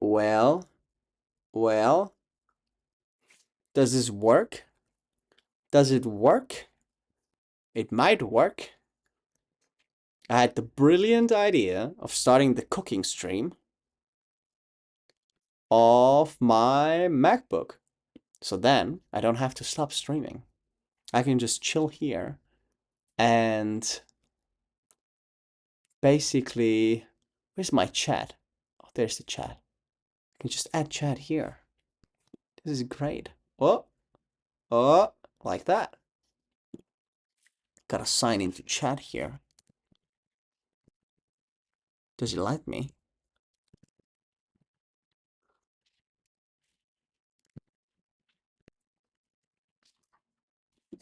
Well, well, does this work? Does it work? It might work. I had the brilliant idea of starting the cooking stream of my MacBook. So then I don't have to stop streaming. I can just chill here and basically, where's my chat? Oh, there's the chat. I can just add chat here. This is great. Oh, like that. Gotta sign into chat here. Does it like me?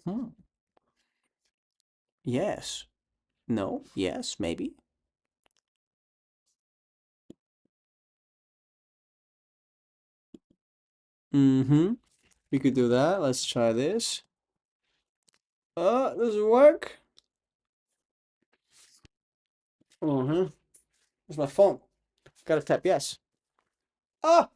Hmm. Yes. No. Yes. Maybe. Mm-hmm. We could do that. Let's try this. Does it work? Mm-hmm. Where's my phone? Gotta tap yes. Ah!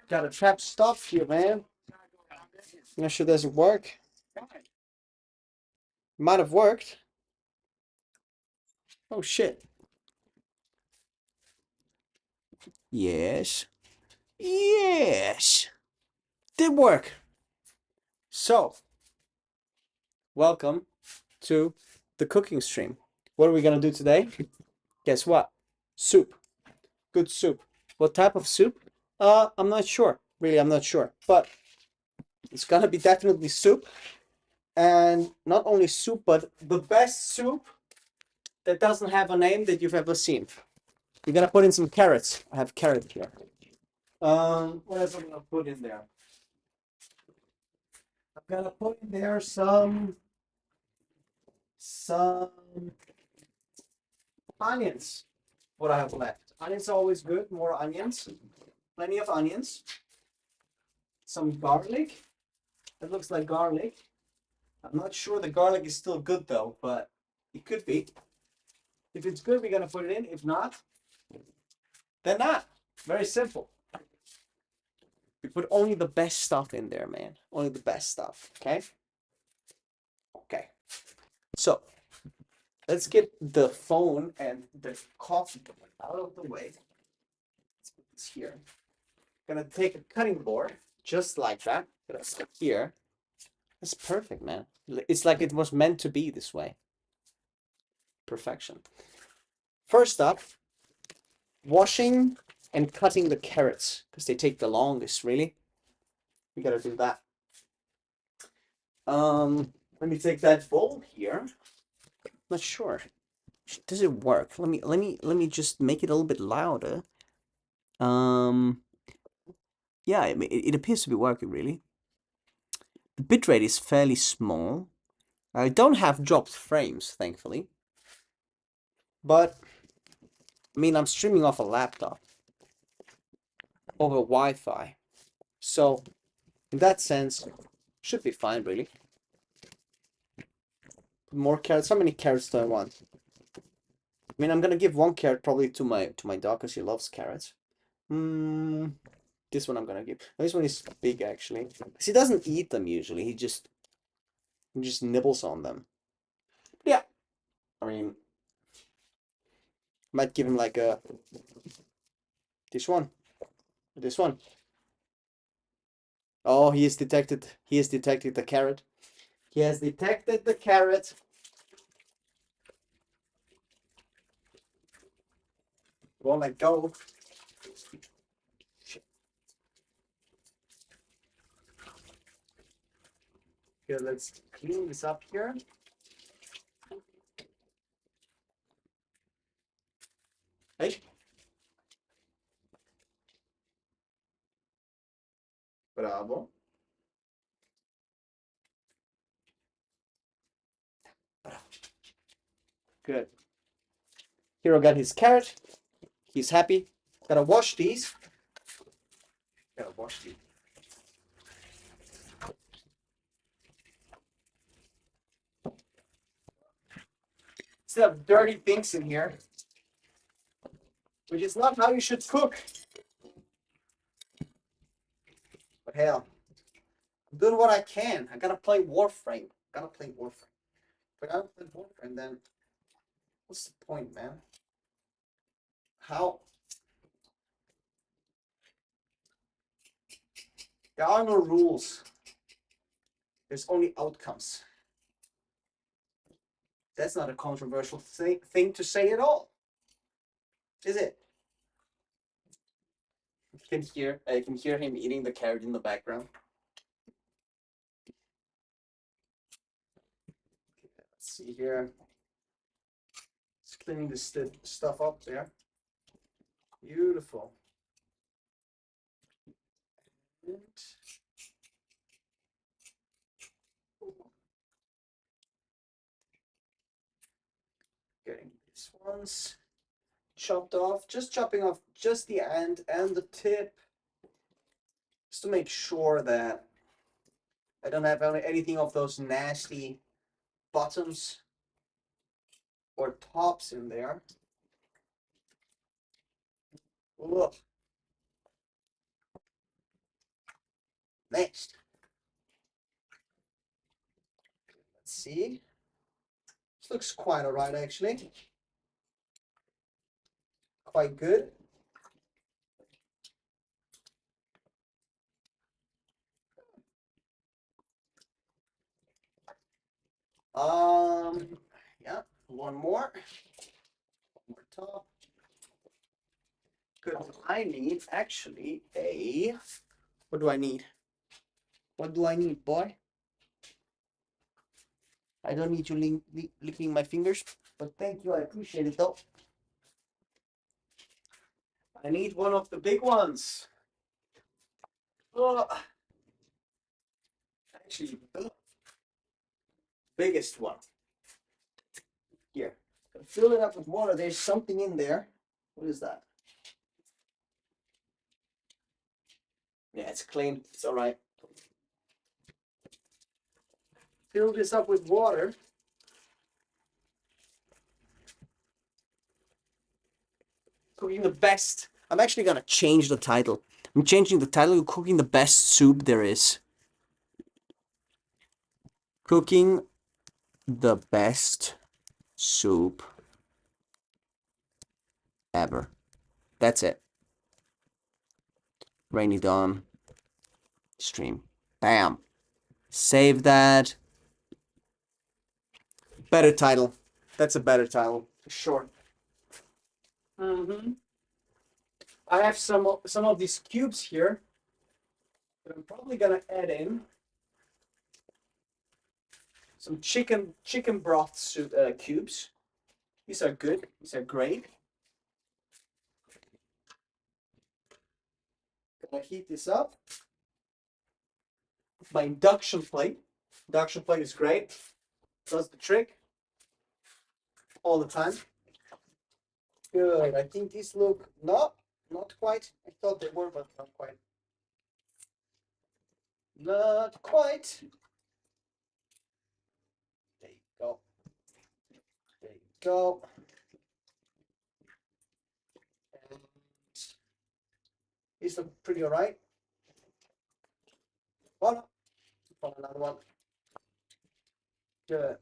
Gotta tap stuff here, man. Not sure doesn't work. Might have worked. Oh shit. Yes. Yes. Did work. So, welcome to the cooking stream. What are we gonna do today? Guess what? Soup. Good soup. What type of soup? I'm not sure. Really, I'm not sure. But it's gonna be definitely soup. And not only soup, but the best soup that doesn't have a name that you've ever seen. We're gonna put in some carrots. I have carrot here. What else am I gonna put in there? I'm gonna put in there some onions. What I have left. Onions are always good. More onions. Plenty of onions. Some garlic. It looks like garlic. I'm not sure the garlic is still good though, but it could be. If it's good, we're gonna put it in. If not, then not. Very simple. We put only the best stuff in there, man. Only the best stuff. Okay. Okay. So let's get the phone and the coffee out of the way. Let's put this here. Gonna take a cutting board just like that. Gonna stick here. That's perfect, man. It's like it was meant to be this way. Perfection. First up, washing and cutting the carrots because they take the longest, really. We gotta do that. Let me take that bowl here. Not sure. Does it work? Let me just make it a little bit louder. Yeah, it appears to be working really. The bitrate is fairly small. I don't have dropped frames, thankfully. But I mean, I'm streaming off a laptop over Wi-Fi, so in that sense, should be fine really. More carrots. How many carrots do I want? I mean, I'm gonna give one carrot probably to my dog because he loves carrots. This one I'm gonna give. This one is big actually. He doesn't eat them usually. He just nibbles on them. Yeah. I mean, might give him like a this one. This one. Oh, he has detected. He has detected the carrot. He has detected the carrot. Won't let go. Here, let's clean this up here. Hey. Bravo. Good. Hero got his carrot. He's happy. Gotta wash these. Gotta wash these. Still have dirty things in here, which is not how you should cook. But hell, I'm doing what I can. I gotta play Warframe. Gotta play Warframe. If I don't play Warframe, then what's the point, man? How? There are no rules. There's only outcomes. That's not a controversial thing to say at all, is it? I can hear him eating the carrot in the background. Let's see here. Just cleaning this stuff up there. Beautiful. And getting these ones chopped off, just chopping off just the end and the tip, just to make sure that I don't have anything of those nasty bottoms or tops in there. Ugh. Next, let's see. This looks quite alright, actually. Quite good. Yeah, one more top. Good. I need actually a. What do I need? What do I need, boy? I don't need you licking my fingers, but thank you. I appreciate it though. I need one of the big ones. Oh, actually, the biggest one. Here, fill it up with water. There's something in there. What is that? Yeah, it's clean. It's all right. Fill this up with water. Cooking the best. I'm actually gonna change the title. I'm changing the title to Cooking the Best Soup There Is. Cooking the best soup ever. That's it. Rainy7awn stream. Bam. Save that. Better title. That's a better title for sure. I have some of these cubes here that I'm probably gonna add in some chicken broth soup, cubes. These are good. These are great. Gonna heat this up. My induction plate. Induction plate is great. Does the trick all the time. Good. I think these look not quite. I thought they were, but not quite. Not quite. There you go. There you go. And these look pretty alright. One. Another one. Good.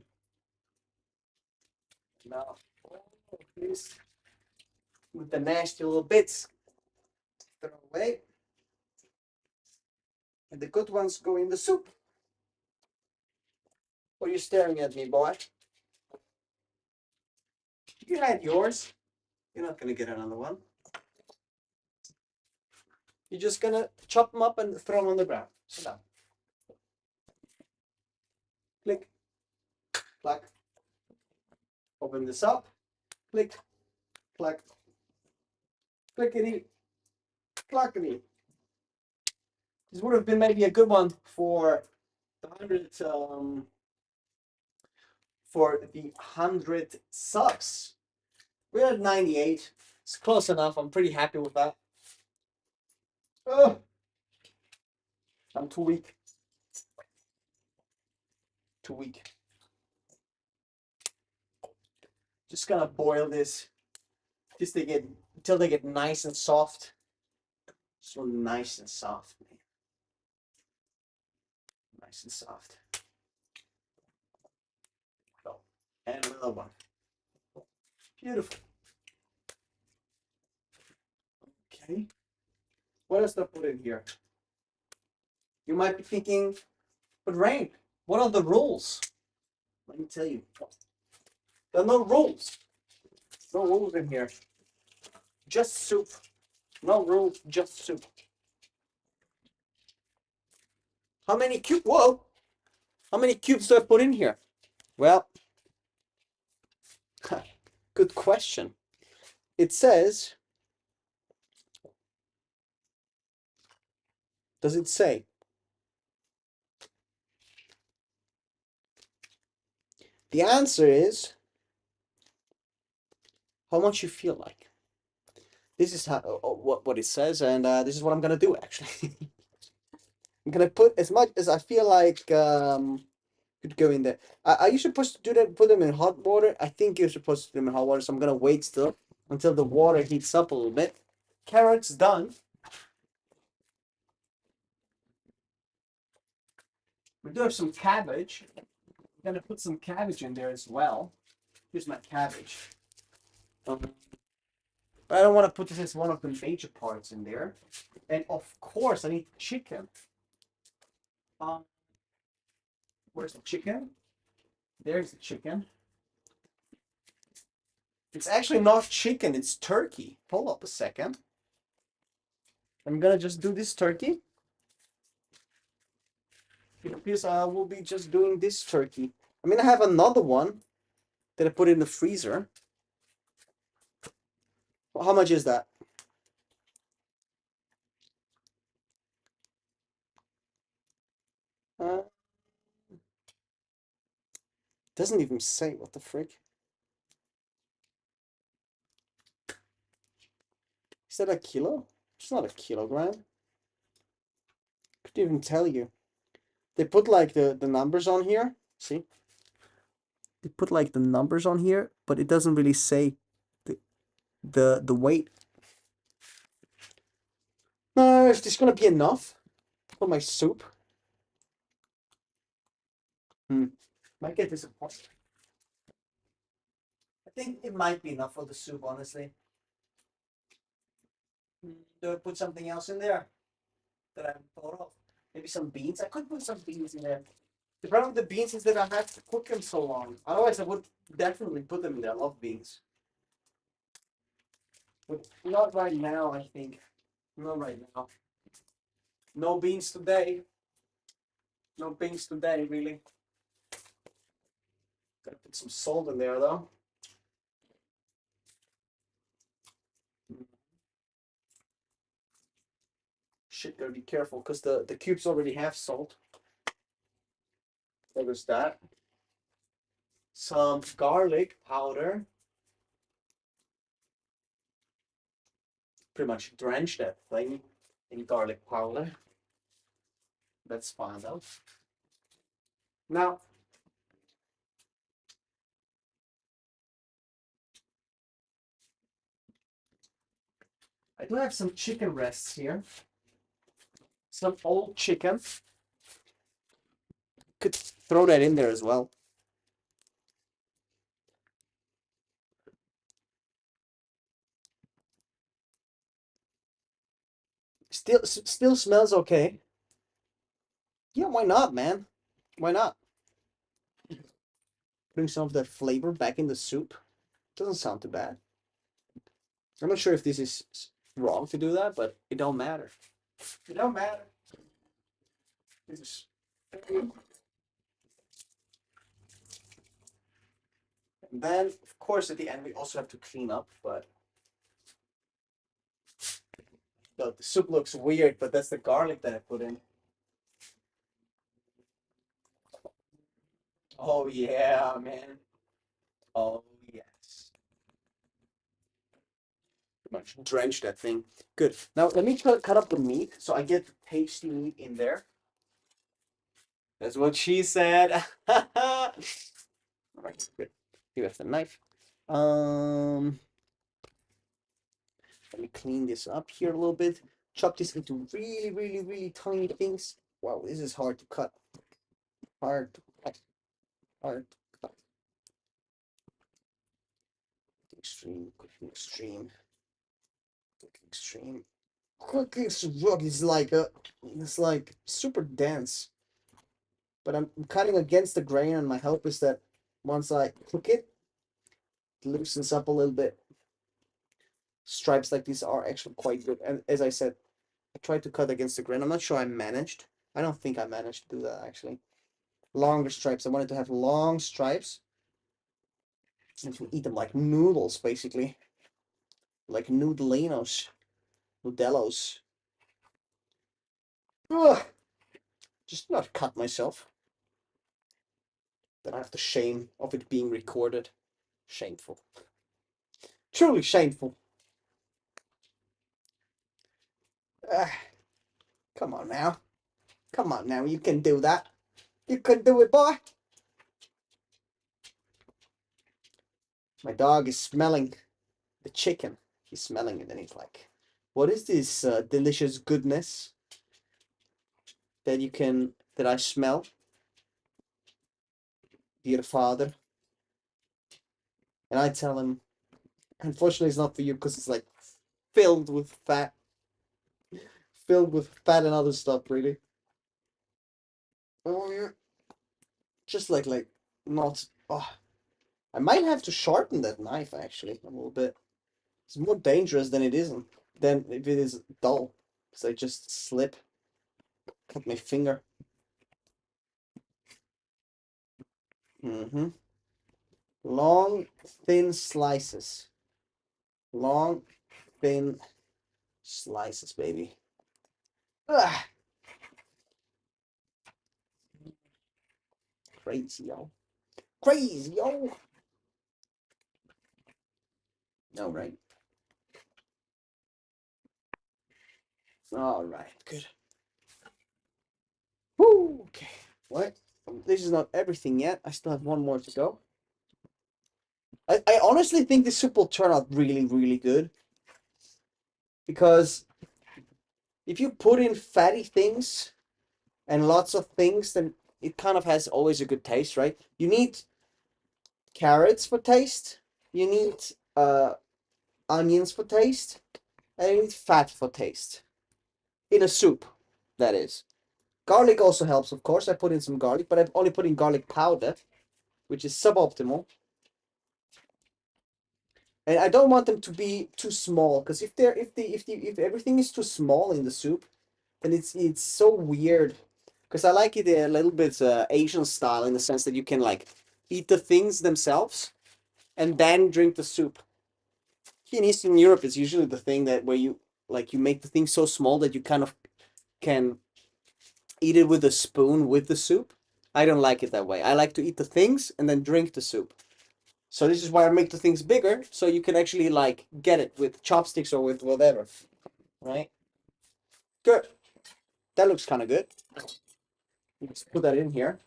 Now, please, with the nasty little bits, throw away. And the good ones go in the soup. What are you staring at me, boy? You had yours. You're not going to get another one. You're just going to chop them up and throw them on the ground. So now. Click. Clack. Open this up. Click. Clack. Clickety. Clackety. This would have been maybe a good one for the 100 subs. We're at 98. It's close enough. I'm pretty happy with that. Oh, I'm too weak. Too weak. Just gonna boil this until they get nice and soft. So nice and soft, man. Nice and soft. Go. And another one. Beautiful. Okay. What else do I put in here? You might be thinking, but Rain, what are the rules? Let me tell you. There are no rules. No rules in here. Just soup. No rules, just soup. How many cubes? Whoa! How many cubes do I put in here? Well, good question. It says, does it say? The answer is how much you feel like. This is how what it says, and this is what I'm gonna do actually. I'm gonna put as much as I feel like could go in there. Are you supposed to do that? Put them in hot water? I think you're supposed to put them in hot water. So I'm gonna wait still until the water heats up a little bit. Carrots done. We do have some cabbage. I'm gonna put some cabbage in there as well. Here's my cabbage. But I don't want to put this as one of the major parts in there. And of course, I need chicken. Where's the chicken? There's the chicken. It's actually not chicken, it's turkey. Hold up a second. I'm gonna just do this turkey. Because I will be just doing this turkey. I mean, I have another one that I put in the freezer. Well, how much is that? Doesn't even say, what the frick? Is that a kilo? It's not a kilogram. Couldn't even tell you. They put like the numbers on here. See? They put like the numbers on here, but it doesn't really say the weight. Is this gonna be enough for my soup? Might get disappointed. I think it might be enough for the soup, honestly. Do I put something else in there that I haven't thought of? Maybe some beans? I could put some beans in there. The problem with the beans is that I have to cook them so long. Otherwise, I would definitely put them in there. I love beans. But not right now, I think. Not right now. No beans today. No beans today, really. Gotta put some salt in there, though. Shit, gotta be careful, because the cubes already have salt. There goes that. Some garlic powder. Pretty much drench that thing in garlic powder. That's fine, though. Now, I do have some chicken breasts here. Some old chicken. Could throw that in there as well. Still smells okay. Yeah, why not, man? Why not? Putting some of that flavor back in the soup doesn't sound too bad. I'm not sure if this is wrong to do that, but it don't matter. It don't matter. This is. And then, of course, at the end we also have to clean up, but the soup looks weird, but that's the garlic that I put in. Oh yeah, man. Oh yes. Pretty much drench that thing. Good. Now let me cut up the meat so I get the tasty meat in there. That's what she said. All right, good. You have the knife. Um, Let me clean this up here a little bit. Chop this into really, really, really tiny things. Wow, this is hard to cut. Hard to cut. Hard to cut. Extreme, cooking extreme, cooking extreme. Cooking rug is like it's like super dense. But I'm cutting against the grain, and my hope is that once I cook it, it loosens up a little bit. Stripes like these are actually quite good. And as I said, I tried to cut against the grain. I'm not sure I managed. I don't think I managed to do that actually. Longer stripes. I wanted to have long stripes and to eat them like noodles, basically. Like noodlinos. Nudellos. Ugh. Just not cut myself. Then I have the shame of it being recorded. Shameful. Truly shameful. Ah, come on now. Come on now. You can do that. You can do it, boy. My dog is smelling the chicken. He's smelling it and he's like, what is this delicious goodness that I smell, dear father? And I tell him, unfortunately, it's not for you because it's like filled with fat, filled with fat and other stuff, really. Oh, yeah. Just like not. Oh, I might have to sharpen that knife actually a little bit. It's more dangerous than it isn't than if it is dull, because I just slip, cut my finger. Mm-hmm. Long, thin slices. Long, thin slices, baby. Ugh, crazy, yo. Crazy, yo. All right. All right, good. Woo, okay. What? This is not everything yet. I still have one more to go. I honestly think this soup will turn out really, really good. Because if you put in fatty things and lots of things, then it kind of has always a good taste, right? You need carrots for taste. You need onions for taste. And you need fat for taste. In a soup, that is. Garlic also helps, of course. I put in some garlic, but I've only put in garlic powder, which is suboptimal. And I don't want them to be too small, because if everything is too small in the soup, then it's so weird. Because I like it a little bit Asian style in the sense that you can like eat the things themselves and then drink the soup. Here in Eastern Europe, it's usually the thing that where you make the thing so small that you kind of can eat it with a spoon with the soup. I don't like it that way. I like to eat the things and then drink the soup. So this is why I make the things bigger, so you can actually like get it with chopsticks or with whatever, right? Good. That looks kind of good. Let's put that in here.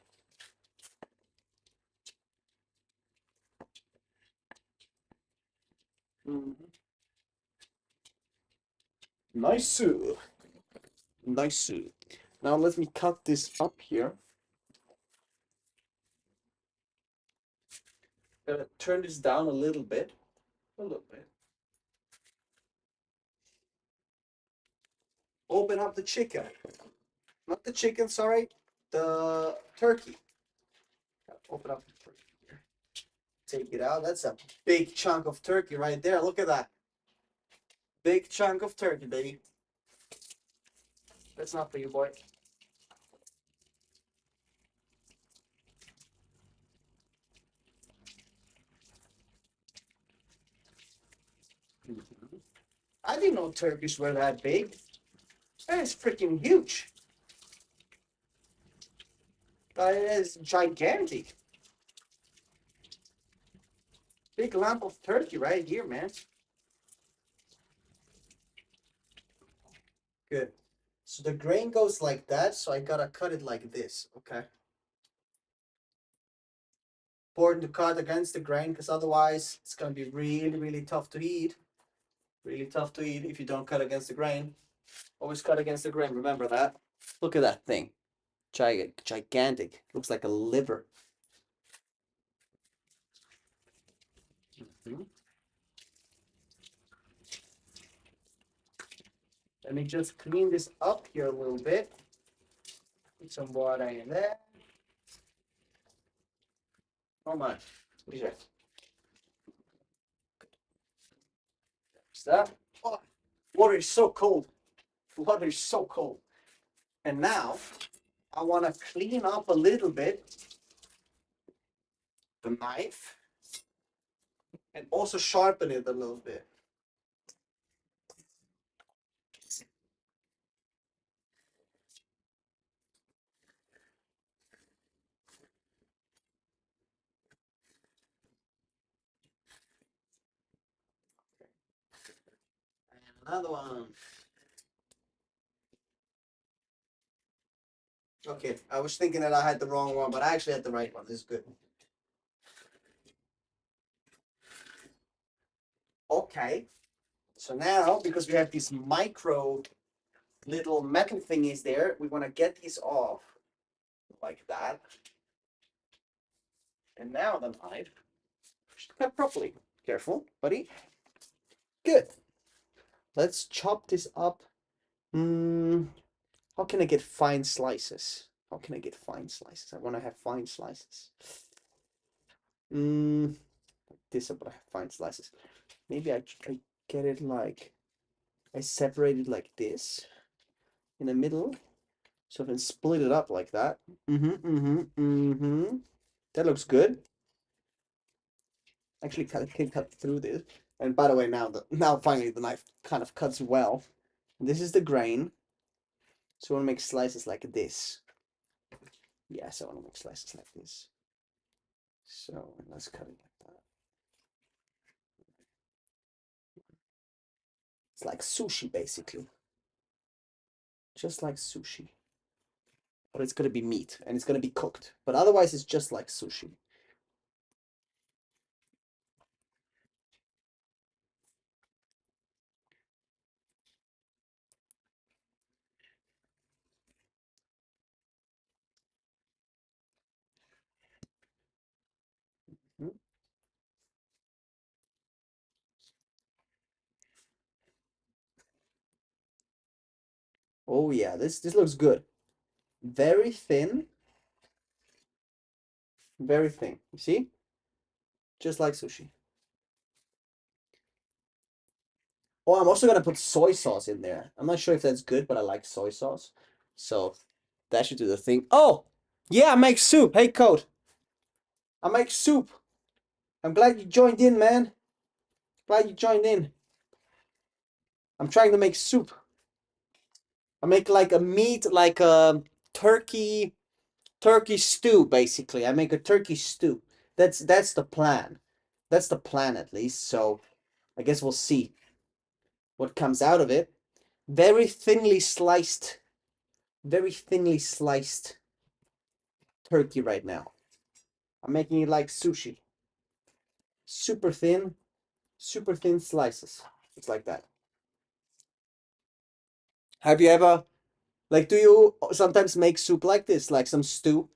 Mm-hmm. Nice. Nice. Now let me cut this up here. Gonna turn this down a little bit. A little bit. Open up the chicken. Not the chicken, sorry. The turkey. Open up the turkey here. Take it out. That's a big chunk of turkey right there. Look at that. Big chunk of turkey, baby. That's not for you, boy. I didn't know turkeys were that big. That is freaking huge. That is gigantic. Big lump of turkey right here, man. Good. So the grain goes like that, so I gotta cut it like this, okay? important to cut against the grain because otherwise it's going to be really, really tough to eat. Really tough to eat if you don't cut against the grain. Always cut against the grain. Remember that. Look at that thing. Gigantic. Looks like a liver. Mm-hmm. Let me just clean this up here a little bit. Put some water in there. Oh my. There's that. Oh, water is so cold. Water is so cold. And now I want to clean up a little bit the knife and also sharpen it a little bit. And another one. Okay, I was thinking that I had the wrong one, but I actually had the right one. This is good. Okay, so now because we have these micro little metal thingies there, we want to get these off like that. And now the knife should cut properly. Careful, buddy. Good. Let's chop this up. How can I get fine slices? How can I get fine slices? I want to have fine slices. Like this, but I have fine slices. Maybe I get it like, I separate it like this in the middle. So I can split it up like that. That looks good. Actually, can cut through this. And by the way, now finally the knife kind of cuts well. This is the grain. So I want to make slices like this. Yes, I want to make slices like this. So let's cut it like that. It's like sushi, basically. Just like sushi. But it's going to be meat, and it's going to be cooked. But otherwise, it's just like sushi. Hmm? Oh yeah, this looks good. Very thin. Very thin. You see? Just like sushi. Oh, I'm also gonna put soy sauce in there. I'm not sure if that's good, but I like soy sauce. So that should do the thing. Oh, yeah, I make soup. Hey, Code. I make soup. I'm glad you joined in, man. Glad you joined in. I'm trying to make soup. I make like a meat, like a turkey stew, basically. I make a turkey stew. That's the plan. That's the plan at least. So I guess we'll see what comes out of it. Very thinly sliced turkey right now. I'm making it like sushi. Super thin slices. It's like that. Have you ever, like, do you sometimes make soup like this, like some stew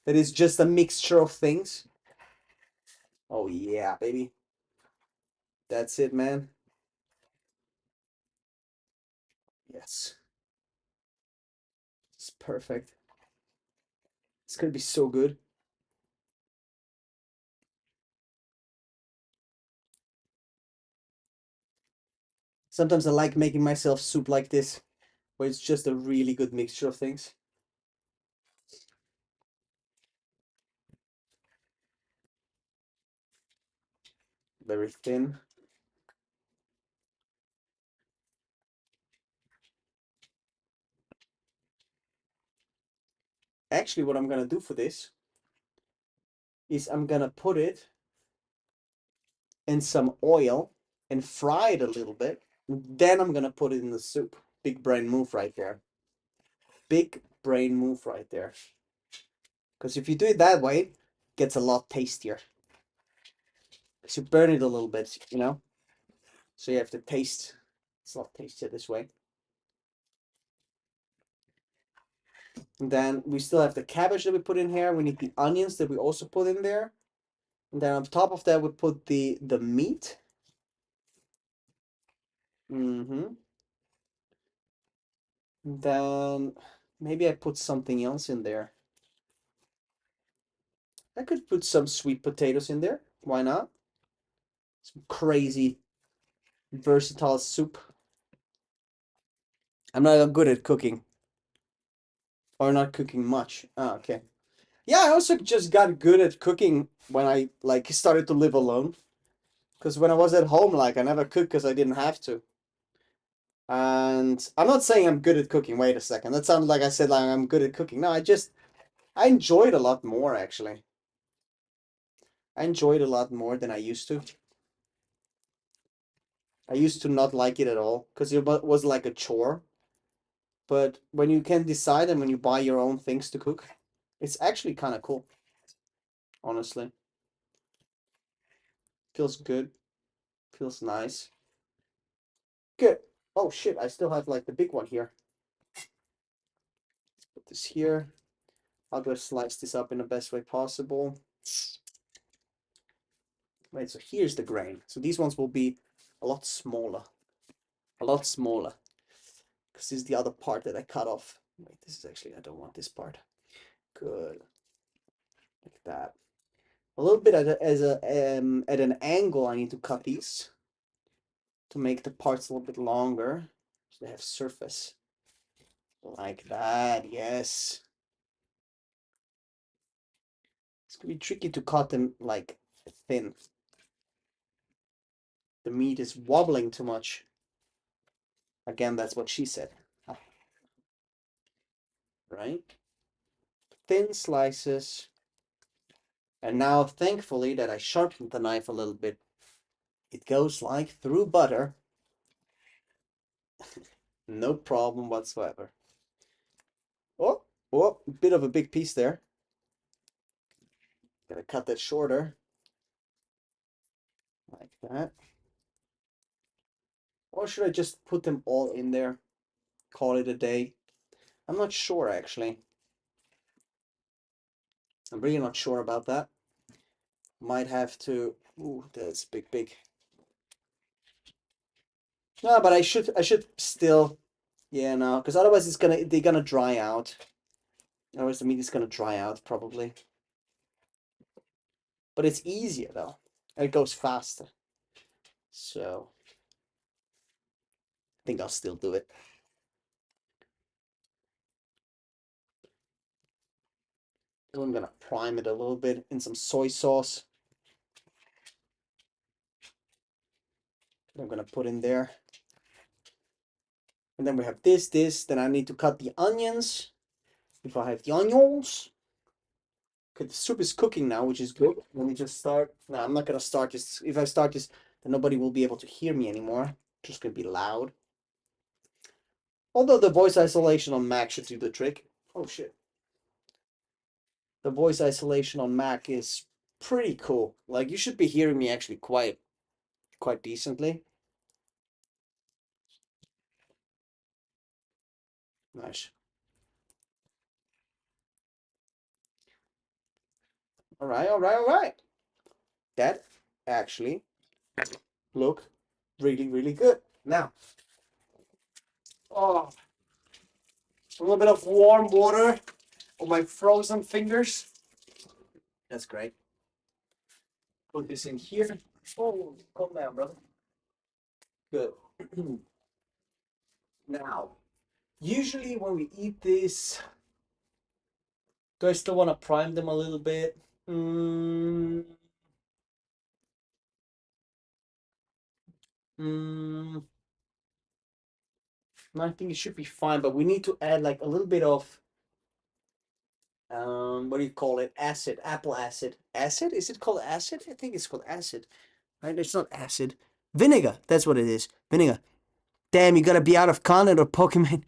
that is just a mixture of things? Oh yeah, baby. That's it, man. Yes. It's perfect. It's gonna be so good. Sometimes I like making myself soup like this, where it's just a really good mixture of things. Very thin. Actually, what I'm gonna do for this is I'm gonna put it in some oil and fry it a little bit. Then I'm gonna put it in the soup. Big brain move right there. Big brain move right there. Because if you do it that way, gets a lot tastier. So burn it a little bit, you know? So you have to taste. It's a lot tastier this way. And then we still have the cabbage that we put in here. We need the onions that we also put in there. And then on top of that, we put the meat. Mm-hmm. And then maybe I put something else in there. I could put some sweet potatoes in there. Why not? Some crazy versatile soup. I'm not good at cooking. Or not cooking much. Ah, okay. Yeah, I also just got good at cooking when I like started to live alone. Because when I was at home, like I never cooked because I didn't have to. And I'm not saying I'm good at cooking. Wait a second. That sounded like I said like I'm good at cooking. No, I enjoyed a lot more actually. I enjoyed a lot more than I used to. I used to not like it at all because it was like a chore. But when you can decide and when you buy your own things to cook, it's actually kind of cool. Honestly, feels good. Feels nice. Good. Oh shit! I still have like the big one here. Put this here. I'll go slice this up in the best way possible. Right, so here's the grain. So these ones will be a lot smaller. A lot smaller. Because this is the other part that I cut off. Wait, this is actually, I don't want this part. Good. Like that. A little bit at an angle, I need to cut these to make the parts a little bit longer. So they have surface. Like that, yes. It's gonna be tricky to cut them like thin. The meat is wobbling too much. Again, that's what she said. Right? Thin slices. And now, thankfully, that I sharpened the knife a little bit, it goes like through butter. No problem whatsoever. Oh, oh, bit of a big piece there. Gotta cut that shorter. Like that. Or should I just put them all in there? Call it a day? I'm not sure, actually. I'm really not sure about that. Might have to... Ooh, that's big, big. No, but I should still... Yeah, no, because otherwise they're gonna dry out. Otherwise the meat is gonna dry out, probably. But it's easier, though. And it goes faster. So... I think I'll still do it. I'm gonna prime it a little bit in some soy sauce. I'm gonna put in there. And then we have this. Then I need to cut the onions. If I have the onions. Okay, the soup is cooking now, which is good. Let me just start. No, I'm not gonna start this. If I start this, then nobody will be able to hear me anymore. Just gonna be loud. Although the voice isolation on Mac should do the trick. Oh shit. The voice isolation on Mac is pretty cool. Like you should be hearing me actually quite decently. Nice. All right, all right, all right. That actually look really, really good. Now, oh, a little bit of warm water on my frozen fingers. That's great. Put this in here. Oh, calm down, brother. Good. Now, usually when we eat this, do I still want to prime them a little bit? Mm, mm, I think it should be fine, but we need to add like a little bit of what do you call it? Acid, apple acid. Acid? Is it called acid? I think it's called acid. Right? It's not acid. Vinegar. That's what it is. Vinegar. Damn, you gotta be out of content or Pokemon.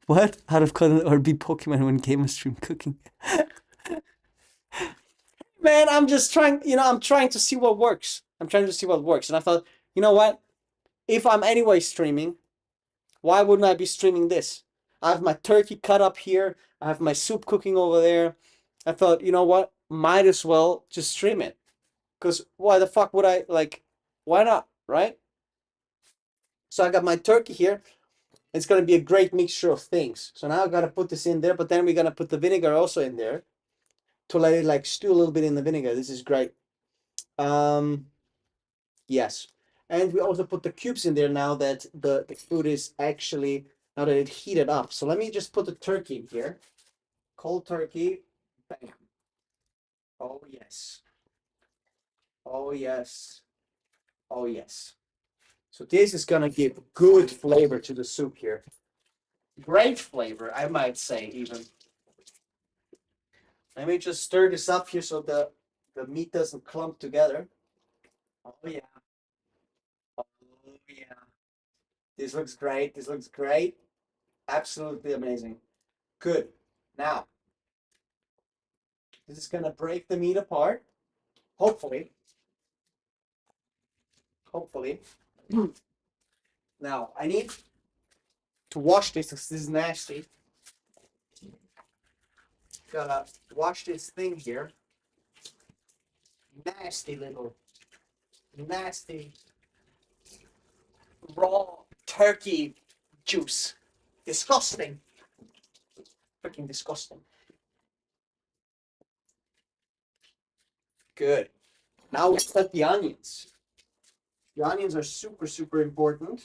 What? Out of content or be Pokemon when game stream cooking? Man, I'm just trying, I'm trying to see what works. I'm trying to see what works. And I thought, you know what? If I'm anyway streaming, why wouldn't I be streaming this? I have my turkey cut up here. I have my soup cooking over there. I thought, you know what? Might as well just stream it. Because why the fuck would I, like, why not, right? So I got my turkey here. It's going to be a great mixture of things. So now I got to put this in there, but then we're going to put the vinegar also in there to let it like stew a little bit in the vinegar. This is great. Um, yes. And we also put the cubes in there now that the food is actually, now that it heated up. So let me just put the turkey in here. Cold turkey. Bam. Oh, yes. Oh, yes. Oh, yes. So this is going to give good flavor to the soup here. Great flavor, I might say, even. Let me just stir this up here so the meat doesn't clump together. Oh, yeah. Oh, yeah. This looks great. This looks great. Absolutely amazing. Good. Now, this is going to break the meat apart. Hopefully. Hopefully. Now, I need to wash this because this is nasty. Gotta wash this thing here. Nasty little, nasty, raw turkey juice. Disgusting. Freaking disgusting. Good. Now we cut the onions. The onions are super, super important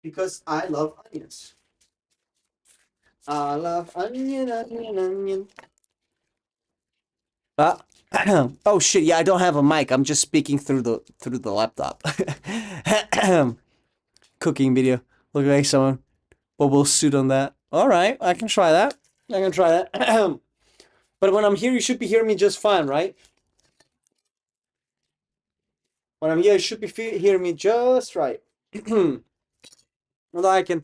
because I love onions. I love onion, onion, onion. Uh, oh shit! Yeah, I don't have a mic. I'm just speaking through the laptop. Cooking video. Look like someone bubble suit on that. All right, I can try that. I can try that. But when I'm here, you should be hearing me just fine, right? When I'm here, you should be hearing me just right. Although I can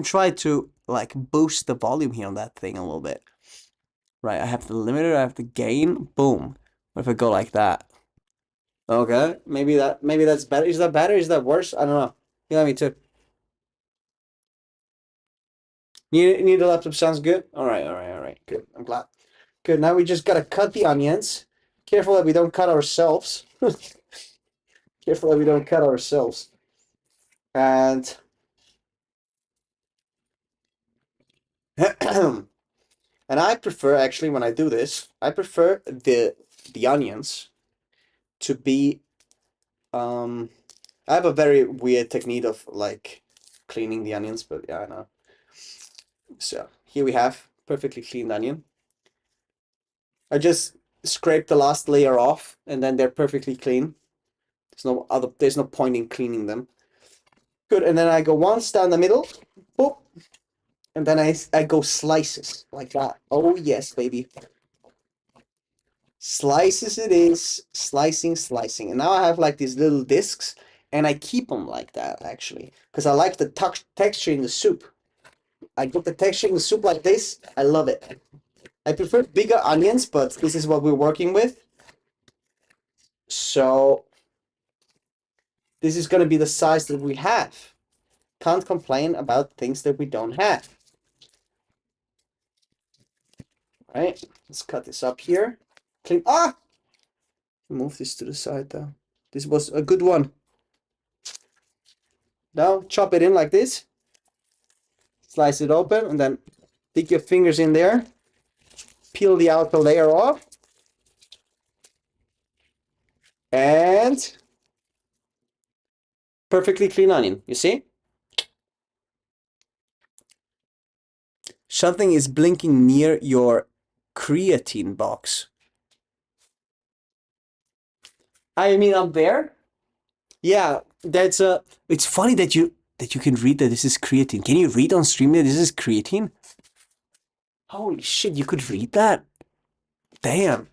try to like boost the volume here on that thing a little bit. Right, I have the limiter, I have the gain. Boom. What if I go like that? Okay, maybe that's better. Is that better? Is that worse? I don't know. You let me too. Need the laptop sounds good? Alright, alright, alright. Good. I'm glad. Good. Now we just gotta cut the onions. Careful that we don't cut ourselves. Careful that we don't cut ourselves. And and I prefer actually when I do this, I prefer the onions to be I have a very weird technique of like cleaning the onions, but yeah, I know. So here we have perfectly cleaned onion. I just scrape the last layer off and then they're perfectly clean. There's no point in cleaning them. Good, and then I go once down the middle, boop, and then I go slices like that. Oh yes, baby. Slices it is, slicing, slicing. And now I have like these little discs and I keep them like that actually because I like the texture in the soup. I get the texture in the soup like this. I love it. I prefer bigger onions, but this is what we're working with. So this is going to be the size that we have. Can't complain about things that we don't have. All right, let's cut this up here. Clean. Ah! Move this to the side though. This was a good one. Now chop it in like this. Slice it open and then dig your fingers in there. Peel the outer layer off. And perfectly clean onion, you see? Something is blinking near your creatine box. I mean, up there? Yeah, that's it's funny that you can read that this is creatine. Can you read on stream that this is creatine? Holy shit, you could read that? Damn.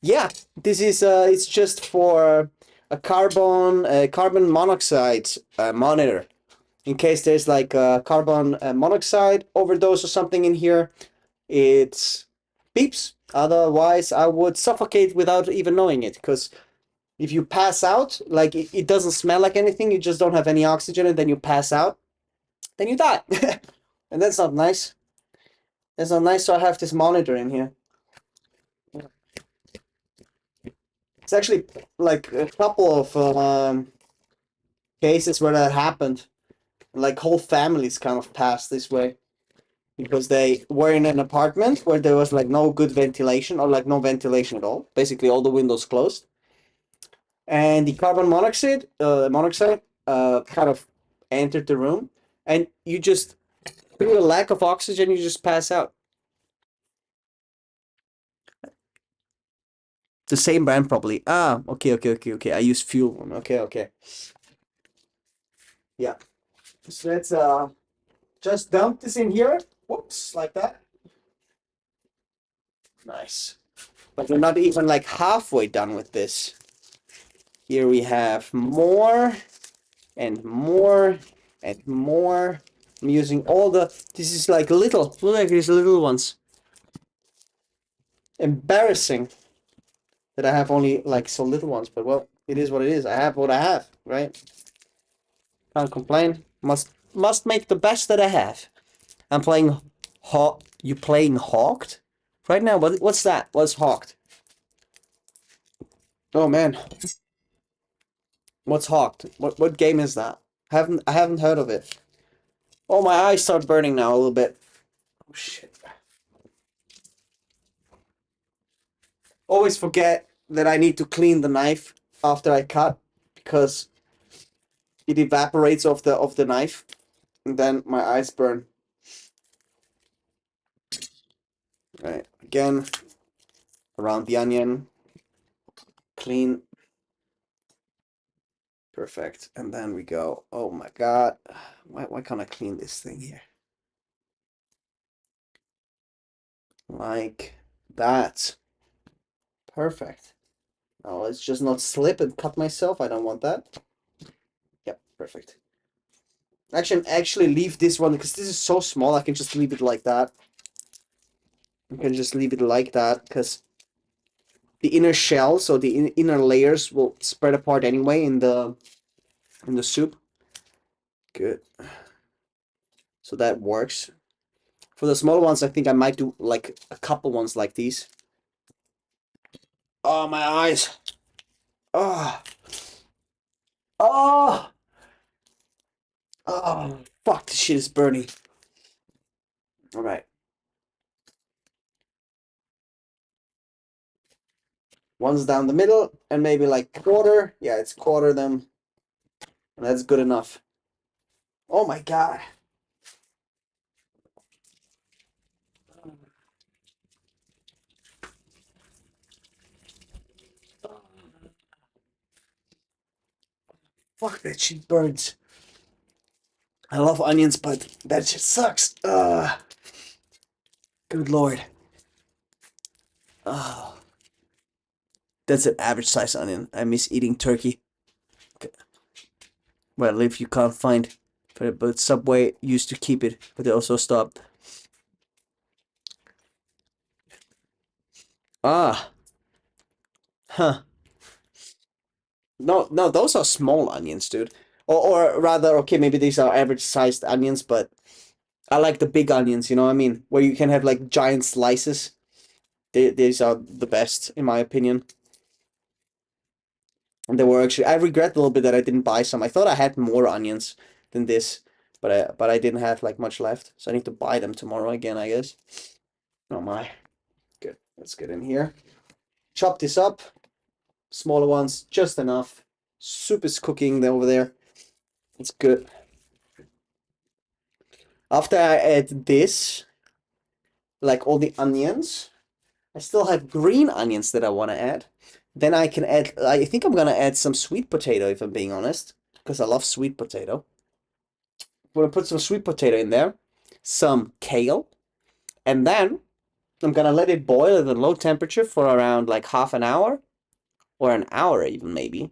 Yeah, this is it's just for a carbon monoxide monitor. In case there's like a carbon monoxide overdose or something in here, it's beeps. Otherwise, I would suffocate without even knowing it. Because if you pass out, like it doesn't smell like anything, you just don't have any oxygen, and then you pass out, then you die. And that's not nice. That's not nice, so I have this monitor in here. It's actually like a couple of cases where that happened. Like whole families kind of passed this way because they were in an apartment where there was like no good ventilation or like no ventilation at all. Basically, all the windows closed, and the carbon monoxide kind of entered the room, and you just through a lack of oxygen, you just pass out. The same brand probably. Ah, okay. I use fuel one. Okay. Yeah. So let's just dump this in here. Whoops, like that. Nice. But we're not even like halfway done with this. Here we have more and more and more. I'm using all the, this is like look like these little ones. Embarrassing that I have only like so little ones, but well, it is what it is. I have what I have, right? Can't complain. Must make the best that I have. I'm playing Hawk. You playing Hawked? Right now, what's that? What's Hawked? Oh man. What's Hawked? What game is that? I haven't heard of it. Oh, my eyes start burning now a little bit. Oh shit. Always forget that I need to clean the knife after I cut because it evaporates off the knife and then my eyes burn. Right, again, around the onion, clean, perfect, and then we go. Oh my god, why can't I clean this thing here? Like that. Perfect. Now let's just not slip and cut myself. I don't want that. Yep, perfect. Actually leave this one because this is so small. I can just leave it like that. You can just leave it like that because the inner shell, so the inner layers will spread apart anyway in the soup. Good. So that works. For the smaller ones, I think I might do like a couple ones like these. Oh, my eyes. Oh. Oh. Oh. Fuck, this shit is burning. All right. One's down the middle and maybe like quarter. Yeah, it's quarter them. And that's good enough. Oh my god. Fuck, that shit burns. I love onions, but that shit sucks. Good lord. Oh. That's an average size onion. I miss eating turkey. Okay. Well, if you can't find, but Subway used to keep it, but they also stopped. Ah. Huh. No, those are small onions, dude. Or rather, okay, maybe these are average sized onions, but I like the big onions, you know what I mean? Where you can have like giant slices. These are the best, in my opinion. And they were actually, I regret a little bit that I didn't buy some. I thought I had more onions than this, but I didn't have like much left. So I need to buy them tomorrow again, I guess. Oh my. Good. Let's get in here. Chop this up. Smaller ones, just enough. Soup is cooking over there. It's good. After I add this, like all the onions, I still have green onions that I want to add. Then I can add, I think I'm going to add some sweet potato if I'm being honest, because I love sweet potato. I'm going to put some sweet potato in there, some kale, and then I'm going to let it boil at a low temperature for around like half an hour or an hour even maybe,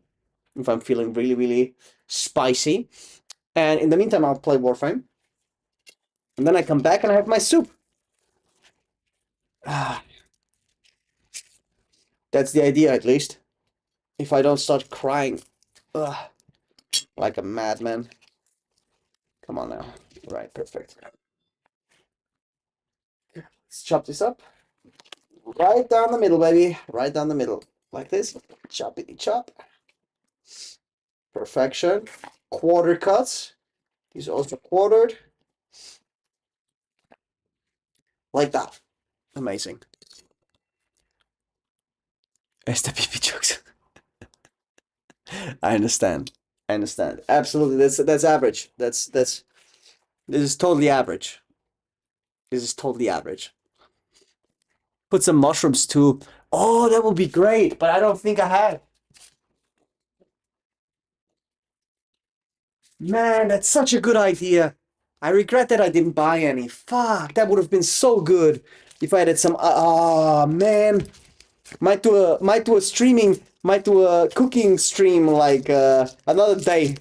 if I'm feeling really, really spicy. And in the meantime, I'll play Warframe. And then I come back and I have my soup. Ah. That's the idea, at least. If I don't start crying, ugh, like a madman. Come on now. Right, perfect. Let's chop this up. Right down the middle, baby. Right down the middle. Like this. Choppity chop. Perfection. Quarter cuts. These are also quartered. Like that. Amazing. SWP jokes. I understand. I understand. Absolutely. That's average. This is totally average. This is totally average. Put some mushrooms too. Oh, that would be great, but I don't think I have. Man, that's such a good idea. I regret that I didn't buy any. Fuck, that would have been so good if I had some. Ah, man, might do a streaming, might do a cooking stream like another day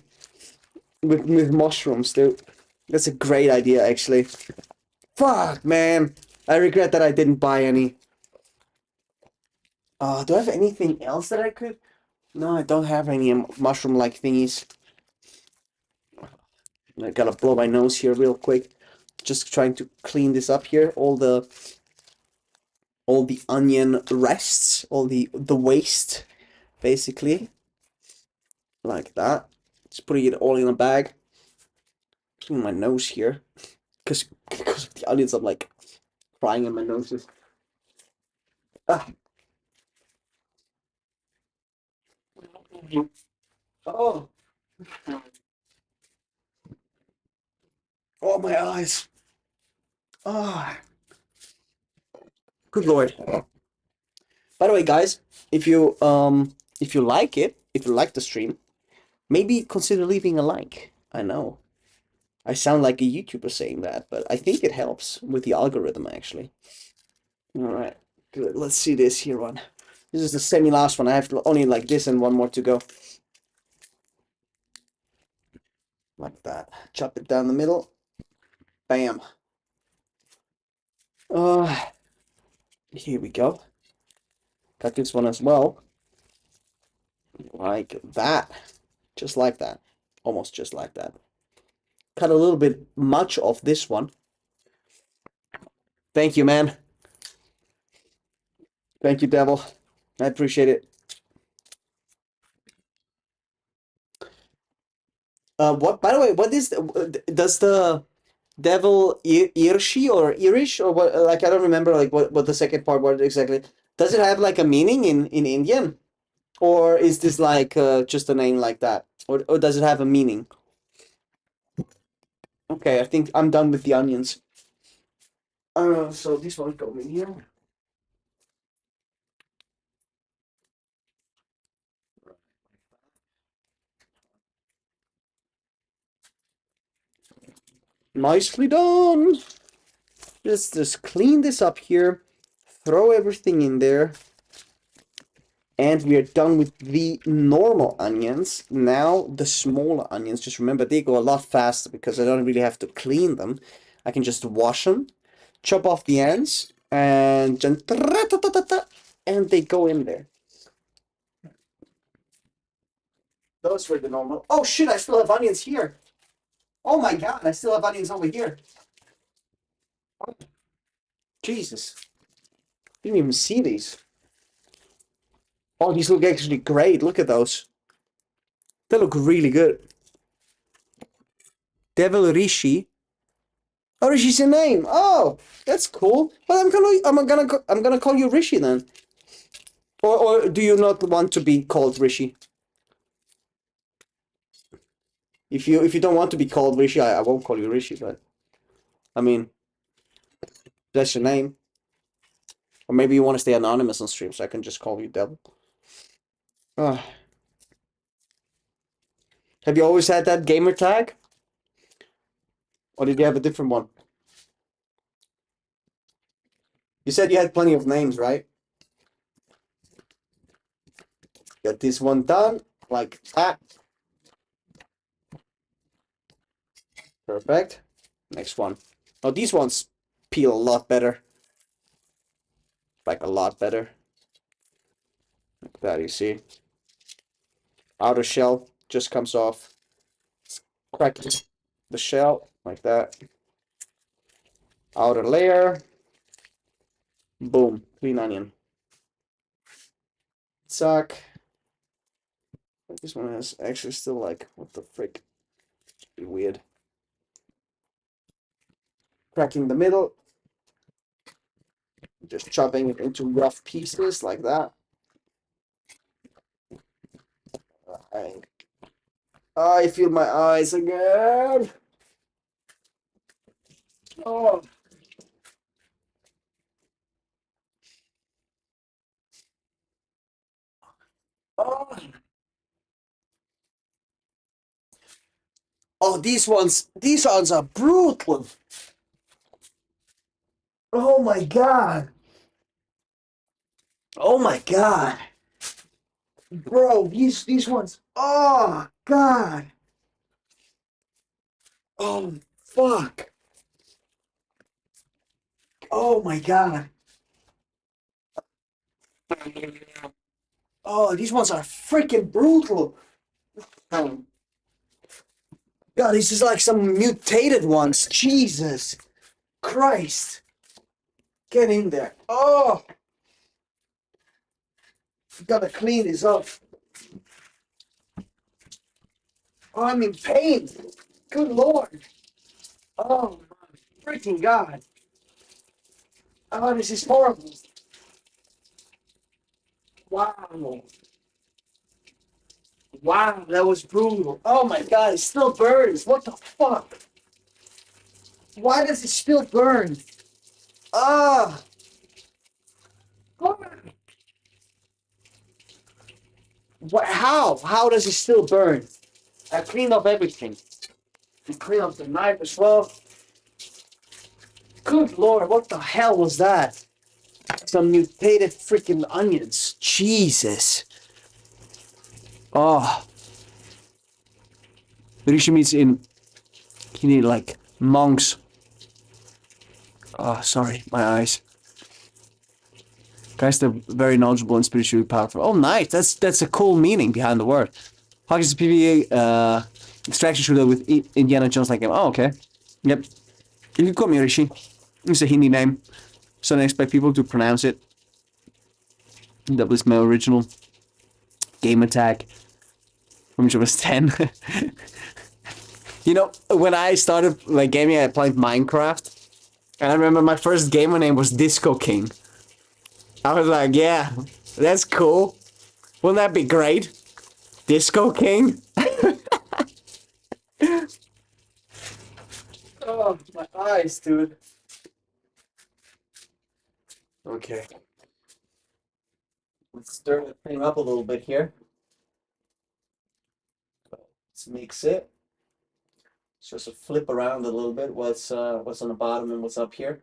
with mushrooms, dude. That's a great idea, actually. Fuck, man, I regret that I didn't buy any. Do I have anything else that I could? No, I don't have any mushroom-like thingies. I gotta blow my nose here real quick. Just trying to clean this up here. All the onion rests, all the waste, basically. Like that. Just putting it all in a bag. Clean my nose here. Because of the onions, I'm like crying in my noses. Ah. Oh. Oh, my eyes. Ah. Good lord. By the way, guys, if you like it, if you like the stream, maybe consider leaving a like. I know. I sound like a YouTuber saying that, but I think it helps with the algorithm, actually. All right, good. Let's see this here one. This is the semi-last one. I have only like this and one more to go. Like that. Chop it down the middle. Bam. Here we go. Got this one as well. Like that. Just like that. Almost just like that. Cut a little bit much of this one. Thank you, man. Thank you, Devil. I appreciate it. What? By the way, what is does the Devil Irshi or Irish or what? Like I don't remember like what the second part was exactly. Does it have like a meaning in Indian, or is this like just a name like that, or does it have a meaning? Okay, I think I'm done with the onions. So this one go in here. Nicely done. Just clean this up here. Throw everything in there. And we are done with the normal onions. Now the smaller onions, just remember they go a lot faster because I don't really have to clean them. I can just wash them, chop off the ends, and they go in there. Those were the normal. Oh shit, I still have onions here. Oh my god, I still have onions over here. Oh, Jesus. Didn't even see these. Oh, these look actually great. Look at those. They look really good. Devil Rishi. Oh, Rishi's your name. Oh, that's cool. But I'm gonna call you Rishi then. Or do you not want to be called Rishi? If you don't want to be called Rishi, I won't call you Rishi. But I mean, that's your name. Or maybe you want to stay anonymous on stream, so I can just call you Devil. Have you always had that gamer tag, or did you have a different one? You said you had plenty of names, right? Got this one done, like that. Perfect. Next one. Oh, these ones peel a lot better. Like a lot better. that, you see. Outer shell just comes off. Crack the shell like that. Outer layer. Boom, clean onion. Suck. This one is actually still like, what the frick? Be weird. Cracking the middle. Just chopping it into rough pieces like that. I feel my eyes again. Oh. Oh. Oh, these ones are brutal. Oh my god. Oh my god. Bro, these ones. Oh god. Oh fuck. Oh my god. Oh, these ones are freaking brutal. God, this is like some mutated ones. Jesus Christ. Get in there. Oh, gotta clean this up. Oh, I'm in pain. Good Lord. Oh my freaking God. Oh, this is horrible. Wow. Wow, that was brutal. Oh my God, it still burns. What the fuck? Why does it still burn? Ah. What? How? How does it still burn? I cleaned up everything. I cleaned up the knife as well. Good Lord, what the hell was that? Some mutated freaking onions. Jesus. Oh. Rishi means in he need like monks. Oh, sorry, my eyes. Guys, they're very knowledgeable and spiritually powerful. Oh, nice. That's a cool meaning behind the word. Hawkins PvE extraction shooter with Indiana Jones like him. Oh, okay. Yep. You can call me Rishi. It's a Hindi name, so I expect people to pronounce it. That was my original game attack from when I was 10. You know, when I started like gaming, I played Minecraft. And I remember my first gamer name was Disco King. I was like, yeah, that's cool. Wouldn't that be great? Disco King? Oh, my eyes, dude. Okay. Let's stir the thing up a little bit here. Let's mix it. Just to flip around a little bit. What's on the bottom and what's up here?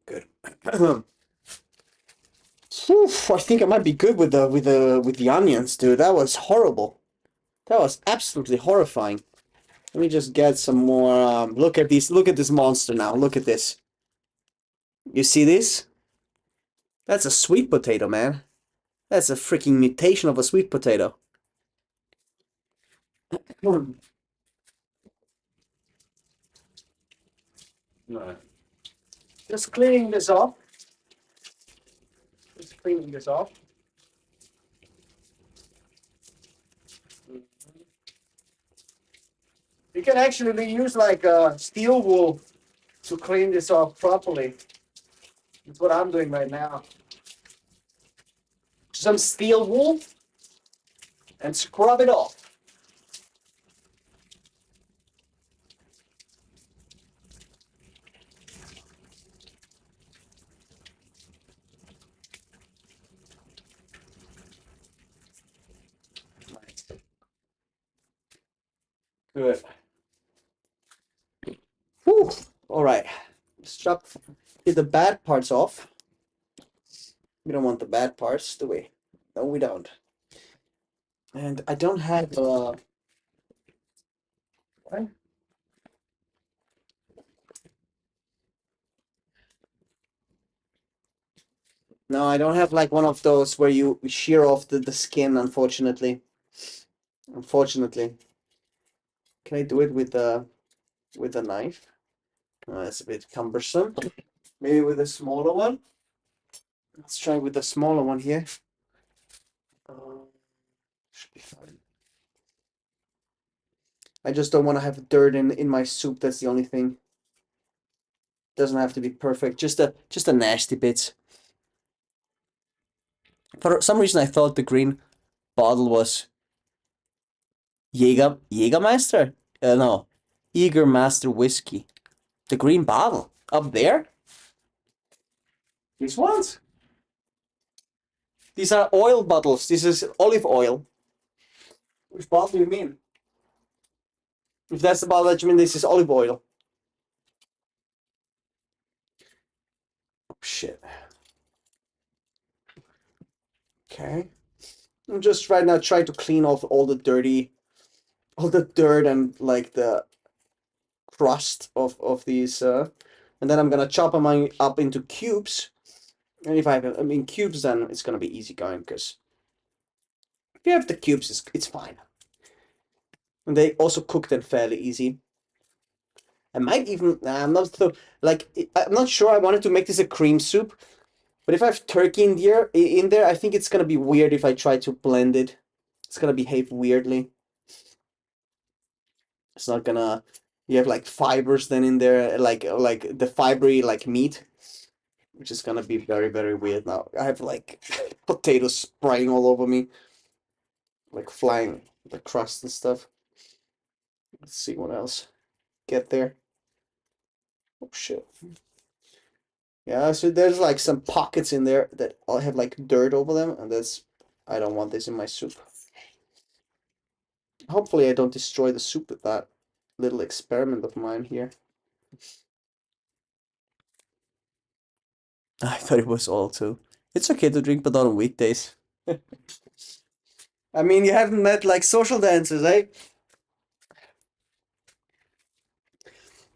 Good. Oof, I think I might be good with the onions, dude. That was horrible. That was absolutely horrifying. Let me just get some more. Look at these. Look at this monster now. Look at this. You see this? That's a sweet potato, man. That's a freaking mutation of a sweet potato. Right. Just cleaning this off. Just cleaning this off. You can actually use like steel wool to clean this off properly. That's what I'm doing right now. Some steel wool and scrub it off. Good. Whew. All right. Let's get the bad parts off. We don't want the bad parts, do we? No, we don't. And I don't have what? No, I don't have like one of those where you shear off the skin, unfortunately. Unfortunately. Can I do it with a knife? That's a bit cumbersome. Maybe with a smaller one? Let's try with the smaller one here. Should be fine. I just don't want to have dirt in my soup. That's the only thing. Doesn't have to be perfect. Just a nasty bit. For some reason, I thought the green bottle was Jägermeister. No, Jägermeister whiskey. The green bottle up there. These ones. These are oil bottles. This is olive oil. Which bottle do you mean? If that's the bottle that you mean, this is olive oil. Oh, shit. Okay. I'm just right now trying to clean off all the dirt and like the crust of these, and then I'm gonna chop them up into cubes. And if I have them in cubes, then it's gonna be easy going because if you have the cubes, it's fine. And they also cook them fairly easy. I might even, I'm not so, like, I'm not sure I wanted to make this a cream soup, but if I have turkey in there, I think it's gonna be weird if I try to blend it. It's gonna behave weirdly. It's not gonna, you have like fibers then in there, like the fibery like meat, which is gonna be very, very weird now. I have like potatoes spraying all over me, like flying the crust and stuff. Let's see what else get there. Oh shit. Yeah, so there's like some pockets in there that all have like dirt over them, and I don't want this in my soup. Hopefully I don't destroy the soup with that little experiment of mine here. I thought it was all too. It's okay to drink, but not on weekdays. I mean, you haven't met like social dancers, eh?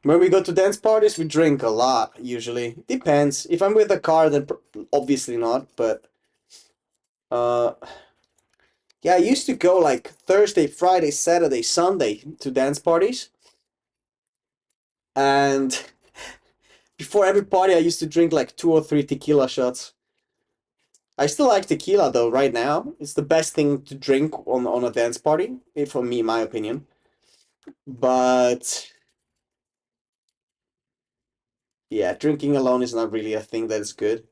When we go to dance parties, we drink a lot, usually. Depends. If I'm with a car, then obviously not, but uh yeah, I used to go like Thursday, Friday, Saturday, Sunday to dance parties. And before every party, I used to drink like 2 or 3 tequila shots. I still like tequila though, right now. It's the best thing to drink on a dance party, for me, my opinion. But yeah, drinking alone is not really a thing that is good.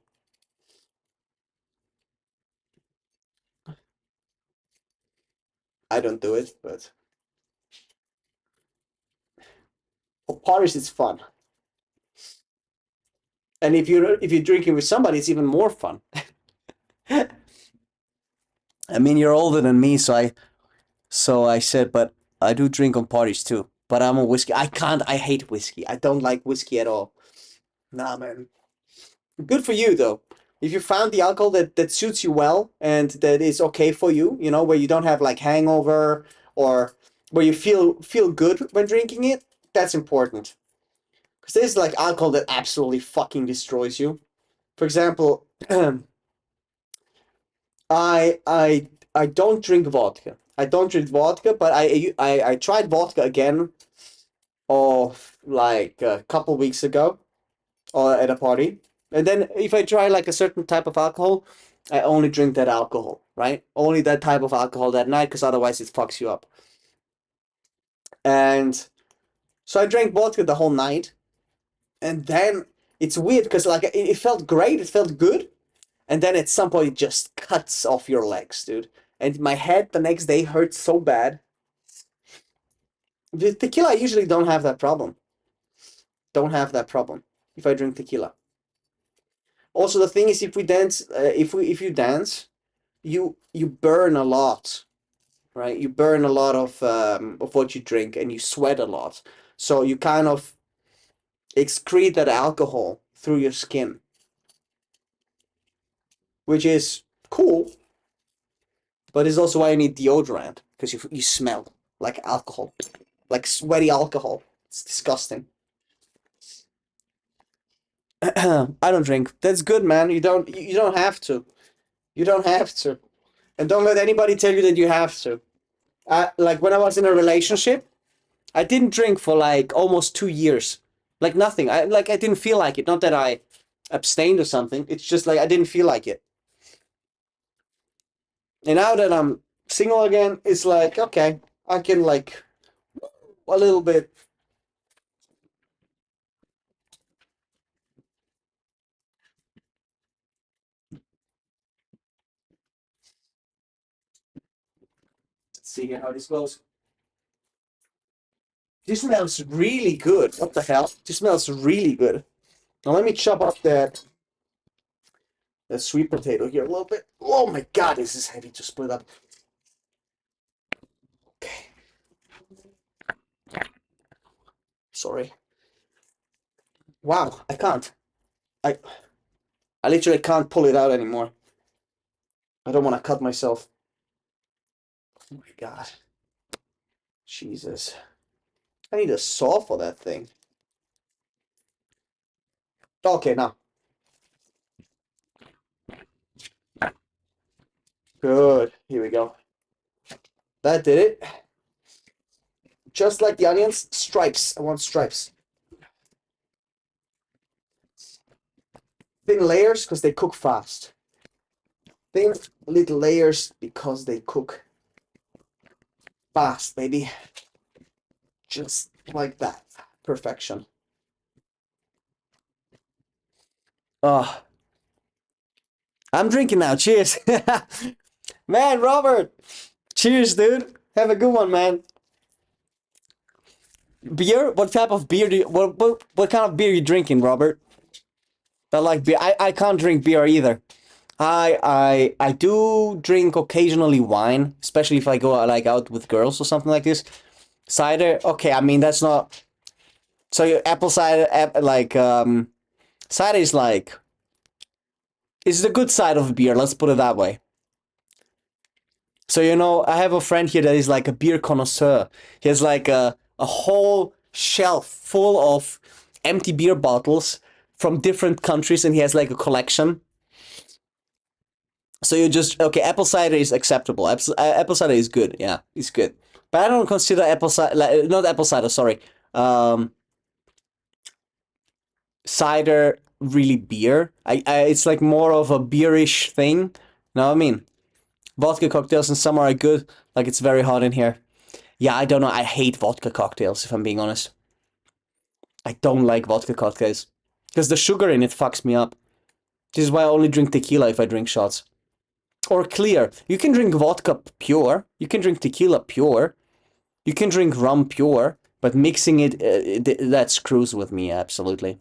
I don't do it, but for parties it's fun. And if you're drinking with somebody, it's even more fun. I mean, you're older than me, so I said, but I do drink on parties too. But I'm a whiskey. I can't. I hate whiskey. I don't like whiskey at all. Nah, man. Good for you though. If you found the alcohol that suits you well and that is okay for you, where you don't have like hangover or where you feel good when drinking it, that's important. Because there's like alcohol that absolutely fucking destroys you. For example, I don't drink vodka. I don't drink vodka, but I tried vodka again of like a couple weeks ago or at a party. And then if I try like a certain type of alcohol, I only drink that alcohol, right? Only that type of alcohol that night, because otherwise it fucks you up. And so I drank vodka the whole night, and then it's weird because like it felt great, it felt good, and then at some point it just cuts off your legs, dude. And my head the next day hurt so bad. With tequila, I usually don't have that problem. Don't have that problem if I drink tequila. Also, the thing is, if we dance, if you dance, you burn a lot, right? You burn a lot of what you drink, and you sweat a lot. So you kind of excrete that alcohol through your skin, which is cool, but it's also why you need deodorant because you smell like alcohol, like sweaty alcohol. It's disgusting. I don't drink. That's good, man. You don't have to. You don't have to. And don't let anybody tell you that you have to. Like when I was in a relationship, I didn't drink for like almost 2 years. Like nothing. I didn't feel like it. Not that I abstained or something. It's just like I didn't feel like it. And now that I'm single again, it's like okay, I can like a little bit. Let's see here how this goes. This smells really good. What the hell? This smells really good. Now let me chop up that sweet potato here a little bit. Oh my god, this is heavy to split up. Okay. Sorry. Wow, I can't. I I literally can't pull it out anymore. I don't want to cut myself. Oh my god. Jesus. I need a saw for that thing. Okay, now. Good. Here we go. That did it. Just like the onions, stripes. I want stripes. Thin layers because they cook fast. Thin little layers because they cook fast, baby. Just like that. Perfection. Oh, I'm drinking now. Cheers. Man, Robert. Cheers, dude. Have a good one, man. Beer? What type of beer do you what kind of beer you drinking, Robert? I like beer. I can't drink beer either. I do drink occasionally wine, especially if I go like out with girls or something like this. Cider, okay, I mean that's not so your apple cider cider is like it's the good side of beer, let's put it that way. So I have a friend here that is like a beer connoisseur. He has like a whole shelf full of empty beer bottles from different countries, and he has like a collection. So you just okay, apple cider is acceptable. Apple cider is good. Yeah, it's good. But I don't consider apple cider like, not apple cider. Sorry, um, cider really beer. It's like more of a beerish thing. You know what I mean? Vodka cocktails in summer are good. Like it's very hot in here. Yeah, I don't know. I hate vodka cocktails, if I'm being honest. I don't like vodka cocktails. Because the sugar in it fucks me up. This is why I only drink tequila if I drink shots. Or clear. You can drink vodka pure. You can drink tequila pure. You can drink rum pure. But mixing that screws with me, absolutely.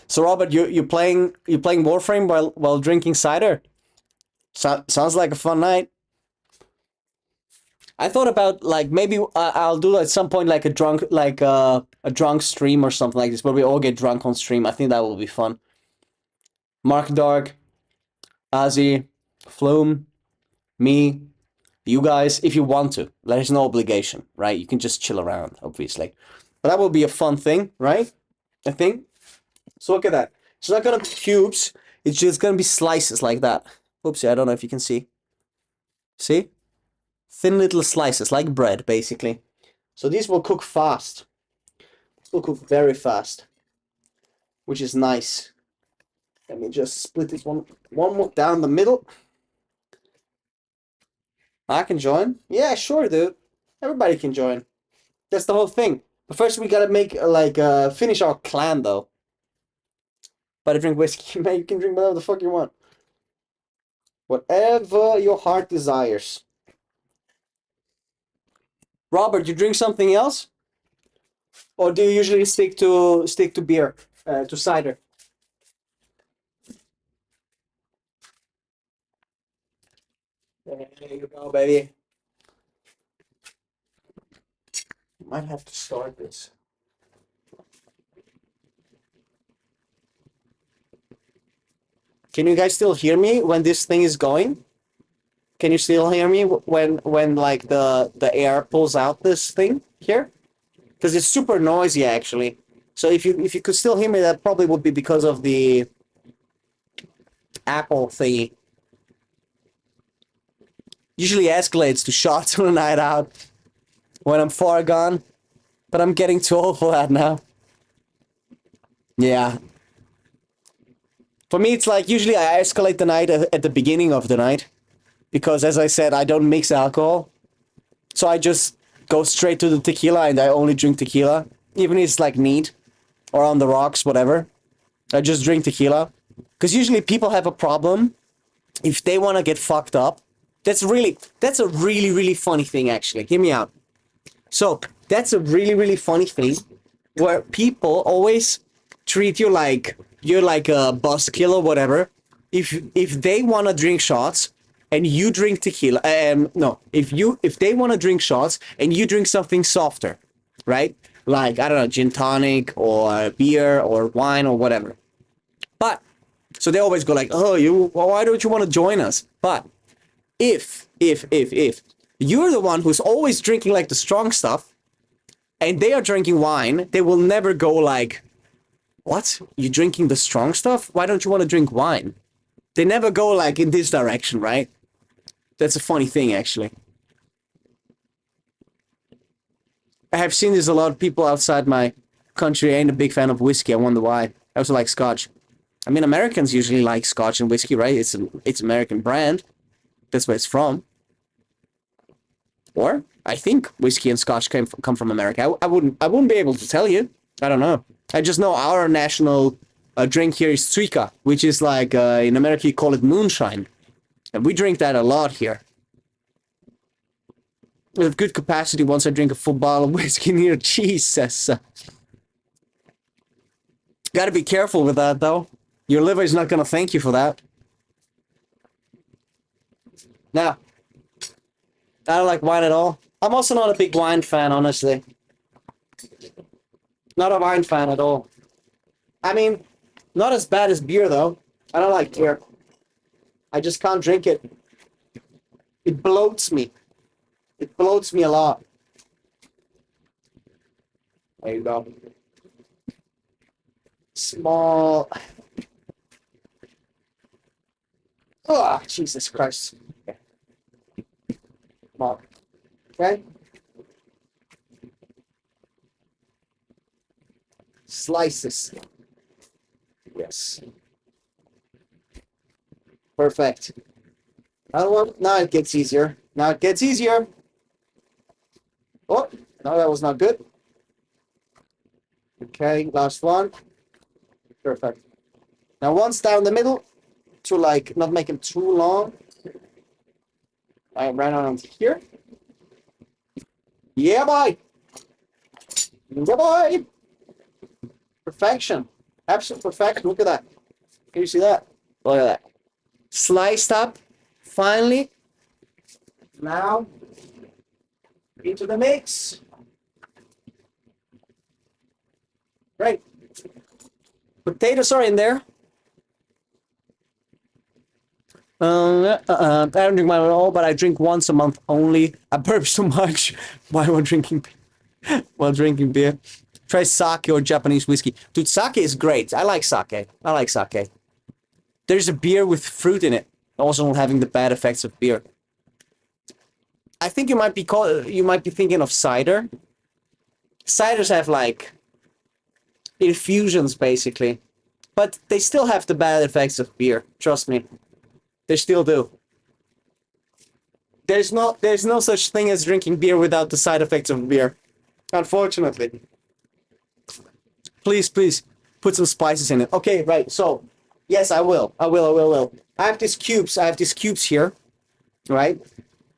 So Robert, you playing Warframe while drinking cider? Sounds like a fun night. I thought about like maybe I'll do at some point like a drunk stream or something like this, where we all get drunk on stream. I think that will be fun. Mark Dark, Ozzy, Flume, me, you guys, if you want to. There's no obligation, right? You can just chill around, obviously. But that will be a fun thing, right? I think. So look at that. It's not gonna be cubes. It's just gonna be slices like that. Oopsie, I don't know if you can see. See? Thin little slices, like bread, basically. So these will cook fast. This will cook very fast, which is nice. Let me just split this one more down the middle. I can join. Yeah, sure, dude. Everybody can join. That's the whole thing. But first we gotta make finish our clan though. But I drink whiskey, man. You can drink whatever the fuck you want. Whatever your heart desires. Robert, you drink something else? Or do you usually stick to beer, to cider? There you go, baby. Might have to start this. Can you guys still hear me when this thing is going? Can you still hear me when like the air pulls out this thing here? Because it's super noisy actually. So if you could still hear me, that probably would be because of the Apple thingy. Usually escalates to shots on a night out when I'm far gone, but I'm getting too old for that now. Yeah. For me, it's like usually I escalate the night at the beginning of the night because, as I said, I don't mix alcohol. So I just go straight to the tequila and I only drink tequila, even if it's like neat or on the rocks, whatever. I just drink tequila. Because usually people have a problem if they want to get fucked up. That's a really funny thing, actually. Hear me out. So that's a really funny thing where people always treat you like you're like a buzzkill or whatever. If they want to drink shots and you drink tequila, no, if they want to drink shots and you drink something softer, right? Like, I don't know, gin tonic or beer or wine or whatever. But so they always go like, oh, why don't you want to join us? But if you're the one who's always drinking like the strong stuff and they are drinking wine, they will never go like, what? You drinking the strong stuff? Why don't you want to drink wine? They never go like in this direction, right? That's a funny thing, actually. I have seen this a lot of people outside my country ain't a big fan of whiskey. I wonder why. I also like scotch. I mean, Americans usually like scotch and whiskey, right? It's American brand. That's where it's from. Or I think whiskey and scotch come from America. I wouldn't be able to tell you. I don't know. I just know our national drink here is suika, which is like in America you call it moonshine, and we drink that a lot here. With good capacity, once I drink a full bottle of whiskey near Jesus. Gotta be careful with that though. Your liver is not gonna thank you for that. Now, I don't like wine at all. I'm also not a big wine fan, honestly. Not a wine fan at all. I mean, not as bad as beer, though. I don't like beer. I just can't drink it. It bloats me. It bloats me a lot. There you go. Small. Oh, Jesus Christ. Okay. Small. Okay. Slices. Yes. Perfect. Now it gets easier. Now it gets easier. Oh, no, that was not good. Okay, last one. Perfect. Now once down the middle to like not make them too long. I ran on here. Yeah, boy. Yeah, boy. Perfection. Absolute perfection. Look at that. Can you see that? Look at that. Sliced up. Finally. Now, into the mix. Great. Potatoes are in there. I don't drink wine at all, but I drink once a month only. I burp so much while drinking beer. Try sake or Japanese whiskey. Dude, sake is great. I like sake. There's a beer with fruit in it, also not having the bad effects of beer. I think you might be thinking of cider. Ciders have like infusions basically, but they still have the bad effects of beer. Trust me, they still do. There's no such thing as drinking beer without the side effects of beer, unfortunately. Please put some spices in it. Okay, right. So yes, I will. I have these cubes here, right?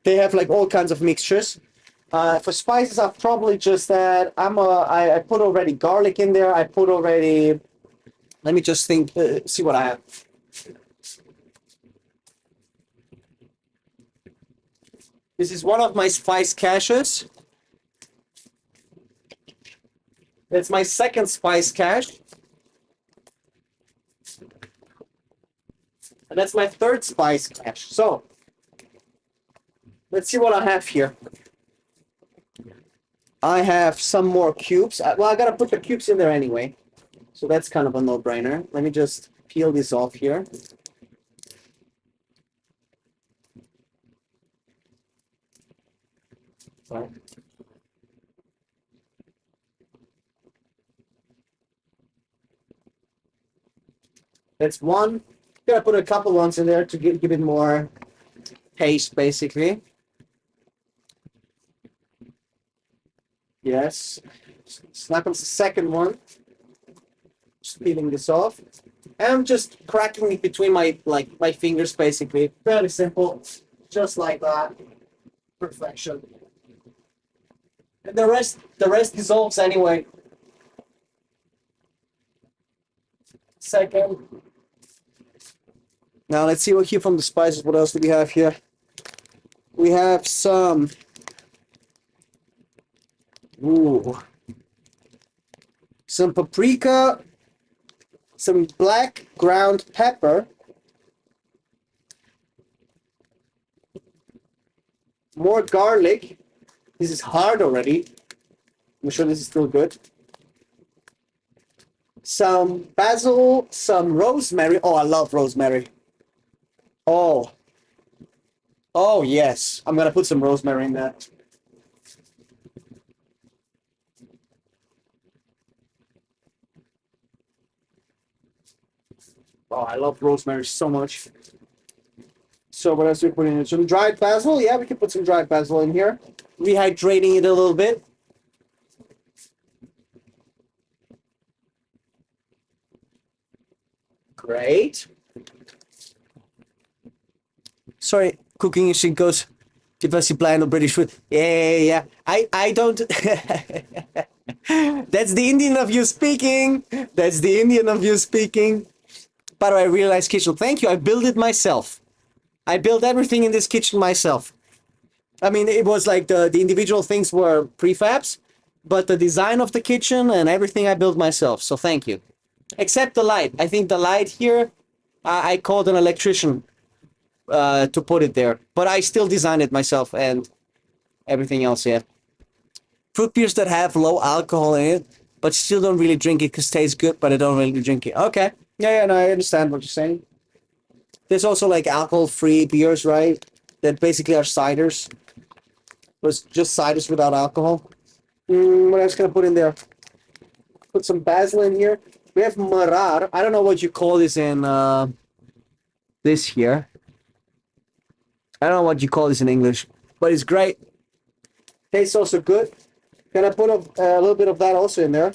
They have like all kinds of mixtures. For spices, I've probably just add. I put already garlic in there. I put already. Let me just think. See what I have. This is one of my spice caches. It's my second spice cache. And that's my third spice cache. So, let's see what I have here. I have some more cubes. Well, I gotta put the cubes in there anyway. So that's kind of a no-brainer. Let me just peel this off here. Sorry. That's one. Gotta put a couple ones in there to give it more taste, basically. Yes. Snap on the second one. Just peeling this off. And I'm just cracking it between my fingers, basically. Fairly simple. Just like that. Perfection. And the rest dissolves anyway. Second. Now let's see what here from the spices. What else do we have here? We have some. Ooh. Some paprika. Some black ground pepper. More garlic. This is hard already. I'm sure this is still good. Some basil, some rosemary. Oh, I love rosemary. Oh. Oh, yes. I'm going to put some rosemary in that. Oh, I love rosemary so much. So what else are we putting in? Some dried basil? Yeah, we can put some dried basil in here. Rehydrating it a little bit. Great. Sorry, cooking machine goes. Diversi blind or British food. Yeah. I don't. That's the Indian of you speaking. That's the Indian of you speaking. By the way, I realized kitchen. Thank you. I built it myself. I built everything in this kitchen myself. I mean, it was like the individual things were prefabs, but the design of the kitchen and everything I built myself. So thank you. Except the light. I think the light here, I called an electrician to put it there. But I still designed it myself and everything else, yeah. Fruit beers that have low alcohol in it, but still don't really drink it because it tastes good, but I don't really drink it. Okay. Yeah, no, I understand what you're saying. There's also like alcohol-free beers, right? That basically are ciders. But it's just ciders without alcohol. What else can I put in there? Put some basil in here. We have marar. I don't know what you call this in this here. I don't know what you call this in English, but it's great. Tastes also good. Can I put a little bit of that also in there?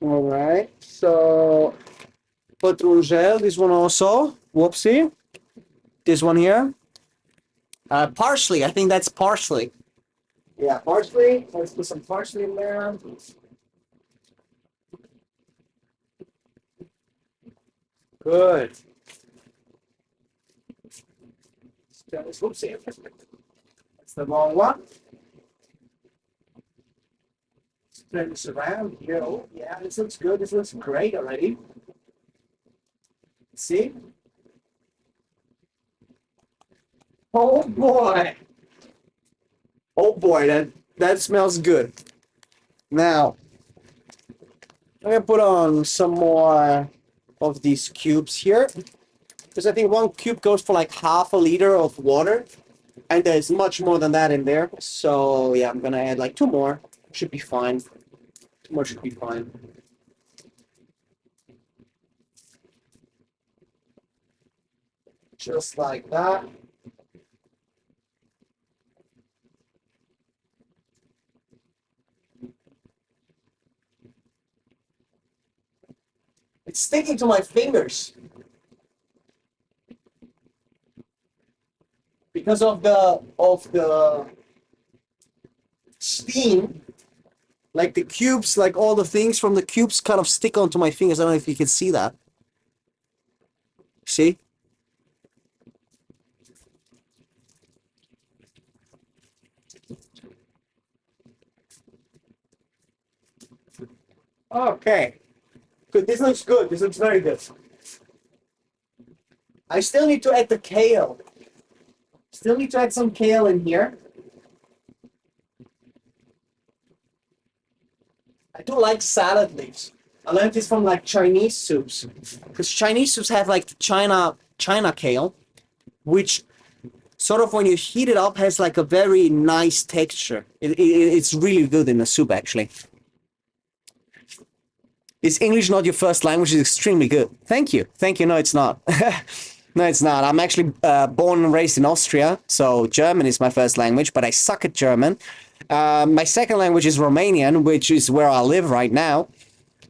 All right. So petrungel, this one also. Whoopsie. This one here. Parsley. I think that's parsley. Yeah, parsley. Let's put some parsley in there. Good. Whoopsie. That's the wrong one. Turn this around. Yo, yeah, this looks good. This looks great already. See? Oh boy. Oh boy, that smells good. Now, I'm gonna put on some more of these cubes here. Because I think one cube goes for like half a liter of water. And there's much more than that in there. So yeah, I'm gonna add like two more. Should be fine. Two more should be fine. Just like that. It's sticking to my fingers. Because of the steam, like the cubes, like all the things from the cubes kind of stick onto my fingers. I don't know if you can see that. See? Okay. Good. This looks good. This looks very good. I still need to add the kale. Still need to add some kale in here. I do like salad leaves. I learned this from like Chinese soups, because Chinese soups have like the China kale, which sort of when you heat it up has like a very nice texture. It's really good in a soup actually. Is English not your first language? It's extremely good. Thank you. Thank you. No, it's not. No, it's not. I'm actually born and raised in Austria, so German is my first language, but I suck at German. My second language is Romanian, which is where I live right now.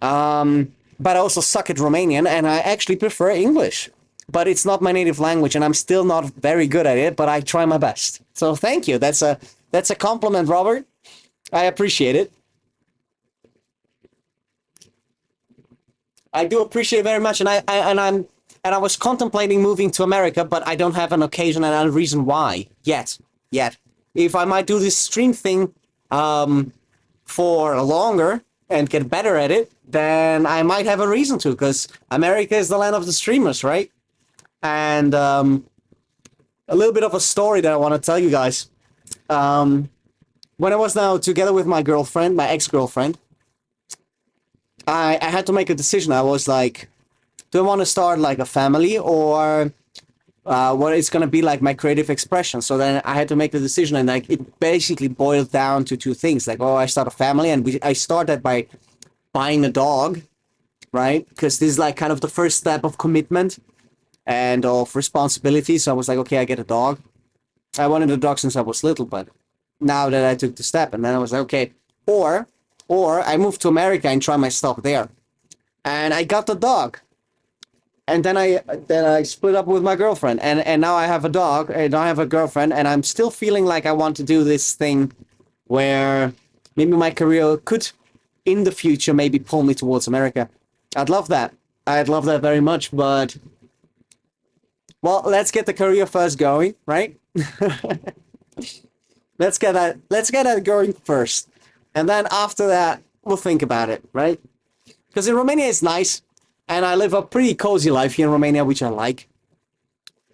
But I also suck at Romanian, and I actually prefer English. But it's not my native language, and I'm still not very good at it, but I try my best. So thank you. That's a compliment, Robert. I appreciate it. I do appreciate it very much, and I was contemplating moving to America, but I don't have an occasion and a reason why yet. If I might do this stream thing for longer and get better at it, then I might have a reason to, because America is the land of the streamers, right? And a little bit of a story that I want to tell you guys. When I was now together with my girlfriend, my ex-girlfriend, I had to make a decision. I was like, do I want to start like a family, or what it's going to be like my creative expression? So then I had to make the decision, and like it basically boiled down to two things. Like, oh, I start a family, and I started by buying a dog, right? Because this is like kind of the first step of commitment and of responsibility. So I was like, okay, I get a dog. I wanted a dog since I was little, but now that I took the step, and then I was like, okay, or I moved to America and try my stuff there. And I got the dog. And then I split up with my girlfriend, and now I have a dog, and I have a girlfriend, and I'm still feeling like I want to do this thing where maybe my career could, in the future, maybe pull me towards America. I'd love that. I'd love that very much, but well, let's get the career first going, right? Let's get that going first, and then after that, we'll think about it, right? Because in Romania it's nice. And I live a pretty cozy life here in Romania, which I like.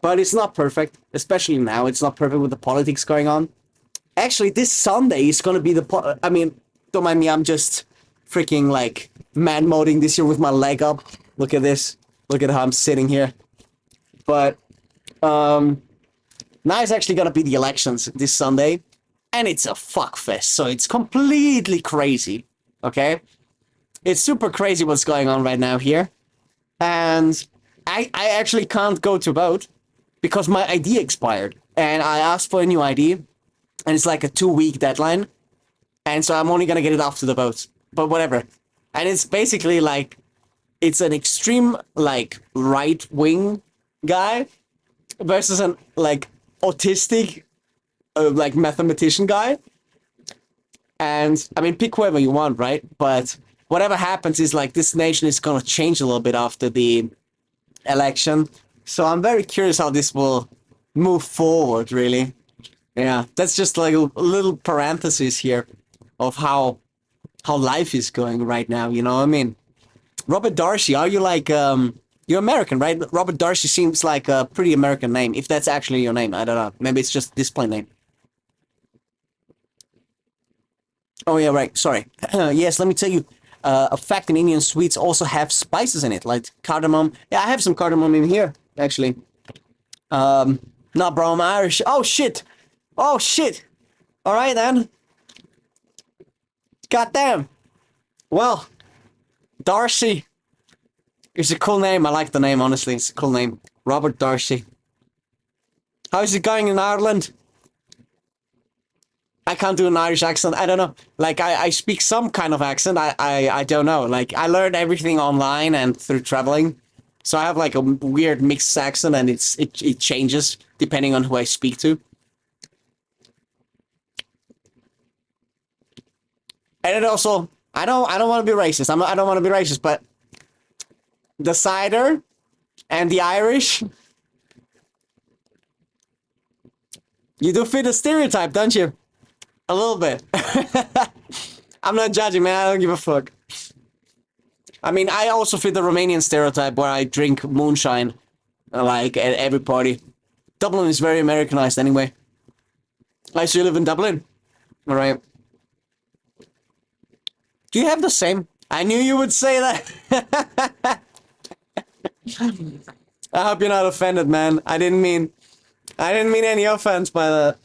But it's not perfect, especially now. It's not perfect with the politics going on. Actually, this Sunday is going to be I mean, don't mind me, I'm just freaking like man moding this year with my leg up. Look at this. Look at how I'm sitting here. But now it's actually going to be the elections this Sunday. And it's a fuck fest. So it's completely crazy. Okay? It's super crazy what's going on right now here. And I actually can't go to vote because my ID expired. And I asked for a new ID. And it's like a 2-week deadline. And so I'm only going to get it after the vote. But whatever. And it's basically like, it's an extreme, like, right-wing guy versus an, like, autistic, like, mathematician guy. And, I mean, pick whoever you want, right? But whatever happens is like this nation is going to change a little bit after the election. So I'm very curious how this will move forward, really. Yeah, that's just like a little parenthesis here of how life is going right now, you know what I mean? Robert Darcy, are you like, you're American, right? Robert Darcy seems like a pretty American name, if that's actually your name. I don't know. Maybe it's just a display name. Oh, yeah, right. Sorry. Yes, let me tell you. A fact, in Indian sweets also have spices in it, like cardamom. Yeah, I have some cardamom in here, actually. No, bro, I'm Irish. Oh, shit. Oh, shit. All right, then. Goddamn. Well, Darcy is a cool name. I like the name, honestly. It's a cool name. Robert Darcy. How's it going in Ireland? I can't do an Irish accent. I don't know. Like, I speak some kind of accent. I don't know. Like, I learned everything online and through traveling. So I have, like, a weird mixed accent, and it changes depending on who I speak to. And it also, I don't want to be racist. I don't want to be racist, but the cider and the Irish, you do fit a stereotype, don't you? A little bit. I'm not judging, man. I don't give a fuck. I mean, I also fit the Romanian stereotype where I drink moonshine like at every party. Dublin is very Americanized anyway. I still live in Dublin. All right. Do you have the same? I knew you would say that. I hope you're not offended, man. I didn't mean any offense by that.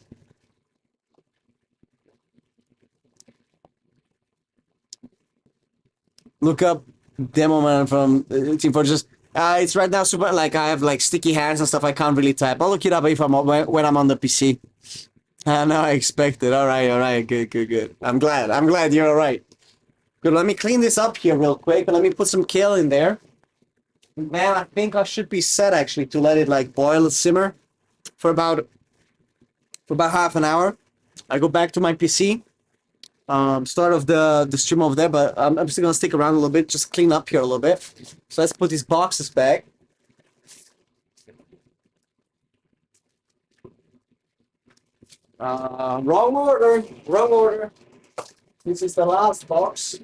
Look up Demo Man from Team Fortress. It's right now super like I have like sticky hands and stuff. I can't really type. I'll look it up if I'm when I'm on the PC. No, I expected. All right. Good. I'm glad. I'm glad you're all right. Good. Let me clean this up here real quick. Let me put some kale in there. Man, I think I should be set actually to let it like boil and simmer for about half an hour. I go back to my PC. Start of the stream over there, but I'm still gonna stick around a little bit, just clean up here a little bit. So let's put these boxes back. Wrong order. Wrong order. This is the last box.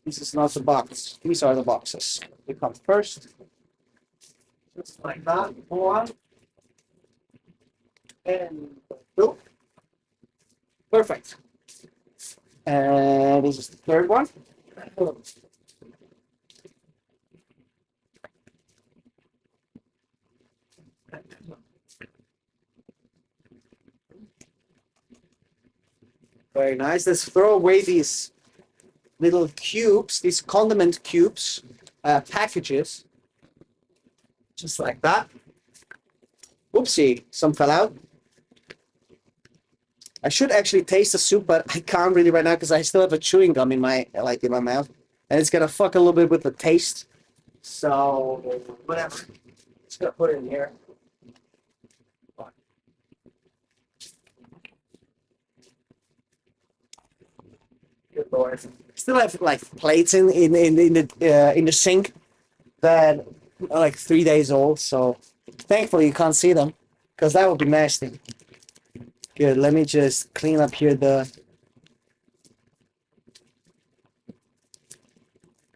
This is not the box. These are the boxes. They come first. Just like that. One. And two. Perfect. And this is the third one. Very nice. Let's throw away these little cubes, these condiment cubes, packages. Just like that. Oopsie, some fell out. I should actually taste the soup, but I can't really right now because I still have a chewing gum in my mouth, and it's gonna fuck a little bit with the taste. So whatever. Just gonna put it in here. Good lord. Still have like plates in the sink that are like 3 days old. So thankfully you can't see them because that would be nasty. Good. Let me just clean up here the.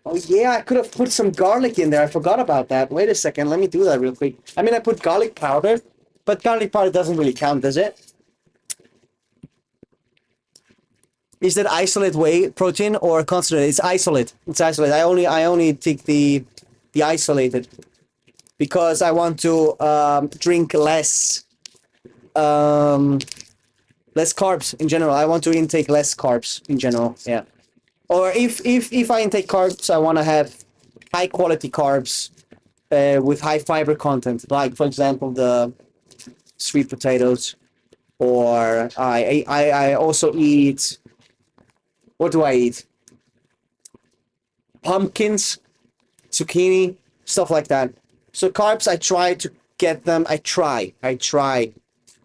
Oh yeah, I could have put some garlic in there. I forgot about that. Wait a second. Let me do that real quick. I mean, I put garlic powder, but garlic powder doesn't really count, does it? Is that isolate whey protein or concentrate? It's isolate. It's isolate. I only take the isolated because I want to drink less less carbs in general. I want to intake less carbs in general. Yeah. Or if I intake carbs, I want to have high quality carbs with high fiber content. Like for example, the sweet potatoes, or I also eat. What do I eat? Pumpkins, zucchini, stuff like that. So carbs, I try to get them. I try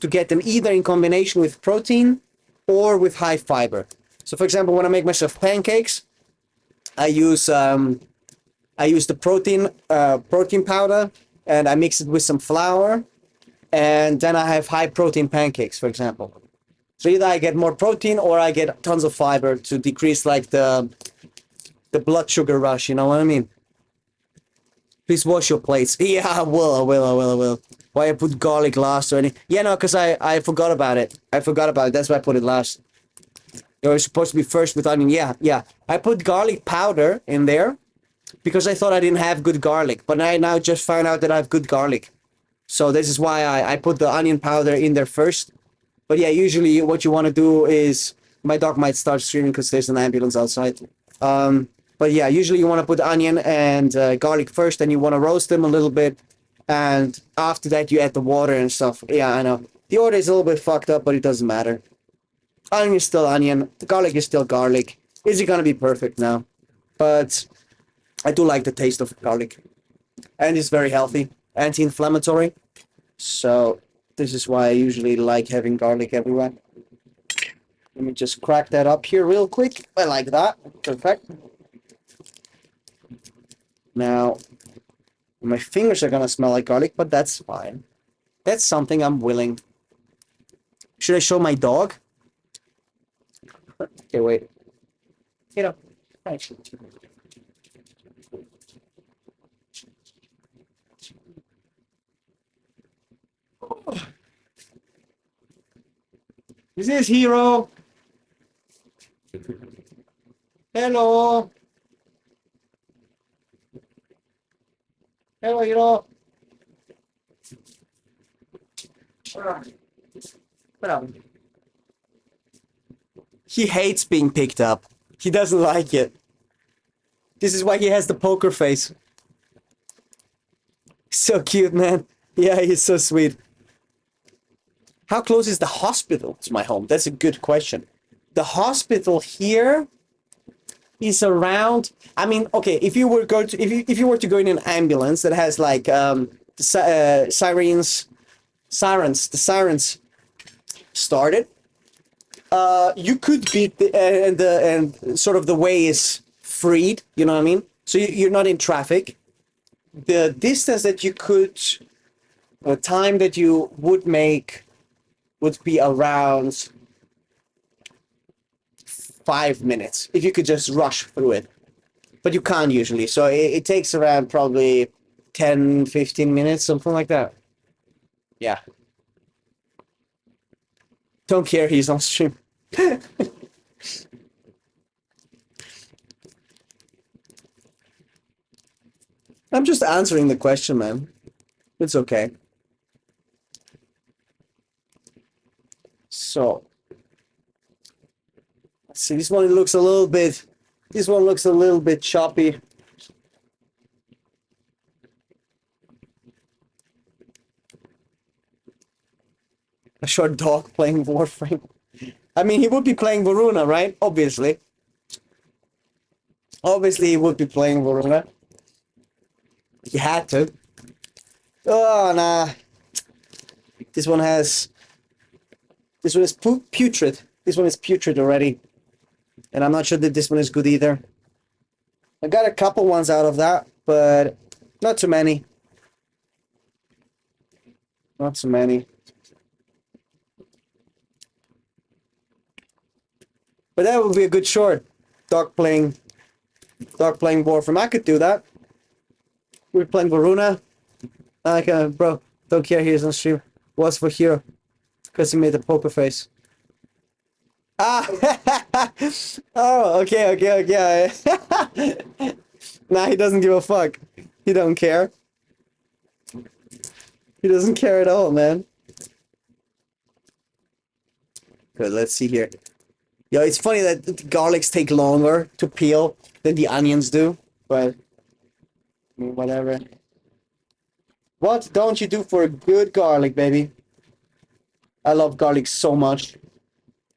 to get them either in combination with protein or with high fiber. So for example, when I make myself pancakes, I use the protein powder, and I mix it with some flour, and then I have high protein pancakes, for example. So either I get more protein or I get tons of fiber to decrease like the blood sugar rush. You know what I mean? Please wash your plates. Yeah, I will. Why I put garlic last or anything? Yeah, no, because I forgot about it. That's why I put it last. It was supposed to be first with onion. Yeah. I put garlic powder in there because I thought I didn't have good garlic. But I now just found out that I have good garlic. So this is why I put the onion powder in there first. But yeah, usually what you want to do is... My dog might start screaming because there's an ambulance outside. But yeah, usually you want to put onion and garlic first, and you want to roast them a little bit. And after that, you add the water and stuff. Yeah, I know. The order is a little bit fucked up, but it doesn't matter. Onion is still onion. The garlic is still garlic. Is it going to be perfect? No. But I do like the taste of garlic. And it's very healthy. Anti-inflammatory. So this is why I usually like having garlic everywhere. Let me just crack that up here real quick. I like that. Perfect. Now, my fingers are going to smell like garlic, but that's fine. That's something I'm willing. Should I show my dog? Okay, wait. You know, This is Hero. Hello. Hello, Hero. What up? He hates being picked up. He doesn't like it. This is why he has the poker face. So cute, man. Yeah, he's so sweet. How close is the hospital to my home? That's a good question. The hospital here is around. I mean, okay, if you were going to if you were to go in an ambulance that has like sirens, the sirens started. You could beat and sort of the way is freed. You know what I mean? So you're not in traffic. The distance that you could, the time that you would make, would be around 5 minutes if you could just rush through it. But you can't usually, so it takes around probably 10, 15 minutes, something like that. Yeah. Don't care, he's on stream. I'm just answering the question, man. It's okay. So, let's see. This one looks a little bit. This one looks a little bit choppy. A short dog playing Warframe. I mean, he would be playing Varuna, right? Obviously. Obviously, he would be playing Varuna. He had to. Oh, nah. This one has... This one is putrid. This one is putrid already. And I'm not sure that this one is good either. I got a couple ones out of that, but not too many. Not too many. But that would be a good short. Dog playing Warframe. I could do that. We're playing Varuna. Like, bro, don't care, he's on stream. What's for Hero? Because he made the poker face. Ah! Oh, okay. Nah, he doesn't give a fuck. He don't care. He doesn't care at all, man. Good, let's see here. Yo, it's funny that the garlics take longer to peel than the onions do, but I mean, whatever. What don't you do for a good garlic, baby? I love garlic so much.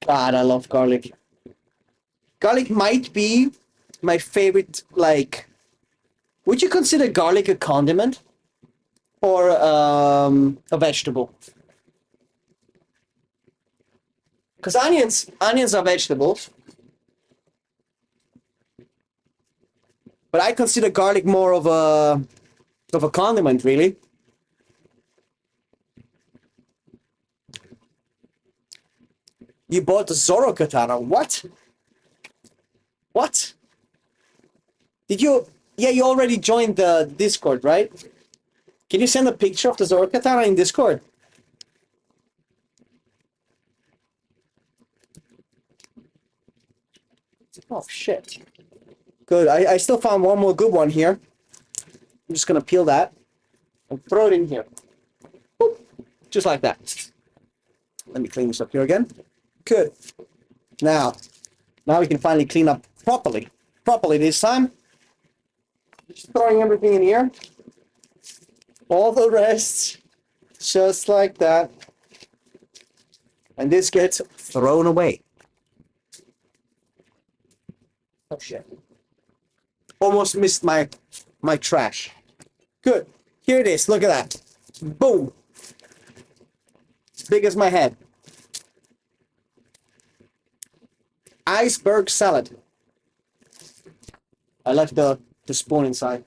God, I love garlic. Garlic might be my favorite, like... Would you consider garlic a condiment? Or a vegetable? Because onions are vegetables. But I consider garlic more of a condiment, really. You bought the Zoro katana. What? What? Did you... Yeah, you already joined the Discord, right? Can you send a picture of the Zoro katana in Discord? Oh, shit. Good. I still found one more good one here. I'm just gonna peel that and throw it in here. Boop. Just like that. Let me clean this up here again. Good. Now we can finally clean up properly. Properly this time. Just throwing everything in here. All the rest. Just like that. And this gets thrown away. Oh shit. Almost missed my trash. Good. Here it is. Look at that. Boom. As big as my head. Iceberg salad. I left the spoon inside.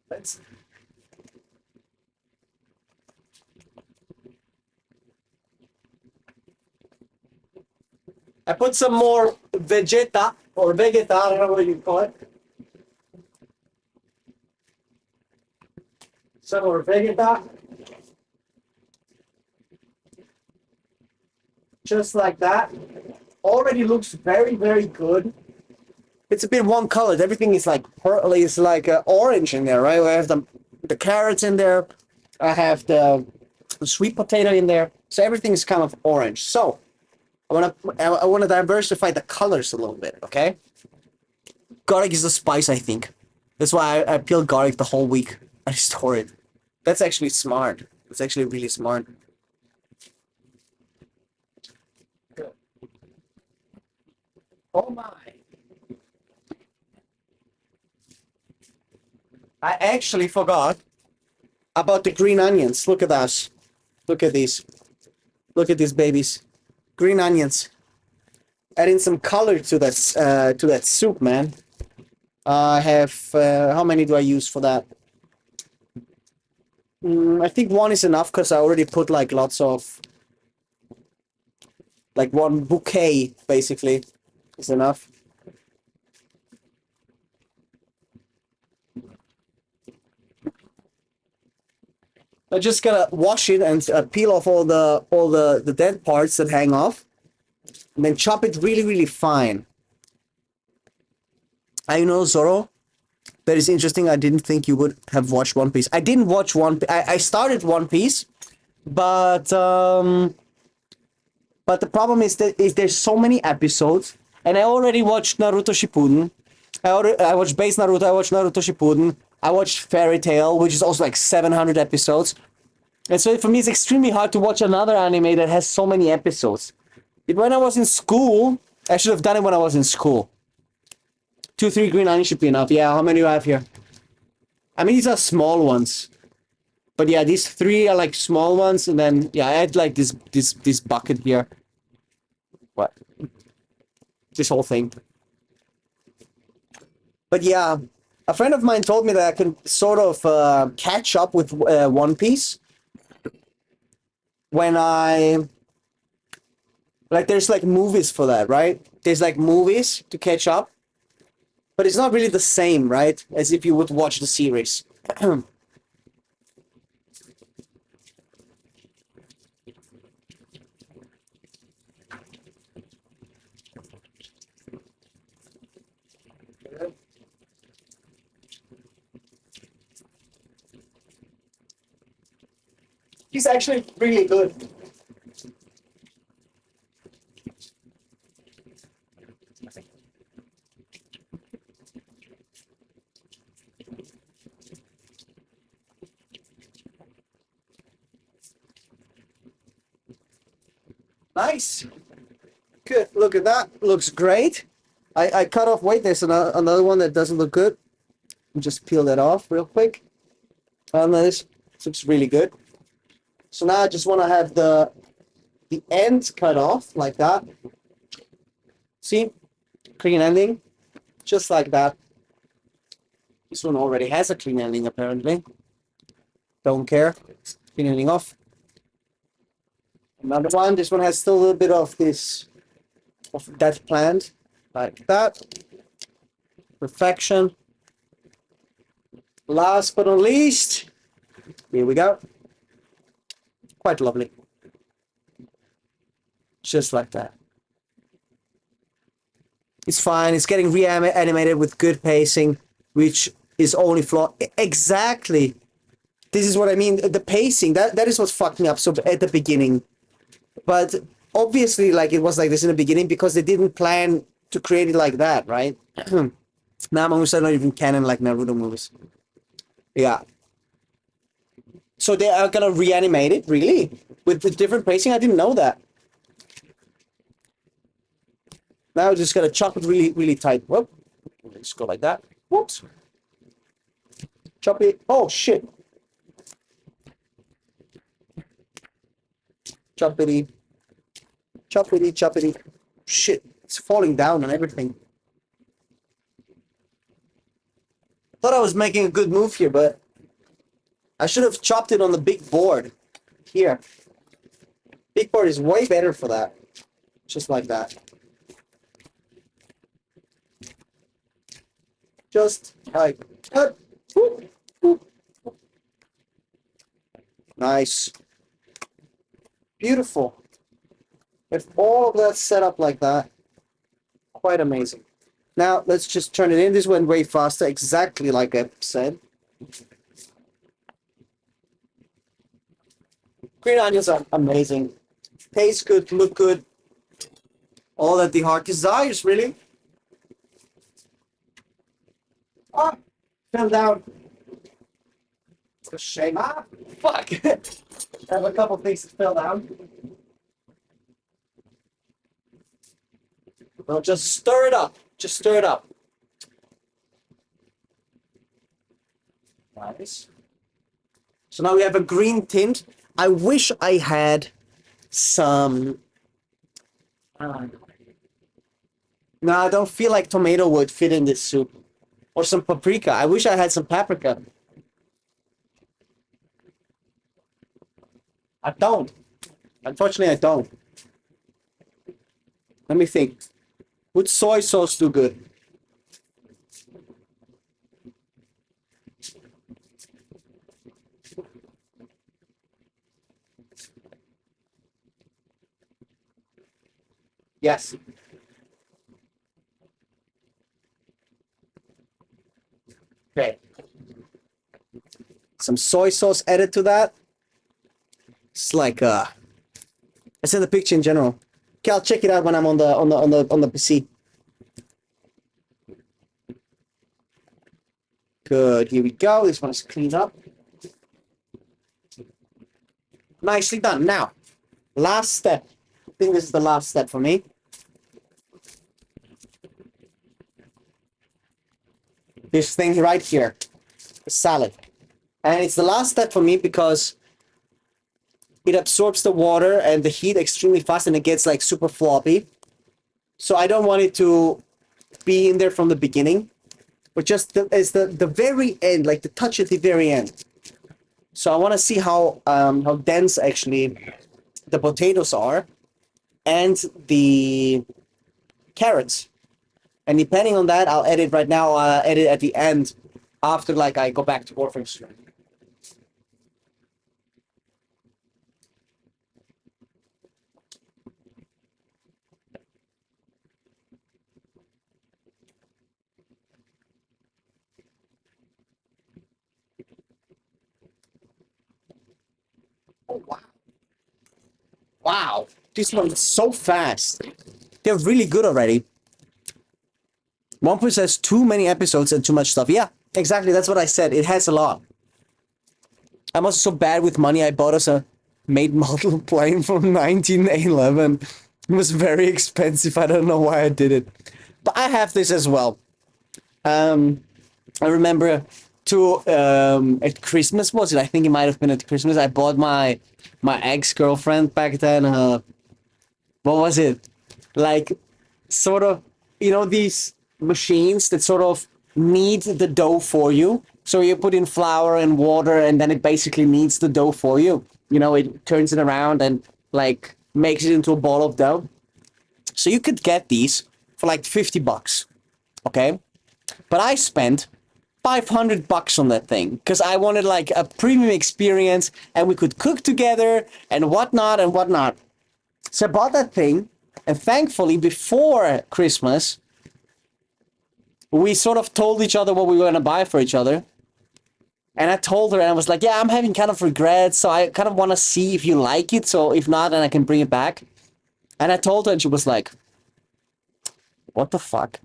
Let's... I put some more vegeta or vegeta, I don't know what you call it. Some more vegeta. Just like that. Already looks very, very good. It's a bit one colored. Everything is like is like orange in there, right? I have the carrots in there. I have the sweet potato in there. So everything is kind of orange. So I wanna diversify the colors a little bit, okay? Garlic is a spice, I think. That's why I peel garlic the whole week. I store it. That's actually smart. It's actually really smart. Oh my. I actually forgot about the green onions. Look at us. Look at these. Look at these babies. Green onions. Adding some color to that soup, man. I have how many do I use for that? I think one is enough because I already put like lots of like one bouquet basically is enough. I just gotta wash it and peel off all the dead parts that hang off, and then chop it really really fine. I know, Zoro. That is interesting. I didn't think you would have watched One Piece. I didn't watch I started One Piece, but the problem is that there's so many episodes, and I already watched Naruto Shippuden. I watched Base Naruto. I watched Naruto Shippuden. I watched Fairy Tail, which is also like 700 episodes. And so for me, it's extremely hard to watch another anime that has so many episodes. When I was in school, I should have done it when I was in school. 2, 3 green onions should be enough. Yeah, how many do I have here? I mean, these are small ones. But yeah, these 3 are like small ones, and then yeah, I had like this bucket here. What? This whole thing. But yeah, a friend of mine told me that I can sort of catch up with One Piece when I like. There's like movies for that, right? There's like movies to catch up, but it's not really the same, right? As if you would watch the series. He's actually really good. Nice. Good. Look at that. Looks great. I cut off. Wait, there's another one that doesn't look good. Just peel that off real quick. This looks really good. So now I just want to have the ends cut off like that. See? Clean ending. Just like that. This one already has a clean ending apparently. Don't care. Clean ending off. Another one. This one has still a little bit of that plant. Like that. Perfection. Last but not least. Here we go. Quite lovely. Just like that. It's fine. It's getting reanimated with good pacing, which is only flaw. Exactly. This is what I mean. The pacing, that is what fucked me up so at the beginning. But obviously, like, it was like this in the beginning because they didn't plan to create it like that, right? Now movies are not even canon like Naruto movies. Yeah. So they are gonna reanimate it, really? With different pacing? I didn't know that. Now we're just gonna chop it really, really tight. Whoop. Just go like that. Whoops. Chop it. Oh, shit. Choppity. Choppity, choppity. Shit. It's falling down and everything. Thought I was making a good move here, but I should have chopped it on the big board. Here. Big board is way better for that. Just like that. Just like that. Whoop, whoop. Nice. Beautiful. With all of that set up like that, quite amazing. Now, let's just turn it in. This went way faster, exactly like I said. Green onions are amazing. Taste good, look good. All that the heart desires, really. Ah, fell down. It's a shame. Ah, fuck. I have a couple things that fell down. Well, just stir it up. Just stir it up. Nice. So now we have a green tint. I wish I had some... no, I don't feel like tomato would fit in this soup. Or some paprika. I wish I had some paprika. I don't. Unfortunately, I don't. Let me think. Would soy sauce do good? Yes. Okay. Some soy sauce added to that. It's like I sent the picture in general. Okay, I'll check it out when I'm on the PC. Good. Here we go. This one is cleaned up. Nicely done. Now, last step. I think this is the last step for me. This thing right here, the salad. And it's the last step for me because it absorbs the water and the heat extremely fast and it gets like super floppy. So I don't want it to be in there from the beginning, but just it's the very end, like the touch at the very end. So I want to see how dense actually the potatoes are and the carrots. And depending on that, I'll edit right now. I'll edit at the end after like I go back to Warframe stream. Oh wow! Wow, this one is so fast. They're really good already. One Piece has too many episodes and too much stuff. Yeah, exactly. That's what I said. It has a lot. I'm also so bad with money. I bought us a made model plane from 1911. It was very expensive. I don't know why I did it. But I have this as well. I remember at Christmas, was it? I think it might have been at Christmas. I bought my ex-girlfriend back then. What was it? Like, sort of, these machines that sort of knead the dough for you. So you put in flour and water and then it basically kneads the dough for you. It turns it around and like makes it into a ball of dough. So you could get these for like $50, okay? But I spent $500 on that thing because I wanted like a premium experience and we could cook together and whatnot and whatnot. So I bought that thing and thankfully before Christmas, we sort of told each other what we were going to buy for each other. And I told her and I was like, yeah, I'm having kind of regrets. So I kind of want to see if you like it. So if not, then I can bring it back. And I told her and she was like, what the fuck?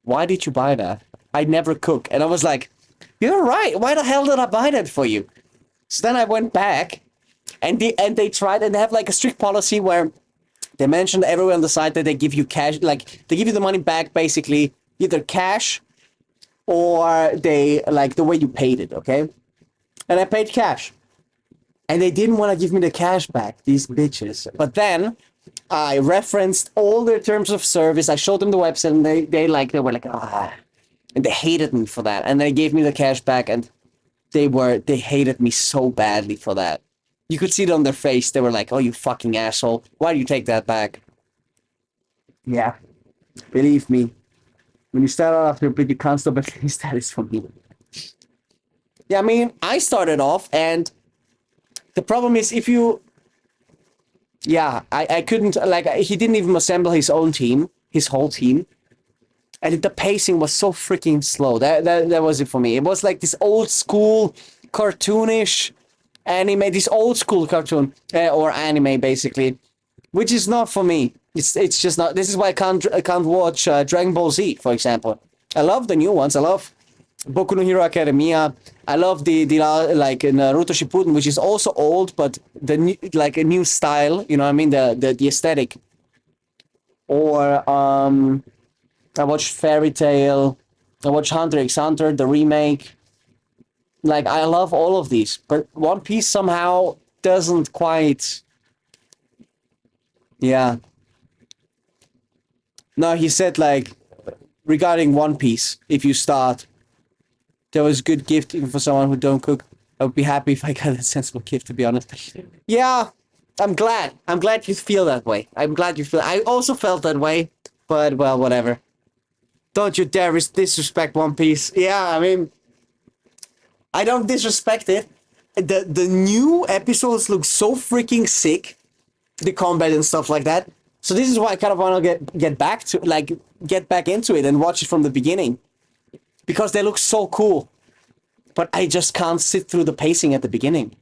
Why did you buy that? I never cook. And I was like, you're right. Why the hell did I buy that for you? So then I went back and they tried and they have like a strict policy where they mentioned everywhere on the site that they give you cash, like they give you the money back basically, either cash or they like the way you paid it, okay? And I paid cash. And they didn't want to give me the cash back, these bitches. But then I referenced all their terms of service. I showed them the website and they were like, ah. And they hated me for that. And they gave me the cash back and they hated me so badly for that. You could see it on their face. They were like, oh, you fucking asshole. Why do you take that back? Yeah. Believe me. When you start out after a bit, you can't stop. At least that is for me. Yeah, I mean, I started off, and the problem is if you, yeah, I couldn't like he didn't even assemble his own team, his whole team, and the pacing was so freaking slow. That was it for me. It was like this old school, cartoonish anime, this old school cartoon or anime basically, which is not for me. It's just not. This is why I can't watch Dragon Ball Z, for example. I love the new ones. I love Boku no Hero Academia. I love the like Naruto Shippuden, which is also old, but the new, like a new style. You know what I mean? The aesthetic. Or I watched Fairy Tail. I watched Hunter x Hunter, the remake. Like I love all of these, but One Piece somehow doesn't quite. Yeah. No, he said like regarding One Piece, if you start, there was a good gift even for someone who don't cook. I would be happy if I got a sensible gift, to be honest. Yeah, I'm glad. I'm glad you feel that way. I'm glad you feel. I also felt that way, but well, whatever. Don't you dare disrespect One Piece. Yeah, I mean, I don't disrespect it. The new episodes look so freaking sick, the combat and stuff like that. So this is why I kind of want to get back to get back into it and watch it from the beginning, because they look so cool. But I just can't sit through the pacing at the beginning.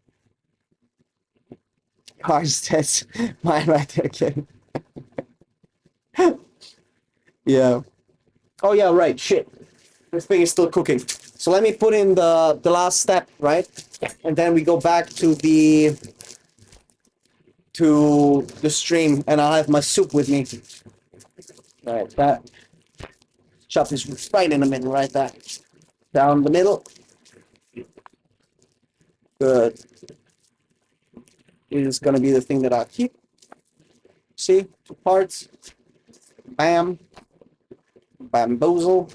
Cars, that's mine right there, kid. Yeah. Oh yeah, right. Shit. This thing is still cooking. So let me put in the last step, right? And then we go back to the stream, and I'll have my soup with me. All right, that chop this right in the middle, right there, down the middle. Good. This is gonna be the thing that I'll keep. See, 2 parts. Bam. Bamboozle.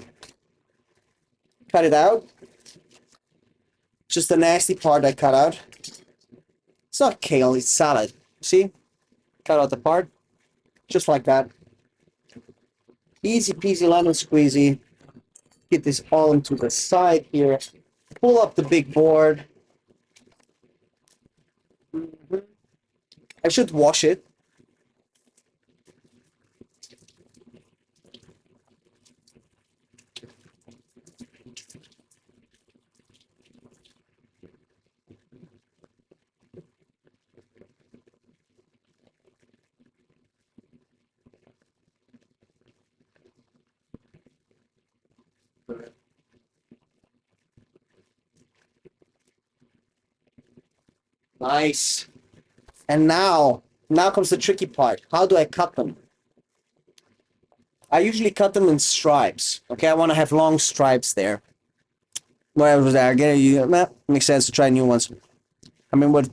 Cut it out. Just the nasty part I cut out. It's not kale, it's salad. See? Cut out the part. Just like that. Easy peasy lemon squeezy. Get this all into the side here. Pull up the big board. I should wash it. Nice. And now comes the tricky part. How do I cut them? I usually cut them in stripes. Okay, I want to have long stripes there. Whatever was there, I get it. Makes sense to try new ones. I mean, what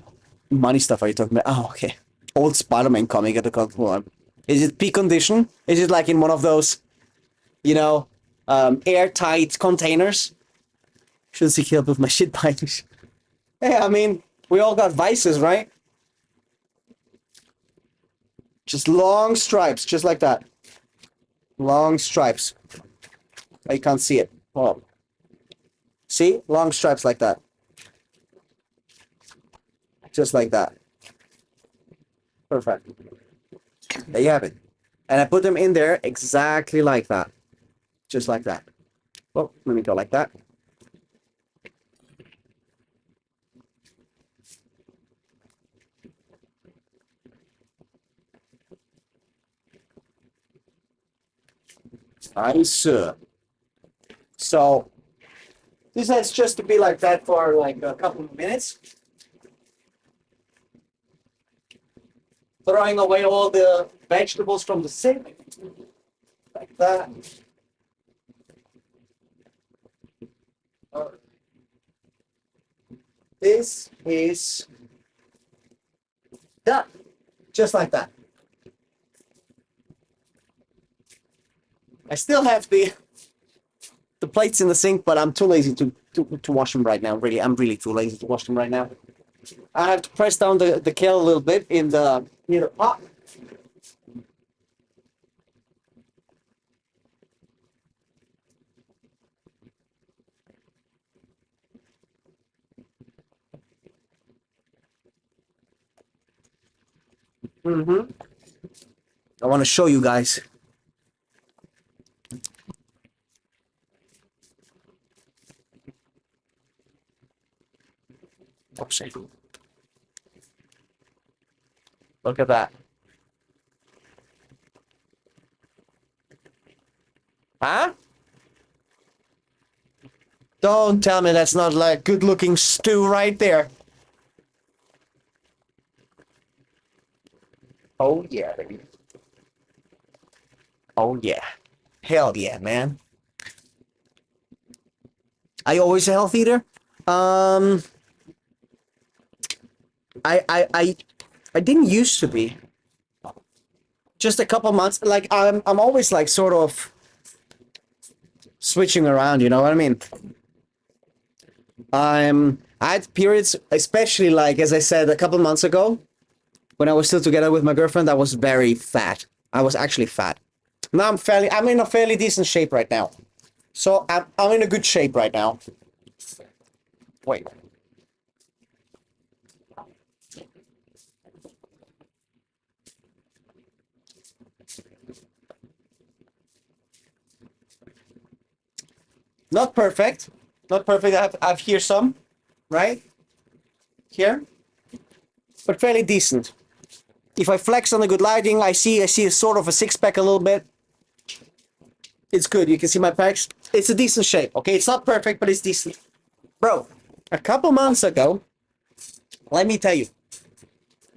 money stuff are you talking about? Oh, okay. Old Spider-Man comic at the one. Is it peak condition? Is it like in one of those, airtight containers? Should see up with my shit bikes. Hey, I mean, we all got vices, right? Just long stripes, just like that. Long stripes. Oh, you can't see it. Oh. See? Long stripes like that. Just like that. Perfect. There you have it. And I put them in there exactly like that. Just like that. Oh, let me go like that. Nice. So this has just to be like that for like a couple of minutes. Throwing away all the vegetables from the sink. Like that. This is done. Just like that. I still have the plates in the sink, but I'm too lazy to wash them right now. Really, I'm really too lazy to wash them right now. I have to press down the kale a little bit in the near the pot. Mm-hmm. I want to show you guys. Oops. Look at that. Huh? Don't tell me that's not like good looking stew right there. Oh yeah, baby. Oh yeah. Hell yeah, man. Are you always a health eater? Um I I didn't used to be. Just a couple months. Like I'm always like sort of switching around, you know what I mean? I had periods, especially like as I said a couple months ago, when I was still together with my girlfriend, I was very fat. I was actually fat. Now I'm in a fairly decent shape right now. So I'm in a good shape right now. Wait. Not perfect. Not perfect. I've here some, right? Here. But fairly decent. If I flex on the good lighting, I see a sort of a six pack a little bit. It's good. You can see my pecs. It's a decent shape. Okay, it's not perfect, but it's decent. Bro, a couple months ago, let me tell you,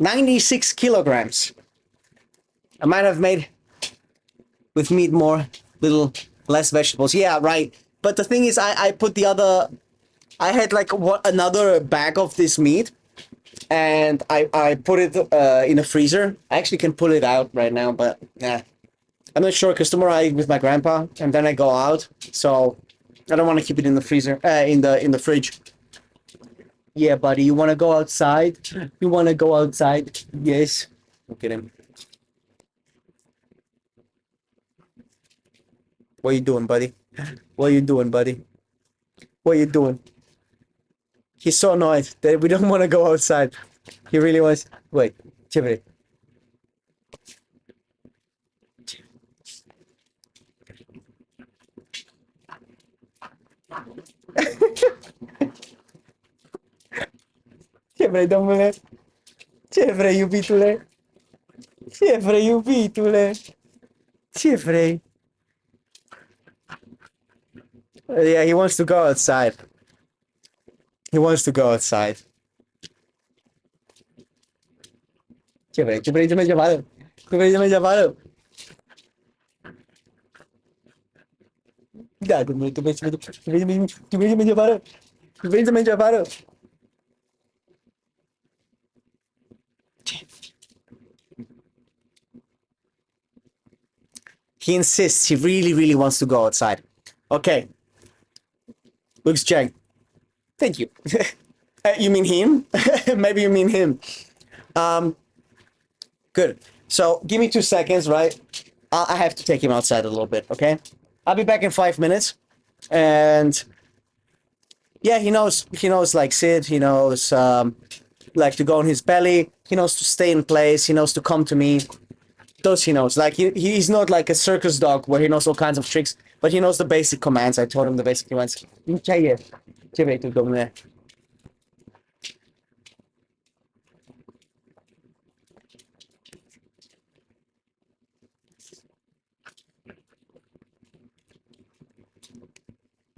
96 kilograms. I might have made with meat more, little less vegetables. Yeah, right. But the thing is, I put the other. I had like what another bag of this meat, and I put it in a freezer. I actually can pull it out right now, but yeah, I'm not sure because tomorrow I eat with my grandpa, and then I go out, so I don't want to keep it in the freezer, in the fridge. Yeah, buddy, you want to go outside? You want to go outside? Yes. Look at him. What are you doing, buddy? What are you doing, buddy? What are you doing? He's so annoyed that we don't want to go outside. He really wants. Wait, Chivri. Chivri, domnule. Ce vrei, iubitule? Ce vrei, iubitule? Ce vrei? Yeah, he wants to go outside. He wants to go outside. Ce vrei? Ce vrei să mergem afară? Ce vrei să mergem afară? Da, domnule, tu vrei să mergem afară? Tu vrei să mergem afară? He insists. He really, really wants to go outside. Okay. Looks Jang. Thank you. You mean him? Maybe you mean him. Good. So give me 2 seconds, right? I have to take him outside a little bit, okay? I'll be back in 5 minutes. And yeah, he knows like sit, he knows like to go on his belly, he knows to stay in place, he knows to come to me. Those he knows. Like he's not like a circus dog where he knows all kinds of tricks, but he knows the basic commands. I told him the basic commands.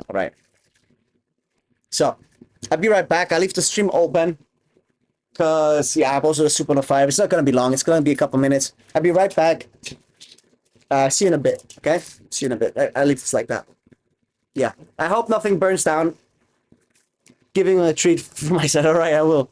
All right. So I'll be right back. I'll leave the stream open because yeah, I'm also a super on fire. It's not gonna be long. It's gonna be a couple minutes. I'll be right back. See you in a bit. Okay. See you in a bit. I'll leave this like that. Yeah. I hope nothing burns down. Giving a treat for myself. All right, I will.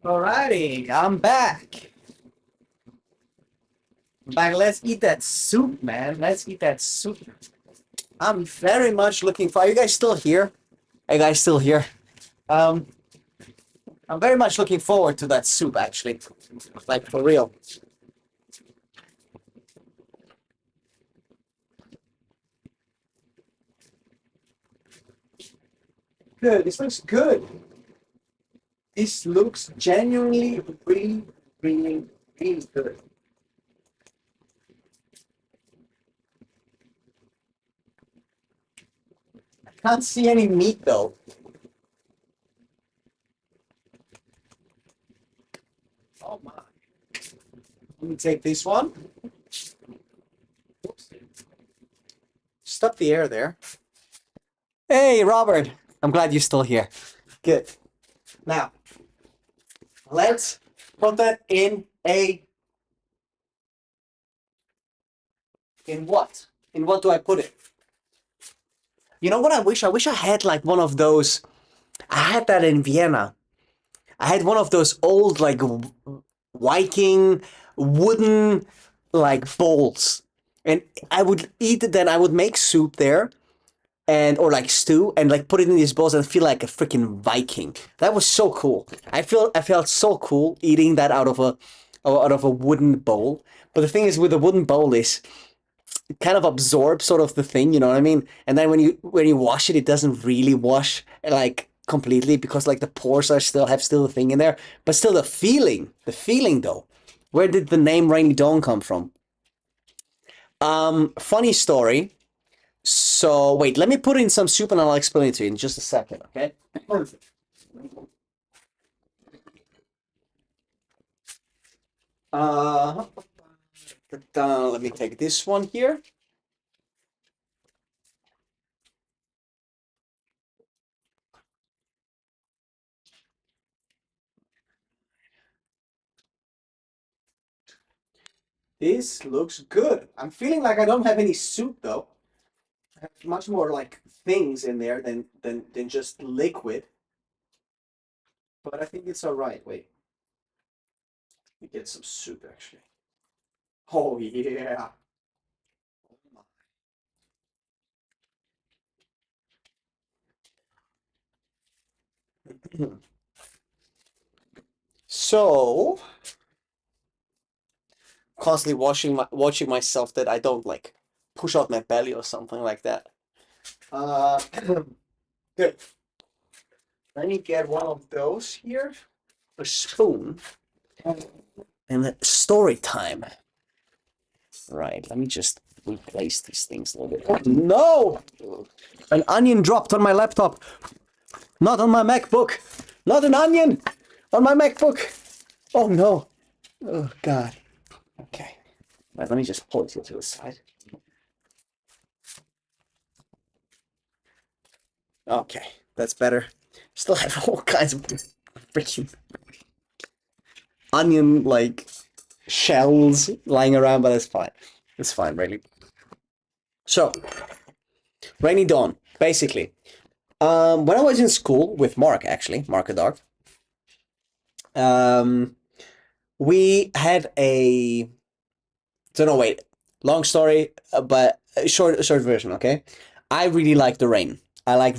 Alrighty, I'm back. Back. Let's eat that soup, man. Let's eat that soup. I'm very much looking for. Are you guys still here? Are you guys still here? Um, I'm very much looking forward to that soup, actually. Like for real. Good. This looks good. This looks genuinely really, really, really good. Can't see any meat though. Oh my. Let me take this one. Oops. Stop the air there. Hey, Robert. I'm glad you're still here. Good. Now, let's put that in a. In what? In what do I put it? You know what I wish? I wish I had like one of those. I had that in Vienna. I had one of those old like Viking wooden like bowls, and I would eat it. Then I would make soup there, and or like stew, and like put it in these bowls and feel like a freaking Viking. That was so cool. I felt so cool eating that out of a wooden bowl. But the thing is, with a wooden bowl is it kind of absorbs sort of the thing, you know what I mean? And then when you wash it, it doesn't really wash like completely because like the pores are still a thing in there. But still the feeling though. Where did the name Rainy Dawn come from? Funny story. So wait, let me put in some soup and I'll explain it to you in just a second, okay? Uh, let me take this one here. This looks good. I'm feeling like I don't have any soup though. I have much more like things in there than just liquid. But I think it's all right. Wait, let me get some soup actually. Oh yeah. So constantly watching myself that I don't like push out my belly or something like that. Uh, good. Let me get one of those here. A spoon. And story time. Right, let me just replace these things a little bit. Oh, no! An onion dropped on my laptop. Not on my MacBook. Not an onion on my MacBook. Oh no. Oh God. Okay. Right, let me just pull it here to the side. Okay, that's better. Still have all kinds of freaking onion like shells lying around, but it's fine. It's fine, really. So, Rainy Dawn, basically. When I was in school with Mark, actually, Mark a dog, we had a. So no, wait. Long story, but short version. Okay, I really like the rain. I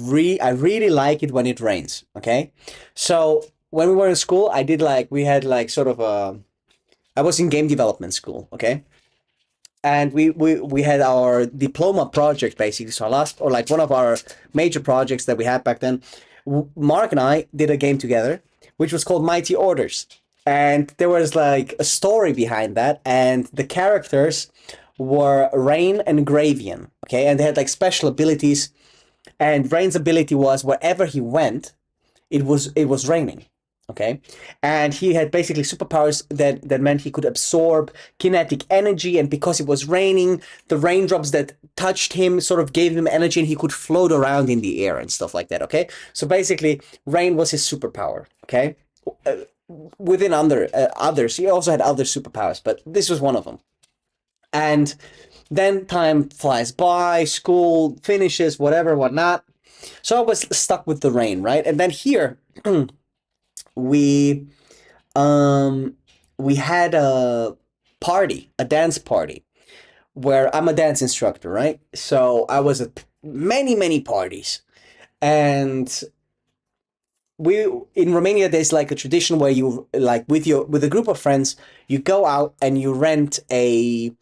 really like it when it rains. Okay, so when we were in school, I did like we had like sort of a. I was in game development school. Okay, and we had our diploma project basically. So our last or like one of our major projects that we had back then. Mark and I did a game together, which was called Mighty Orders, and there was like a story behind that, and the characters were Rain and Gravian. Okay, and they had like special abilities, and Rain's ability was wherever he went, it was raining. Okay, and he had basically superpowers that meant he could absorb kinetic energy, and because it was raining, the raindrops that touched him sort of gave him energy, and he could float around in the air and stuff like that. Okay, so basically, rain was his superpower. Okay, within others, he also had other superpowers, but this was one of them. And then time flies by, school finishes, whatever, whatnot. So I was stuck with the rain, right? And then here we um, we had a party, a dance party, where I'm a dance instructor, right? So I was at many parties, and we in Romania there's like a tradition where you like with a group of friends you go out and you rent a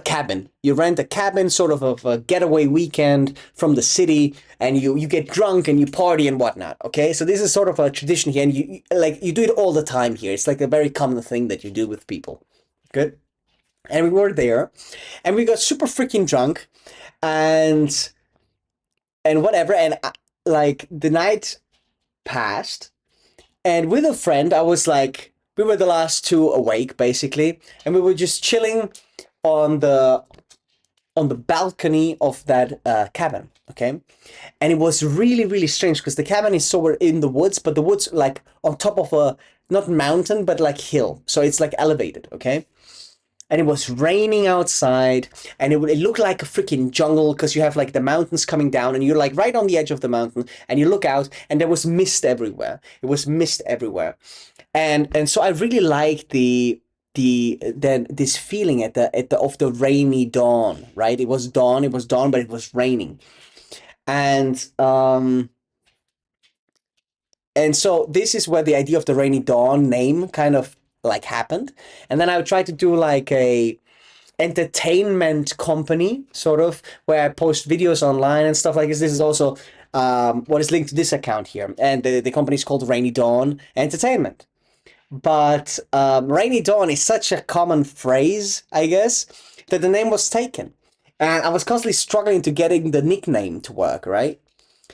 cabin. You rent a cabin, sort of a getaway weekend from the city, and you get drunk and you party and whatnot. Okay, so this is sort of a tradition here, and you do it all the time here. It's like a very common thing that you do with people. Good. And we were there, and we got super freaking drunk, and whatever, and like the night passed, and with a friend, I was like, we were the last two awake basically, and we were just chilling on the balcony of that cabin. Okay, and it was really strange because the cabin is somewhere in the woods, but the woods like on top of a not mountain but like hill, so it's like elevated. Okay, and it was raining outside, and it looked like a freaking jungle because you have like the mountains coming down and you're like right on the edge of the mountain, and you look out and there was mist everywhere. It was mist everywhere, and so I really liked then this feeling at the of the rainy dawn, right? It was dawn, but it was raining, and so this is where the idea of the rainy dawn name kind of like happened. And then I would try to do like a entertainment company, sort of, where I post videos online and stuff like this. This is also what is linked to this account here, and the company is called Rainy Dawn Entertainment. But Rainy Dawn is such a common phrase, I guess, that the name was taken. And I was constantly struggling to getting the nickname to work, right?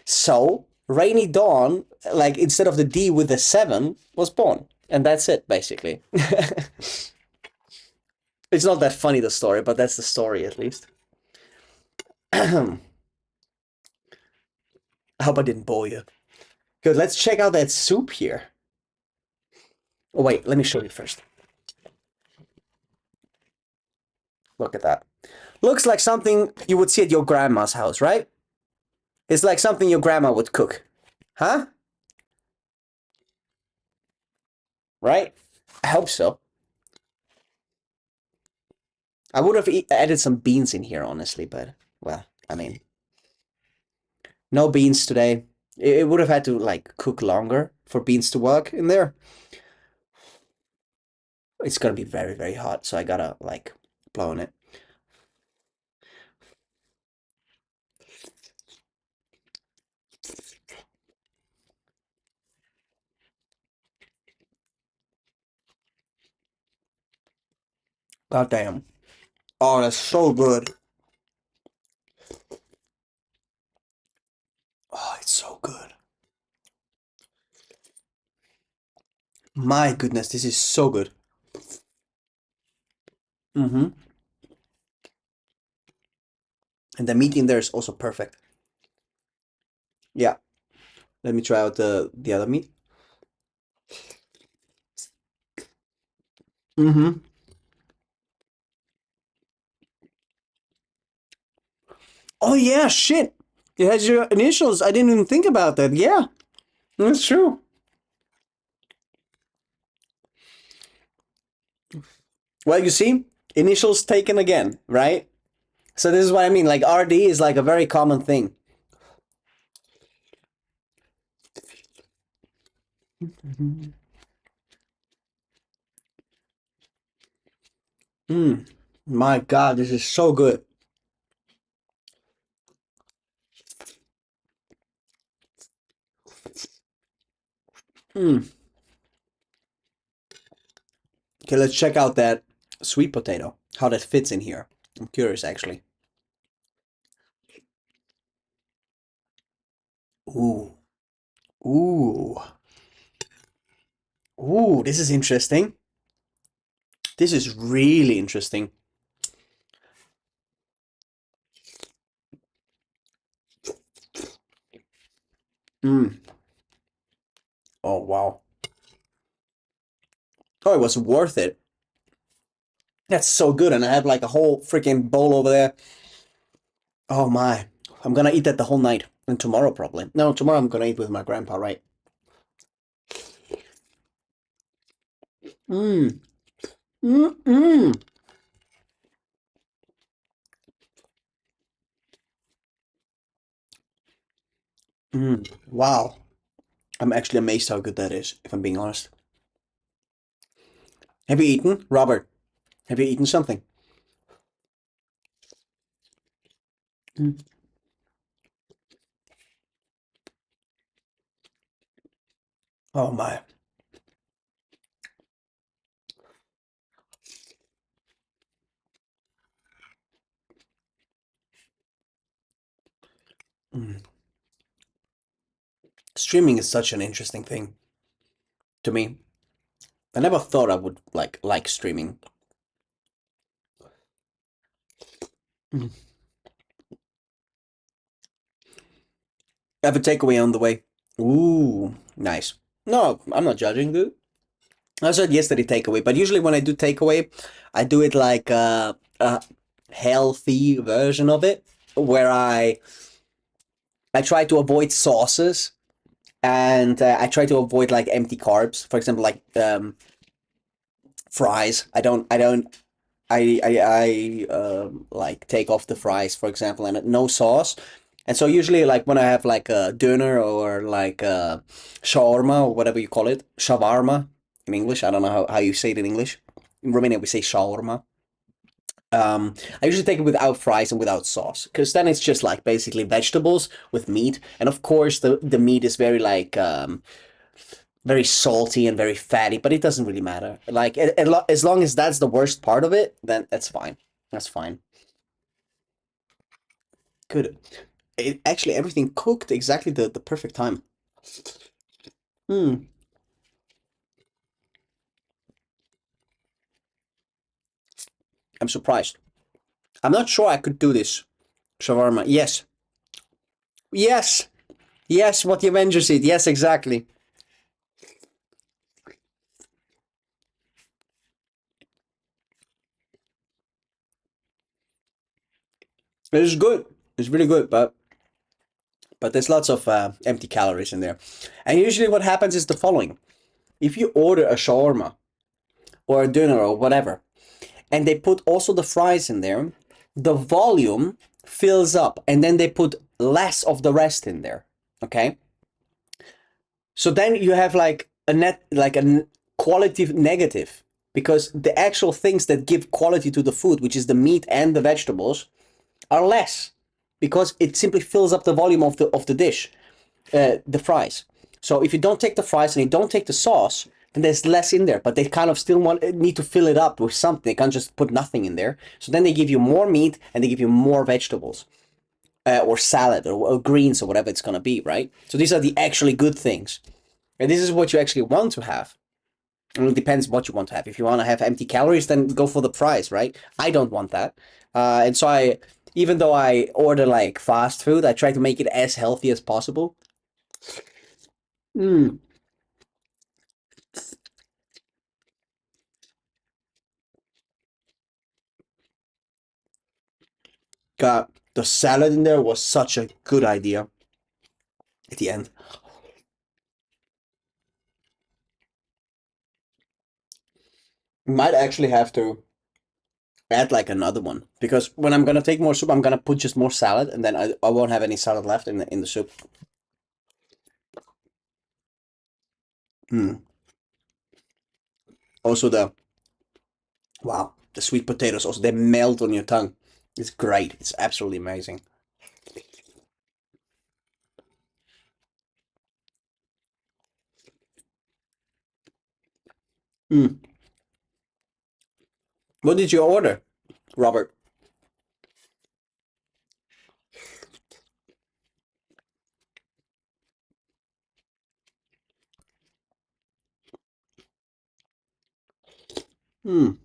So Rainy Dawn, like instead of the D with the seven, was born. And that's it, basically. It's not that funny, the story, but that's the story at least. I hope I didn't bore you. Good, let's check out that soup here. Oh, wait, let me show you first. Look at that. Looks like something you would see at your grandma's house, right? It's like something your grandma would cook. Huh? Right? I hope so. I would have added some beans in here, honestly, but, well, I mean, no beans today. It would have had to, like, cook longer for beans to work in there. It's gonna be very hot, so I gotta, like, blow on it. God damn. Oh, that's so good. Oh, it's so good. My goodness, this is so good. Mm-hmm. And the meat in there is also perfect. Yeah. Let me try out the other meat. Mm-hmm. Oh yeah, shit. It has your initials. I didn't even think about that. Yeah, that's true. Well, you see, initials taken again, right? So this is what I mean. Like RD is like a very common thing. Mm. My God, this is so good. Mm. Okay, let's check out that sweet potato. How that fits in here. I'm curious, actually. Ooh, ooh, ooh. This is interesting. This is really interesting. Mm. Oh wow. Oh, it was worth it. That's so good, and I have like a whole freaking bowl over there. Oh my. I'm gonna eat that the whole night. And tomorrow probably. No, tomorrow I'm gonna eat with my grandpa, right? Mm. Mm. Mm. Mm. Wow. I'm actually amazed how good that is, if I'm being honest. Have you eaten? Robert, have you eaten something? Mm. Oh my. Mm. Streaming is such an interesting thing to me. I never thought I would like streaming. Mm. I have a takeaway on the way. Ooh, nice. No, I'm not judging, dude. I said yesterday takeaway, but usually when I do takeaway, I do it like a healthy version of it, where I try to avoid sauces and I try to avoid like empty carbs. For example, like fries. I don't like take off the fries, for example, and no sauce. And so usually like when I have like a dinner or like a shawarma or whatever you call it, shawarma in English. I don't know how you say it in English. In Romania we say shawarma. I usually take it without fries and without sauce because then it's just like basically vegetables with meat, and of course the meat is very like very salty and very fatty, but it doesn't really matter. Like as long as that's the worst part of it, then that's fine. That's fine. Good. Actually, everything cooked exactly the perfect time. Hmm. I'm surprised. I'm not sure I could do this shawarma. Yes. Yes. Yes. What the Avengers eat. Yes, exactly. It is good. It's really good, but there's lots of empty calories in there. And usually, what happens is the following: if you order a shawarma or a dinner or whatever, and they put also the fries in there, the volume fills up, and then they put less of the rest in there. Okay, so then you have like a net, like a quality negative, because the actual things that give quality to the food, which is the meat and the vegetables, are less because it simply fills up the volume of the dish, the fries. So if you don't take the fries and you don't take the sauce, then there's less in there. But they kind of still need to fill it up with something. They can't just put nothing in there. So then they give you more meat and they give you more vegetables, or salad or greens or whatever it's gonna be, right? So these are the actually good things, and this is what you actually want to have. And it depends what you want to have. If you want to have empty calories, then go for the fries, right? I don't want that, and so even though I order like fast food, I try to make it as healthy as possible. Mm. God, the salad in there was such a good idea at the end. Might actually have to add like another one because when I'm gonna take more soup, I'm gonna put just more salad, and then I won't have any salad left in the soup. Mm. Also the wow, the sweet potatoes also they melt on your tongue. It's great. It's absolutely amazing. Mm. What did you order, Robert? Mm.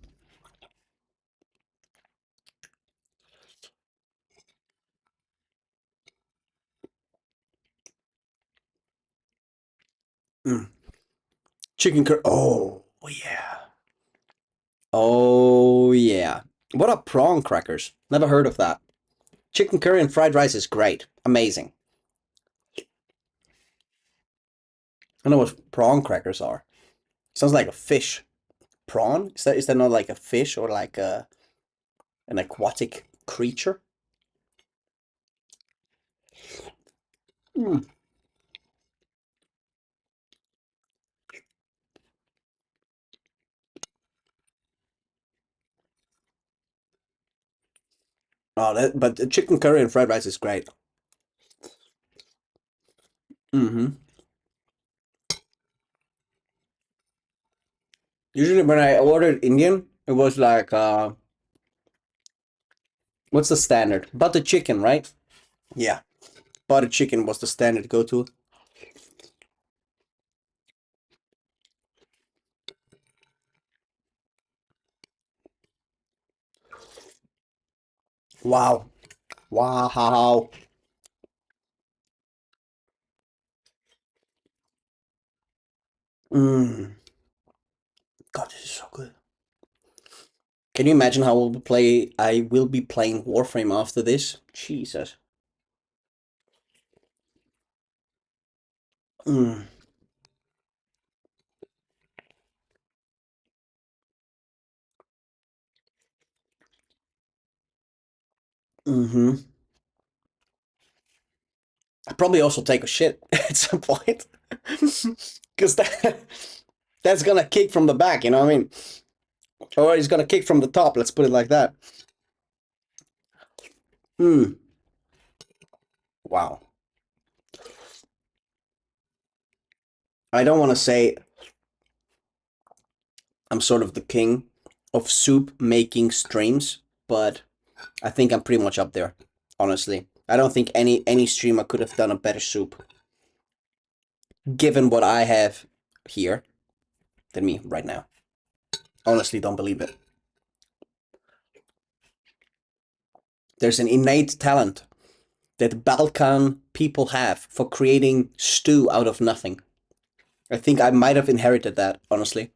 Mm. Chicken curry. Oh yeah. Oh yeah. What are prawn crackers? Never heard of that. Chicken curry and fried rice is great. Amazing. I know what prawn crackers are. Sounds like a fish. prawn? Is that not like a fish or like an aquatic creature? Mm. Oh, but the chicken curry and fried rice is great. Mm-hmm. Usually when I ordered Indian, it was like what's the standard? Butter chicken, right? Yeah, butter chicken was the standard go-to. Wow. Wow. Mm. God, this is so good. Can you imagine how I will be playing Warframe after this? Jesus. Mm. Mm-hmm. I probably also take a shit at some point. Because that's gonna kick from the back, you know what I mean? Or it's gonna kick from the top, let's put it like that. Hmm. Wow. I don't want to say I'm sort of the king of soup making streams, but I think I'm pretty much up there, honestly. I don't think any streamer could have done a better soup, given what I have here, than me right now. Honestly, don't believe it. There's an innate talent that Balkan people have for creating stew out of nothing. I think I might have inherited that, honestly.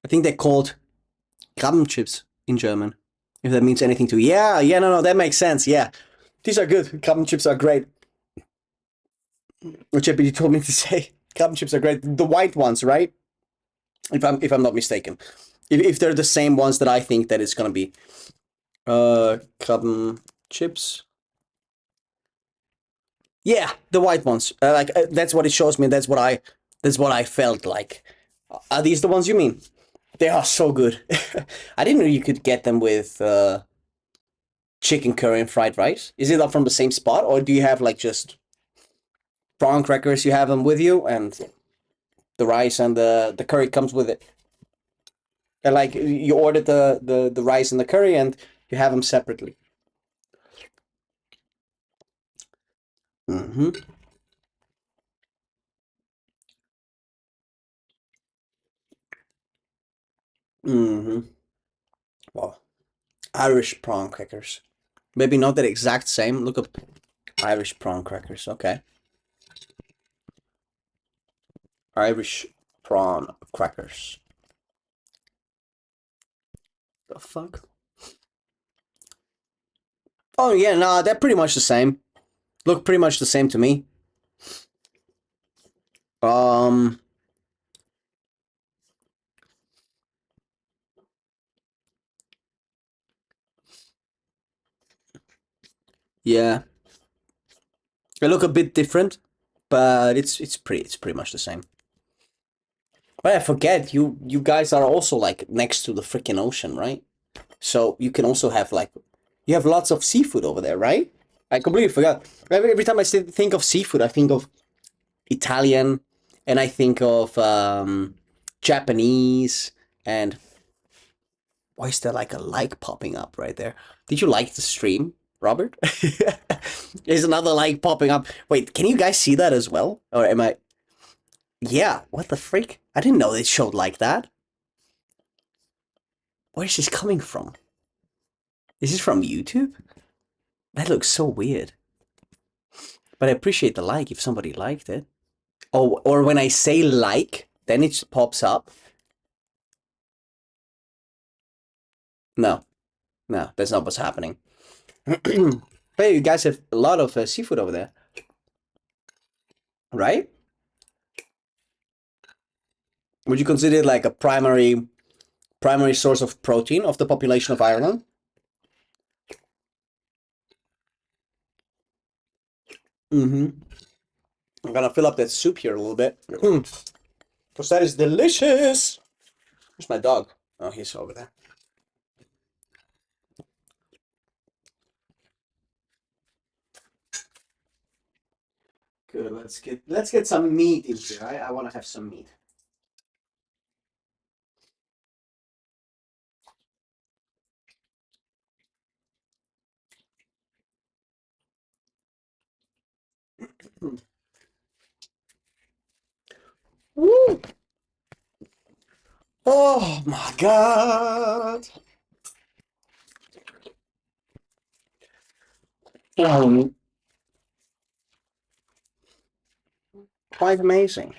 I think they're called Krabbenchips in German, if that means anything to you. Yeah, yeah, no, that makes sense. Yeah, these are good. Krabbenchips are great. Which you told me to say. Krabbenchips are great. The white ones, right? If I'm not mistaken. If they're the same ones that I think that it's gonna be. Krabbenchips. Yeah, the white ones. That's what it shows me. That's what I felt like. Are these the ones you mean? They are so good. I didn't know you could get them with chicken curry and fried rice. Is it all from the same spot, or do you have like just prawn crackers? You have them with you, and the rice and the curry comes with it. And like you ordered the rice and the curry, and you have them separately. Mm-hmm. Mm-hmm. Well, Irish prawn crackers. Maybe not that exact same. Look up Irish prawn crackers. Okay. Irish prawn crackers. The fuck? Oh yeah, no, they're pretty much the same. Look pretty much the same to me. Um, yeah, they look a bit different, but it's pretty much the same. But I forget you guys are also like next to the freaking ocean, right? So you can also have like you have lots of seafood over there, right? I completely forgot. Every time I think of seafood, I think of Italian, and I think of Japanese, and why is there like a like popping up right there? Did you like the stream, Robert? There's another like popping up. Wait, can you guys see that as well? Or am I? Yeah, what the freak? I didn't know it showed like that. Where is this coming from? Is this from YouTube? That looks so weird. But I appreciate the like if somebody liked it. Oh, or when I say like, then it pops up. No, no, that's not what's happening. Hey, you guys have a lot of seafood over there, right? Would you consider it like a primary primary source of protein of the population of Ireland. I'm gonna fill up that soup here a little bit. Because that is delicious. Where's my dog? Oh, he's over there. Good. Let's get some meat in here. I want to have some meat. Woo! Oh my God. Um, Quite amazing.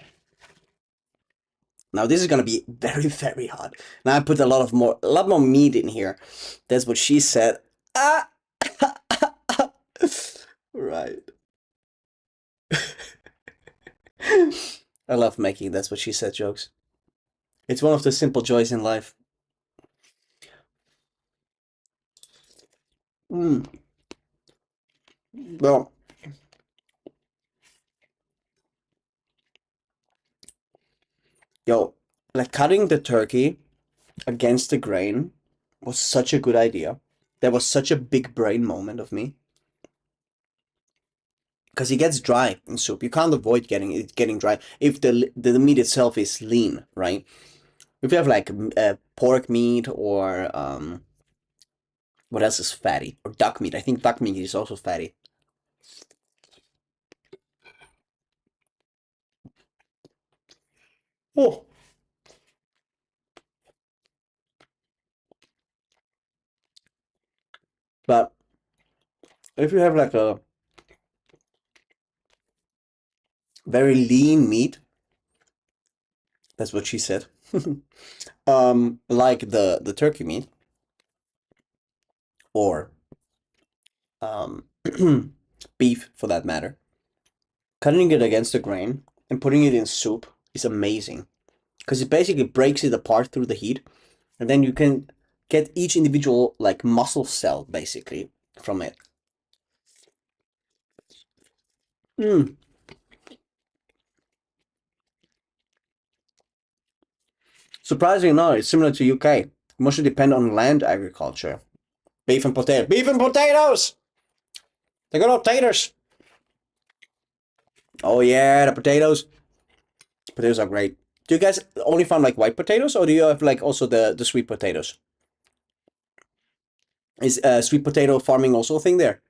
Now this is gonna be very, very hot. Now I put a lot more meat in here. That's what she said. Ah, right. I love making that's what she said jokes. It's one of the simple joys in life. Mm. Well, yo, like cutting the turkey against the grain was such a good idea. That was such a big brain moment of me. Because it gets dry in soup. You can't avoid getting dry if the meat itself is lean, right? If you have like pork meat or what else is fatty? Or duck meat. I think duck meat is also fatty. Oh, but if you have like a very lean meat, that's what she said. Like the turkey meat or um beef for that matter. Cutting it against the grain and putting it in soup is amazing because it basically breaks it apart through the heat, and then you can get each individual like muscle cell basically from it. Mm. Surprisingly enough, it's similar to UK. Mostly depend on land agriculture. Beef and potato. Beef and potatoes! They got no taters. Oh yeah, the potatoes. Potatoes are great. Do you guys only farm like white potatoes, or do you have like also the sweet potatoes? Is sweet potato farming also a thing there?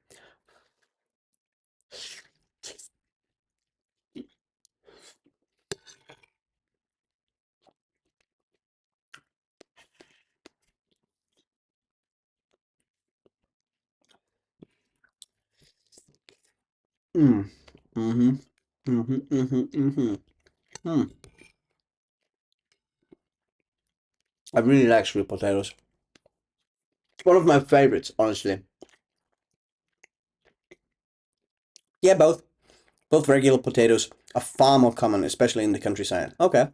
Mm. Mm-hmm. Mm-hmm. Mm-hmm. Mm-hmm. Mm. I really like sweet potatoes. It's one of my favorites, honestly. Yeah, both. Both regular potatoes are far more common, especially in the countryside. Okay.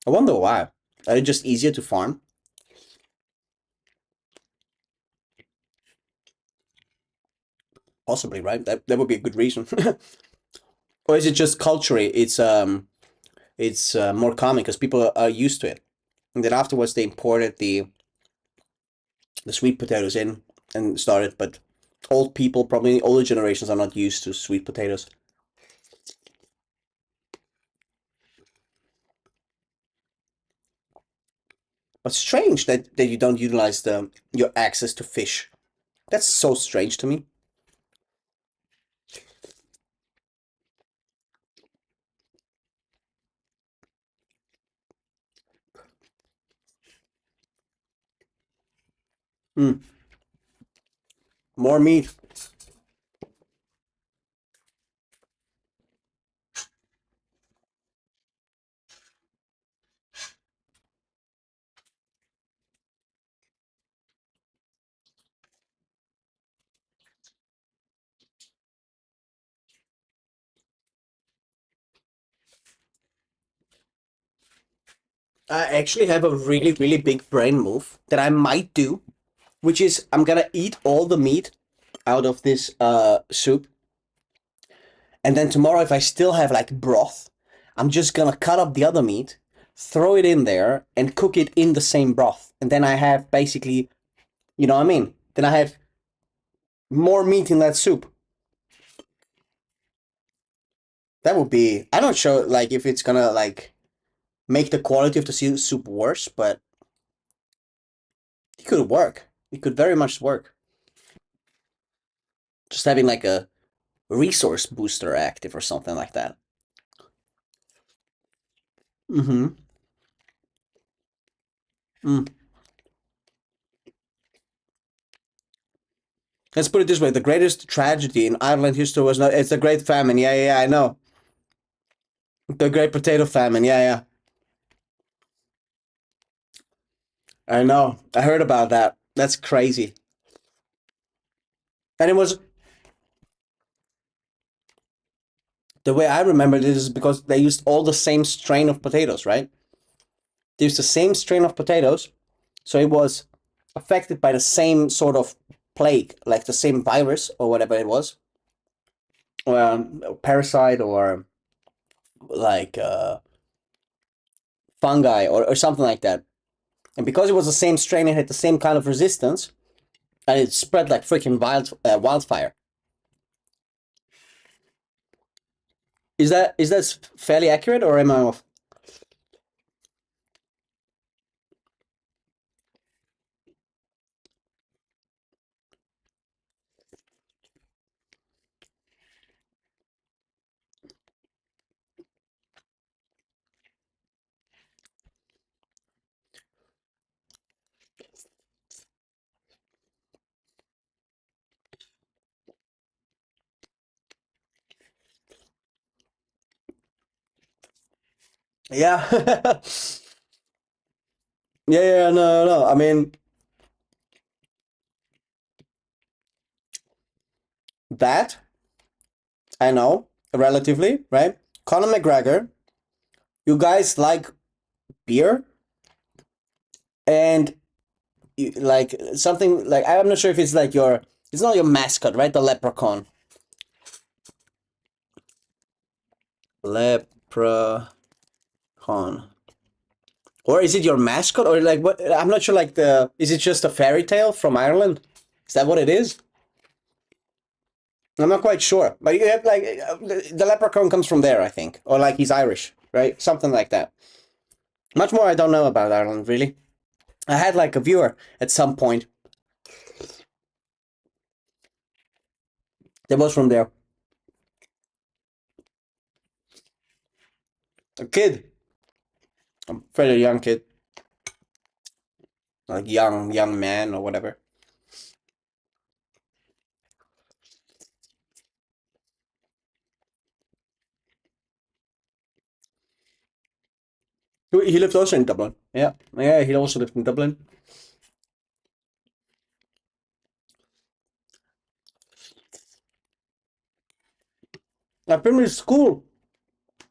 I wonder why. Are they just easier to farm? Possibly, right? That would be a good reason. Or is it just culturally? It's more common because people are used to it, and then afterwards they imported the sweet potatoes in and started. But old people, probably older generations, are not used to sweet potatoes. But strange that you don't utilize your access to fish. That's so strange to me. Hmm. More meat. I actually have a really, really big brain move that I might do, which is I'm gonna eat all the meat out of this soup, and then tomorrow if I still have like broth, I'm just gonna cut up the other meat, throw it in there, and cook it in the same broth, and then I have basically, you know what I mean? Then I have more meat in that soup. That would be. I'm not sure like if it's gonna like make the quality of the soup worse, but it could work. It could very much work. Just having like a resource booster active or something like that. Mm-hmm. Mm. Let's put it this way: the greatest tragedy in Ireland history was not. It's the Great Famine. Yeah, yeah, I know. The Great Potato Famine. Yeah, yeah, I know. I heard about that. That's crazy. And it was the way I remember this is because they used all the same strain of potatoes, right? They used the same strain of potatoes, so it was affected by the same sort of plague, like the same virus or whatever it was, or parasite or like fungi or something like that. And because it was the same strain, it had the same kind of resistance, and it spread like freaking wildfire. Is that fairly accurate, or am I off? Yeah. Yeah, yeah, no, no. I mean, that I know relatively, right? Conor McGregor, you guys like beer and like something like I'm not sure if it's like your it's not your mascot, right? The leprechaun. Leprechaun. Or is it your mascot or like what I'm not sure like the is it just a fairy tale from Ireland? Is that what it is? I'm not quite sure. But you have like the leprechaun comes from there, I think. Or like he's Irish, right? Something like that. Much more I don't know about Ireland really. I had like a viewer at some point that was from there. A kid. A fairly young kid. Like young man or whatever. He lived also in Dublin. Yeah. Yeah, he also lived in Dublin. At primary school.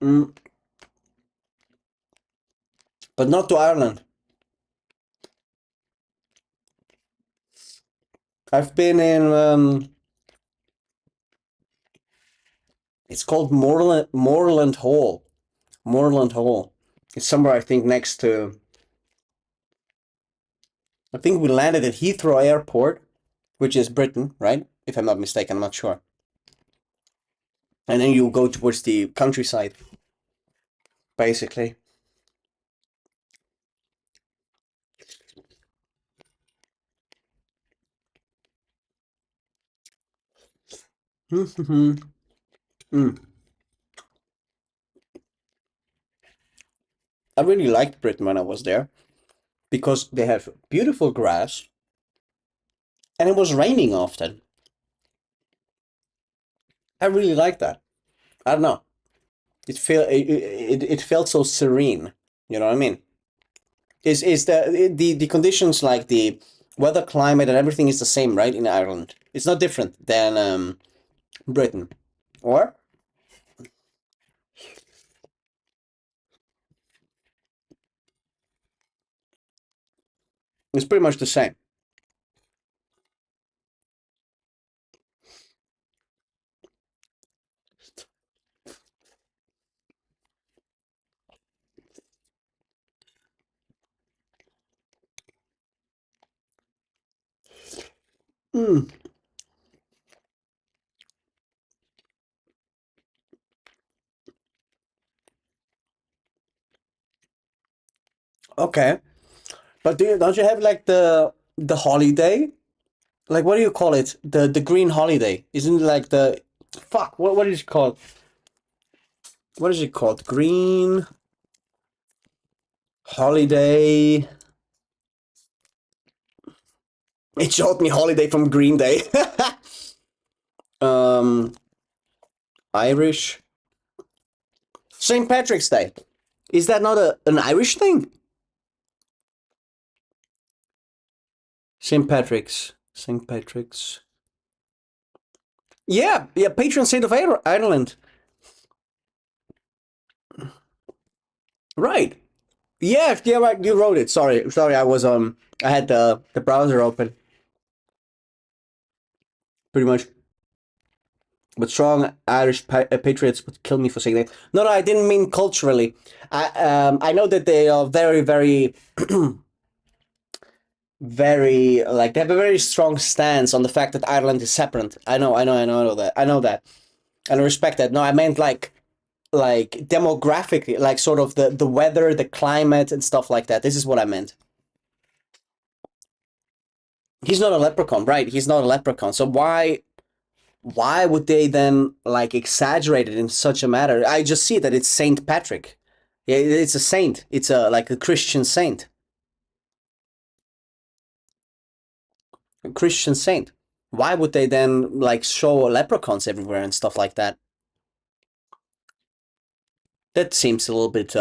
Mm, but not to Ireland. I've been in it's called Moorland Hall. Moorland Hall. It's somewhere I think next to I think we landed at Heathrow Airport, which is Britain, right? If I'm not mistaken, I'm not sure. And then you go towards the countryside, basically. Mm. I really liked Britain when I was there because they have beautiful grass and it was raining often. I really like that. I don't know. It felt so serene. You know what I mean? Is the conditions like the weather, climate, and everything is the same, right? In Ireland, it's not different than Britain, or It's pretty much the same. Mm. Okay, but don't you have like the holiday? Like what do you call it? The green holiday? Isn't it like the fuck? What is it called? What is it called? Green holiday. It showed me holiday from Green Day. um, Irish St. Patrick's Day. Is that not an Irish thing? St. Patrick's. St. Patrick's. Yeah, yeah, patron saint of Ireland. Right. Yeah, yeah, right. You wrote it. Sorry. I had the browser open. Pretty much. But strong Irish patriots would kill me for saying that. No, no, I didn't mean culturally. I know that they are very, very, very like they have a very strong stance on the fact that Ireland is separate. I know that, and I respect that. No, I meant like demographically, like sort of the weather, the climate, and stuff like that. This is what I meant. He's not a leprechaun, right? He's not a leprechaun. So why would they then like exaggerate it in such a matter? I just see that it's Saint Patrick. Yeah, it's a saint. It's a like a Christian saint. A Christian saint. Why would they then like show leprechauns everywhere and stuff like that? That seems a little bit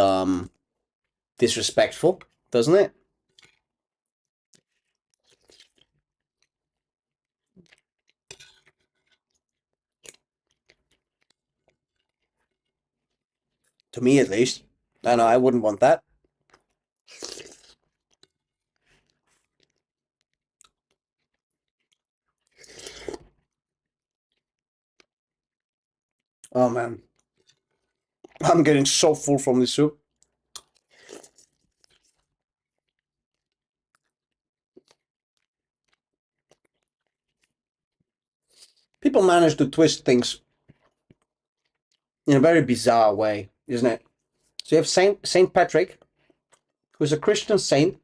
disrespectful, doesn't it? To me at least. I know I wouldn't want that. Oh man. I'm getting so full from this soup. People manage to twist things in a very bizarre way, isn't it? So you have Saint Patrick, who's a Christian saint,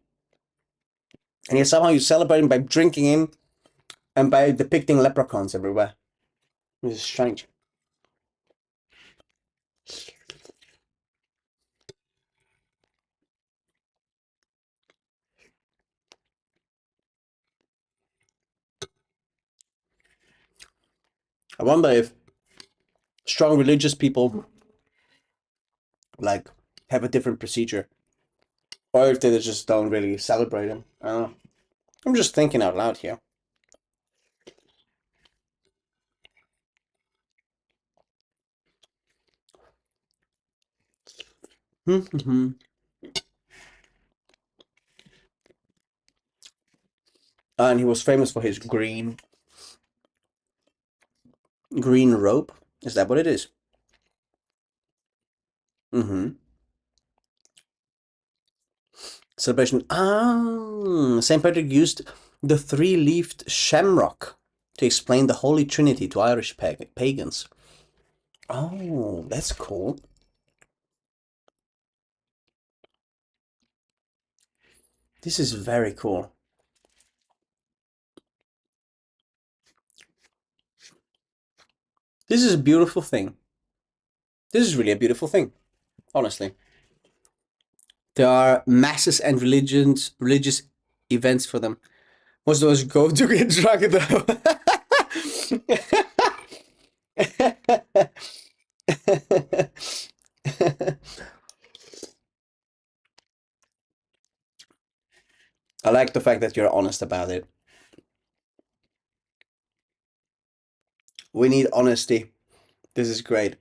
and yet somehow you celebrate him by drinking him and by depicting leprechauns everywhere. This is strange. I wonder if strong religious people like have a different procedure, or if they just don't really celebrate him. I don't know. I'm just thinking out loud here. And he was famous for his green robe. Is that what it is? Mm-hmm. Celebration. Ah, Saint Patrick used the three-leafed shamrock to explain the Holy Trinity to Irish pagans. Oh, that's cool. This is very cool. This is a beautiful thing. This is really a beautiful thing, honestly. There are masses and religious events for them. Most of us go to get drunk though. I like the fact that you're honest about it. We need honesty. This is great.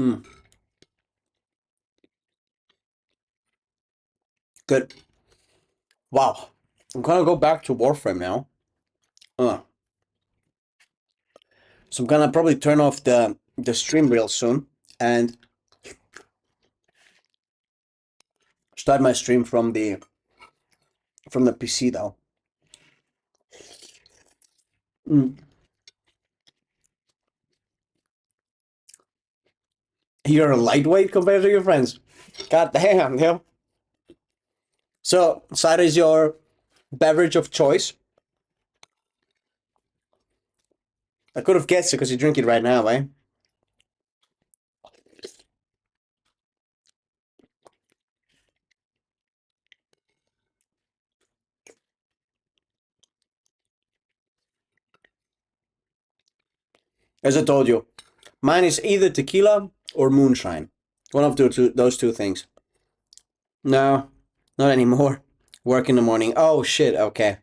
Mm, good. Wow. I'm gonna go back to Warframe now. Uh, so I'm gonna probably turn off the stream real soon and start my stream from the PC though. Mm. You're a lightweight compared to your friends. God damn, yo. So, cider is your beverage of choice. I could have guessed it because you drink it right now, eh? As I told you, mine is either tequila or moonshine. One of those two things. No, not anymore. Work in the morning. Oh shit. Okay.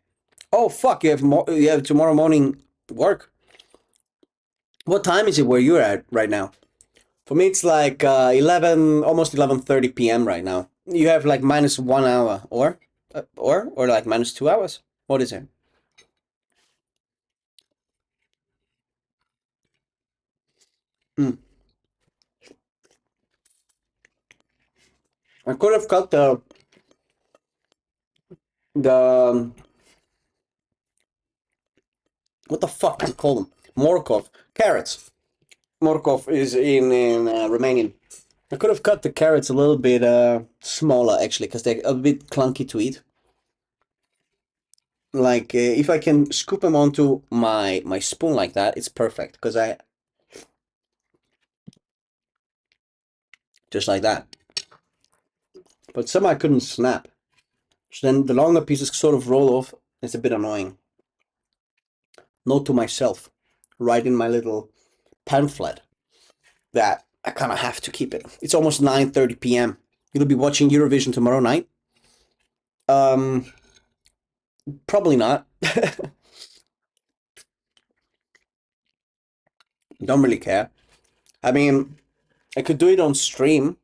Oh fuck. You have tomorrow morning work. What time is it where you're at right now? For me, it's like 11, almost 11:30 p.m. right now. You have like minus 1 hour, or like minus 2 hours. What is it? Hmm. I could have cut the what the fuck do you call them? Morkov carrots. Morkov is in Romanian. I could have cut the carrots a little bit smaller actually, because they're a bit clunky to eat. Like if I can scoop them onto my spoon like that, it's perfect. Because I just like that. But some I couldn't snap. So then the longer pieces sort of roll off. It's a bit annoying. Note to myself, write in my little pamphlet that I kind of have to keep it. It's almost 9:30 p.m. You'll be watching Eurovision tomorrow night. Um, Probably not. Don't really care. I mean, I could do it on stream,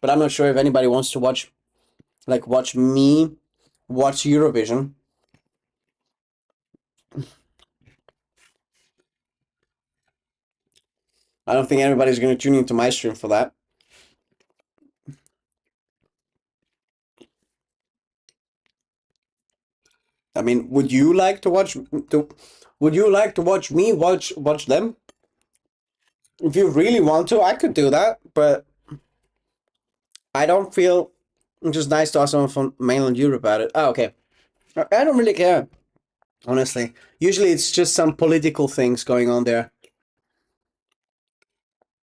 but I'm not sure if anybody wants to watch me watch Eurovision. I don't think anybody's going to tune into my stream for that. I mean, would you like to watch me watch them? If you really want to, I could do that, but I don't feel it's just nice to ask someone from mainland Europe about it. Oh, okay. I don't really care, honestly. Usually it's just some political things going on there.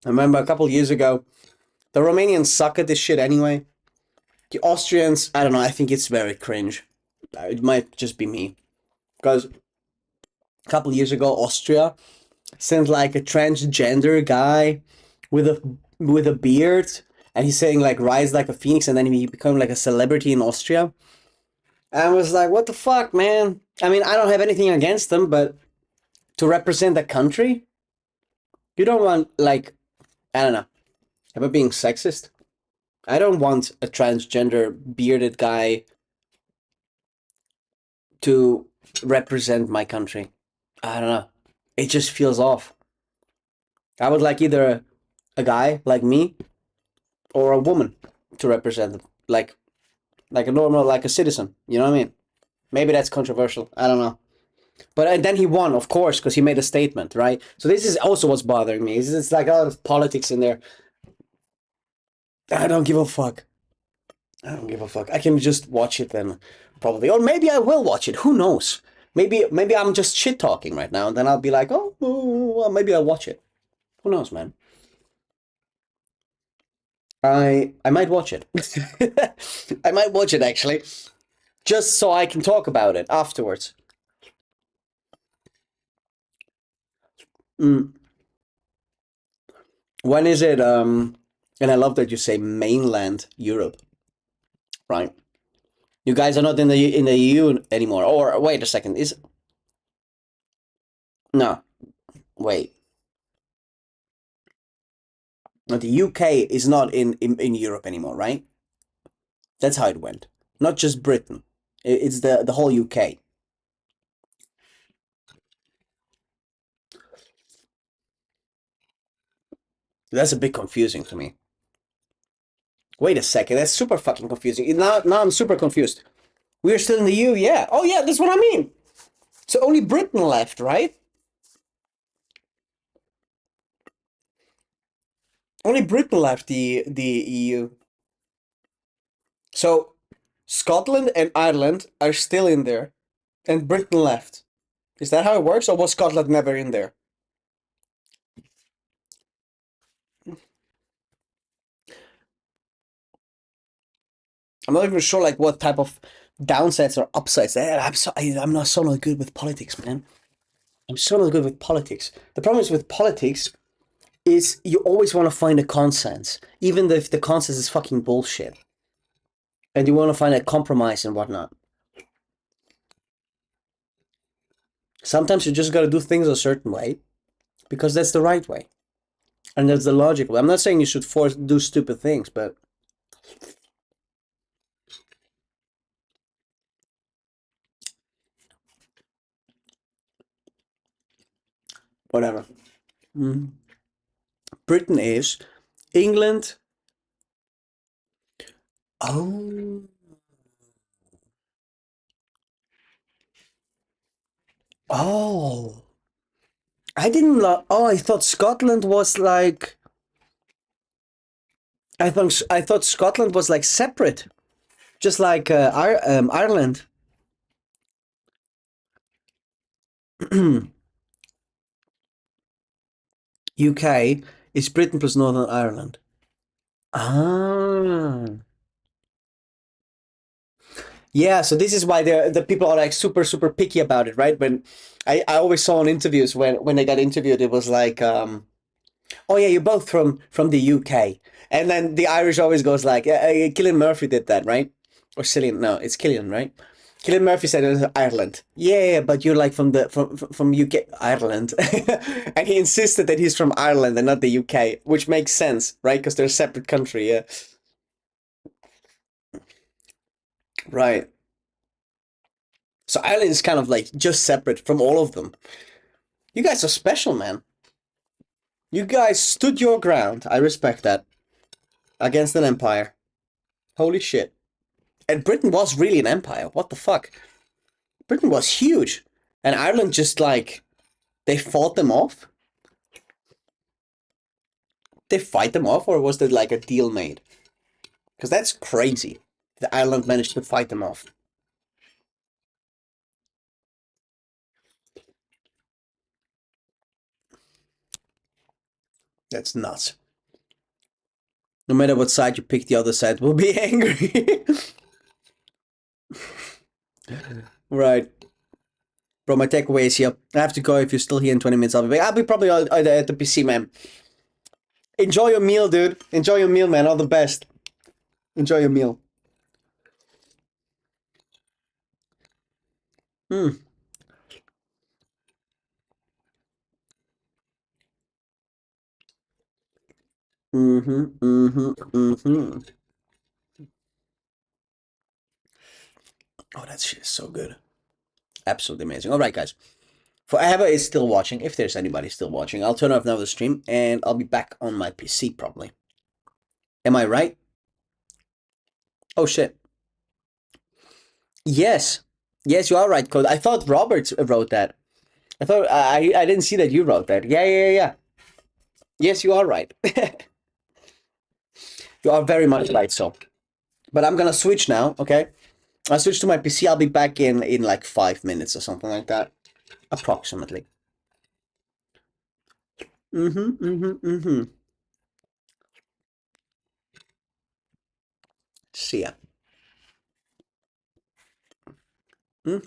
I remember a couple years ago, the Romanians suck at this shit anyway. The Austrians, I don't know, I think it's very cringe. It might just be me. Because a couple years ago, Austria sent like a transgender guy with a beard, and he's saying like rise like a phoenix, and then he became like a celebrity in Austria. And I was like, what the fuck, man? I mean, I don't have anything against them, but to represent the country, you don't want like, I don't know. Am I being sexist? I don't want a transgender bearded guy to represent my country. I don't know. It just feels off. I would like either a guy like me or a woman to represent them, like a normal, like a citizen. You know what I mean? Maybe that's controversial. I don't know. But and then he won, of course, because he made a statement, right? So this is also what's bothering me. It's like a lot of politics in there. I don't give a fuck. I don't give a fuck. I can just watch it then, probably, or maybe I will watch it. Who knows? Maybe I'm just shit talking right now, and then I'll be like, oh, well, maybe I'll watch it. Who knows, man? I might watch it. I might watch it actually, just so I can talk about it afterwards. Mm. When is it? And I love that you say mainland Europe, right? You guys are not in the EU anymore. Or wait a second, is no? Wait, Now, the UK is not in Europe anymore, right? That's how it went. Not just Britain. It's the whole UK. That's a bit confusing to me. Wait a second, that's super fucking confusing. Now I'm super confused. We're still in the EU, yeah. Oh yeah, that's what I mean. So only Britain left, right? Only Britain left the EU. So Scotland and Ireland are still in there, and Britain left. Is that how it works, or was Scotland never in there? I'm not even sure like what type of downsides or upsides. I'm not so not good with politics, man. I'm so not good with politics. The problem is with politics is you always want to find a consensus, even if the consensus is fucking bullshit, and you want to find a compromise and whatnot. Sometimes you just got to do things a certain way because that's the right way, and that's the logical way. I'm not saying you should force do stupid things, but whatever. Mm. Britain is England. Oh, oh. I didn't know. Oh, I thought Scotland was like. I thought Scotland was like separate, just like Ireland. UK is Britain plus Northern Ireland. Ah. Yeah, so this is why the people are like super picky about it, right? When I always saw in interviews when they got interviewed, it was like, oh yeah, you're both from the UK, and then the Irish always goes like, Cillian Murphy did that, right? Or Cillian? No, it's Cillian, right? Cillian Murphy said it was Ireland. Yeah, but you're like from UK, Ireland, and he insisted that he's from Ireland and not the UK, which makes sense, right? Because they're a separate country. Yeah, right. So Ireland is kind of like just separate from all of them. You guys are special, man. You guys stood your ground. I respect that. Against an empire. Holy shit. And Britain was really an empire. What the fuck? Britain was huge. And Ireland just like they fought them off? They fight them off, or was there like a deal made? Because that's crazy. The Ireland managed to fight them off. That's nuts. No matter what side you pick, the other side will be angry. Right. Bro, my takeaway is here. I have to go. If you're still here in 20 minutes, I'll be back. I'll be probably at the PC, man. Enjoy your meal, dude. Enjoy your meal, man. All the best. Enjoy your meal. Hmm. Mm-hmm. Mm-hmm. Mm-hmm. Oh, that shit is so good. Absolutely amazing. All right, guys. Forever is still watching. If there's anybody still watching, I'll turn off now the stream and I'll be back on my PC probably. Am I right? Oh shit. Yes. Yes, you are right, Code. I thought Robert wrote that. I didn't see that you wrote that. Yeah. Yes, you are right. You are very much right, so. But I'm gonna switch now, okay? I'll switch to my PC. I'll be back in like 5 minutes or something like that. Approximately. Mm-hmm. See ya. Mm.